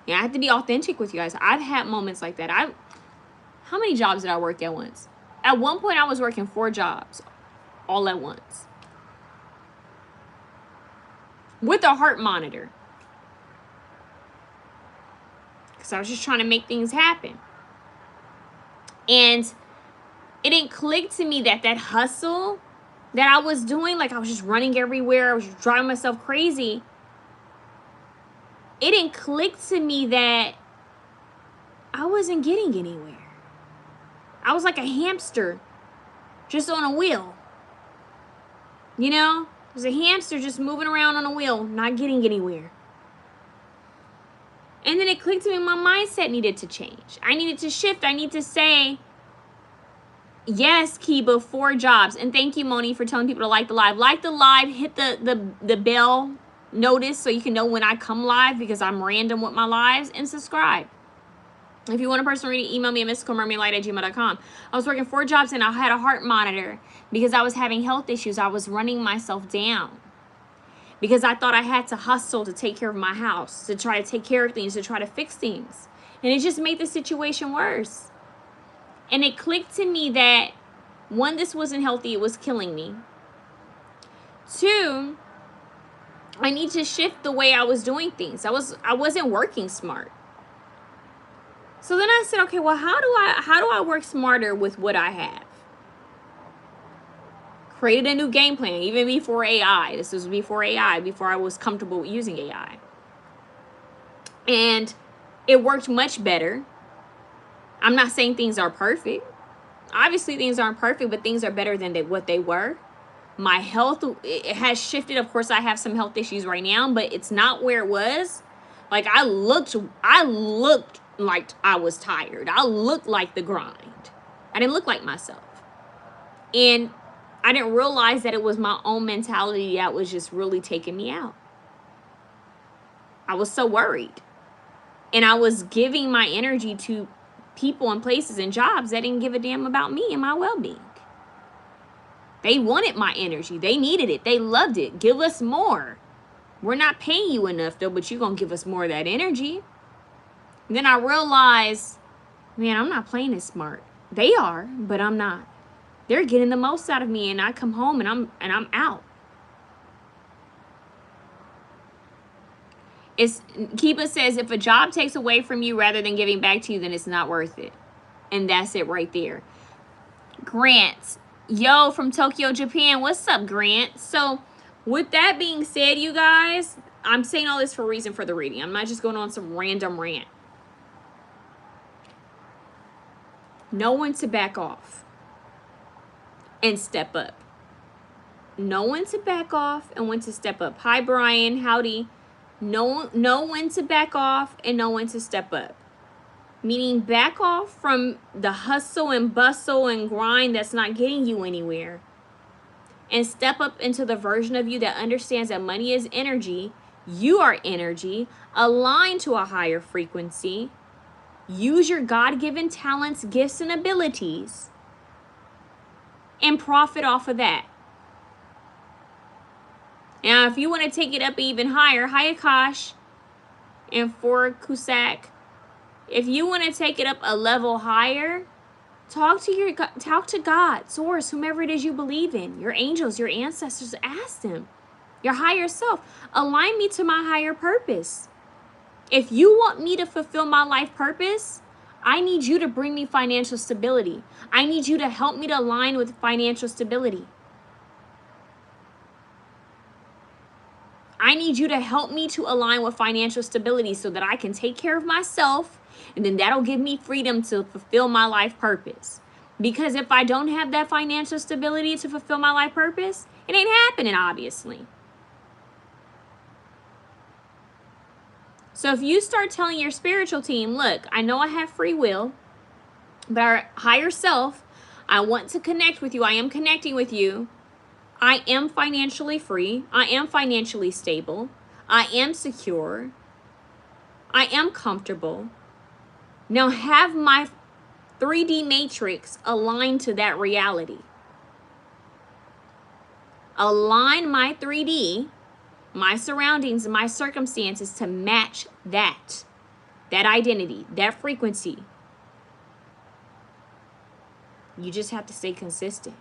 Speaker 1: Yeah, I have to be authentic with you guys. I've had moments like that. How many jobs did I work at once? At one point, I was working 4 jobs all at once with a heart monitor, because I was just trying to make things happen. And it didn't click to me that hustle that I was doing, like I was just running everywhere, I was driving myself crazy. It didn't click to me that I wasn't getting anywhere. I was like a hamster just on a wheel. You know? I was a hamster just moving around on a wheel, not getting anywhere. And then it clicked to me, my mindset needed to change. I needed to shift. I need to say, yes, Kiba, 4 jobs. And thank you, Moni, for telling people to like the live. Like the live, hit the bell notice so you can know when I come live, because I'm random with my lives, and subscribe. If you want a personal reading, email me at mysticalmermaidlight@gmail.com. I was working 4 jobs and I had a heart monitor because I was having health issues. I was running myself down because I thought I had to hustle to take care of my house, to try to take care of things, to try to fix things. And it just made the situation worse. And it clicked to me that, 1, this wasn't healthy. It was killing me. 2, I need to shift the way I was doing things. I wasn't working smart. So then I said, okay, well, how do I work smarter with what I have? Created a new game plan, even before AI. This was before AI, before I was comfortable with using AI. And it worked much better. I'm not saying things are perfect. Obviously, things aren't perfect, but things are better than what they were. My health, it has shifted. Of course, I have some health issues right now, but it's not where it was. Like, I looked like I was tired. I looked like the grind. I didn't look like myself. And I didn't realize that it was my own mentality that was just really taking me out. I was so worried. And I was giving my energy to people and places and jobs that didn't give a damn about me and my well-being. They wanted my energy. They needed it. They loved it. Give us more. We're not paying you enough, though, but you're going to give us more of that energy. And then I realized, man, I'm not playing it smart. They are, but I'm not. They're getting the most out of me, and I come home and I'm out. Kiba says, if a job takes away from you rather than giving back to you, then it's not worth it. And that's it right there. Grant, yo, from Tokyo, Japan. What's up, Grant? So with that being said, you guys, I'm saying all this for a reason for the reading. I'm not just going on some random rant. Know when to back off and step up. Know when to back off and when to step up. Hi, Brian. Howdy. Know when to back off and know when to step up. Meaning back off from the hustle and bustle and grind that's not getting you anywhere. And step up into the version of you that understands that money is energy, You are energy. Align to a higher frequency. Use your God-given talents, gifts, and abilities, and profit off of that. Now, if you want to take it up even higher, hi Akash and for Kusak, if you want to take it up a level higher, talk to God, source, whomever it is you believe in, your angels, your ancestors. Ask them, your higher self, align me to my higher purpose. If you want me to fulfill my life purpose, I need you to bring me financial stability. I need you to help me to align with financial stability. I need you to help me to align with financial stability so that I can take care of myself, and then that'll give me freedom to fulfill my life purpose. Because if I don't have that financial stability to fulfill my life purpose, it ain't happening, obviously. So if you start telling your spiritual team, look, I know I have free will, but our higher self, I want to connect with you. I am connecting with you. I am financially free. I am financially stable. I am secure. I am comfortable. Now have my 3D matrix aligned to that reality. Align my 3D, my surroundings, and my circumstances to match that identity, that frequency. You just have to stay consistent.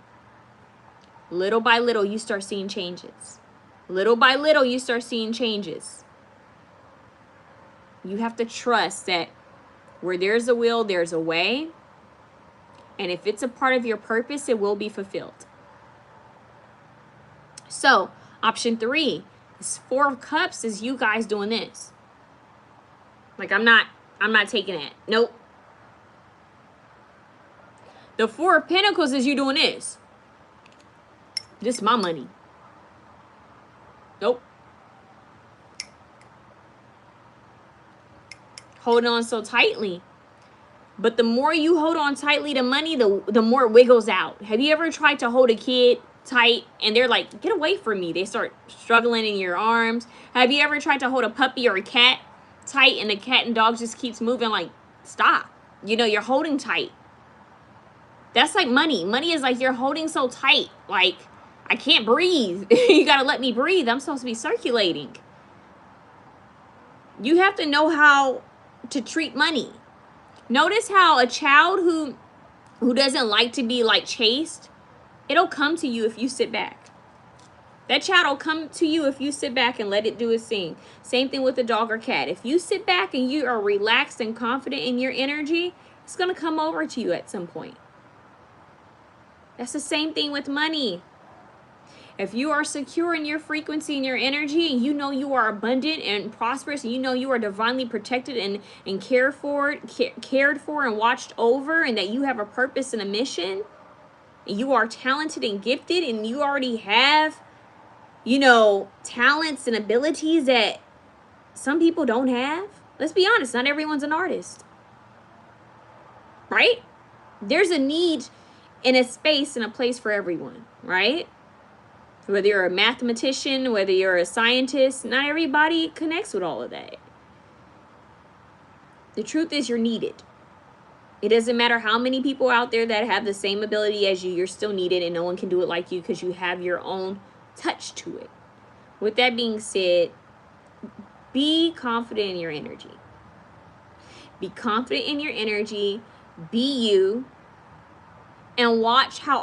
Speaker 1: Little by little, you start seeing changes. Little by little, you start seeing changes. You have to trust that where there's a will, there's a way. And if it's a part of your purpose, it will be fulfilled. So, option 3 is 4 of Cups is you guys doing this. Like, I'm not taking it. Nope. The 4 of Pentacles is you doing this. This is my money. Nope. Hold on so tightly. But the more you hold on tightly to money, the more it wiggles out. Have you ever tried to hold a kid tight and they're like, get away from me? They start struggling in your arms. Have you ever tried to hold a puppy or a cat tight and the cat and dog just keeps moving? Like, stop. You know, you're holding tight. That's like money. Money is like you're holding so tight. Like, I can't breathe. You got to let me breathe. I'm supposed to be circulating. You have to know how to treat money. Notice how a child who doesn't like to be like chased, it'll come to you if you sit back. That child will come to you if you sit back and let it do its thing. Same thing with a dog or cat. If you sit back and you are relaxed and confident in your energy, it's going to come over to you at some point. That's the same thing with money. If you are secure in your frequency and your energy, and you know you are abundant and prosperous, and you know you are divinely protected and cared for and watched over, and that you have a purpose and a mission, and you are talented and gifted, and you already have, you know, talents and abilities that some people don't have. Let's be honest, not everyone's an artist. Right? There's a need in a space and a place for everyone, right? Whether you're a mathematician, whether you're a scientist, not everybody connects with all of that. The truth is you're needed. It doesn't matter how many people out there that have the same ability as you, you're still needed, and no one can do it like you because you have your own touch to it. With that being said, be confident in your energy. Be confident in your energy. Be you. And watch how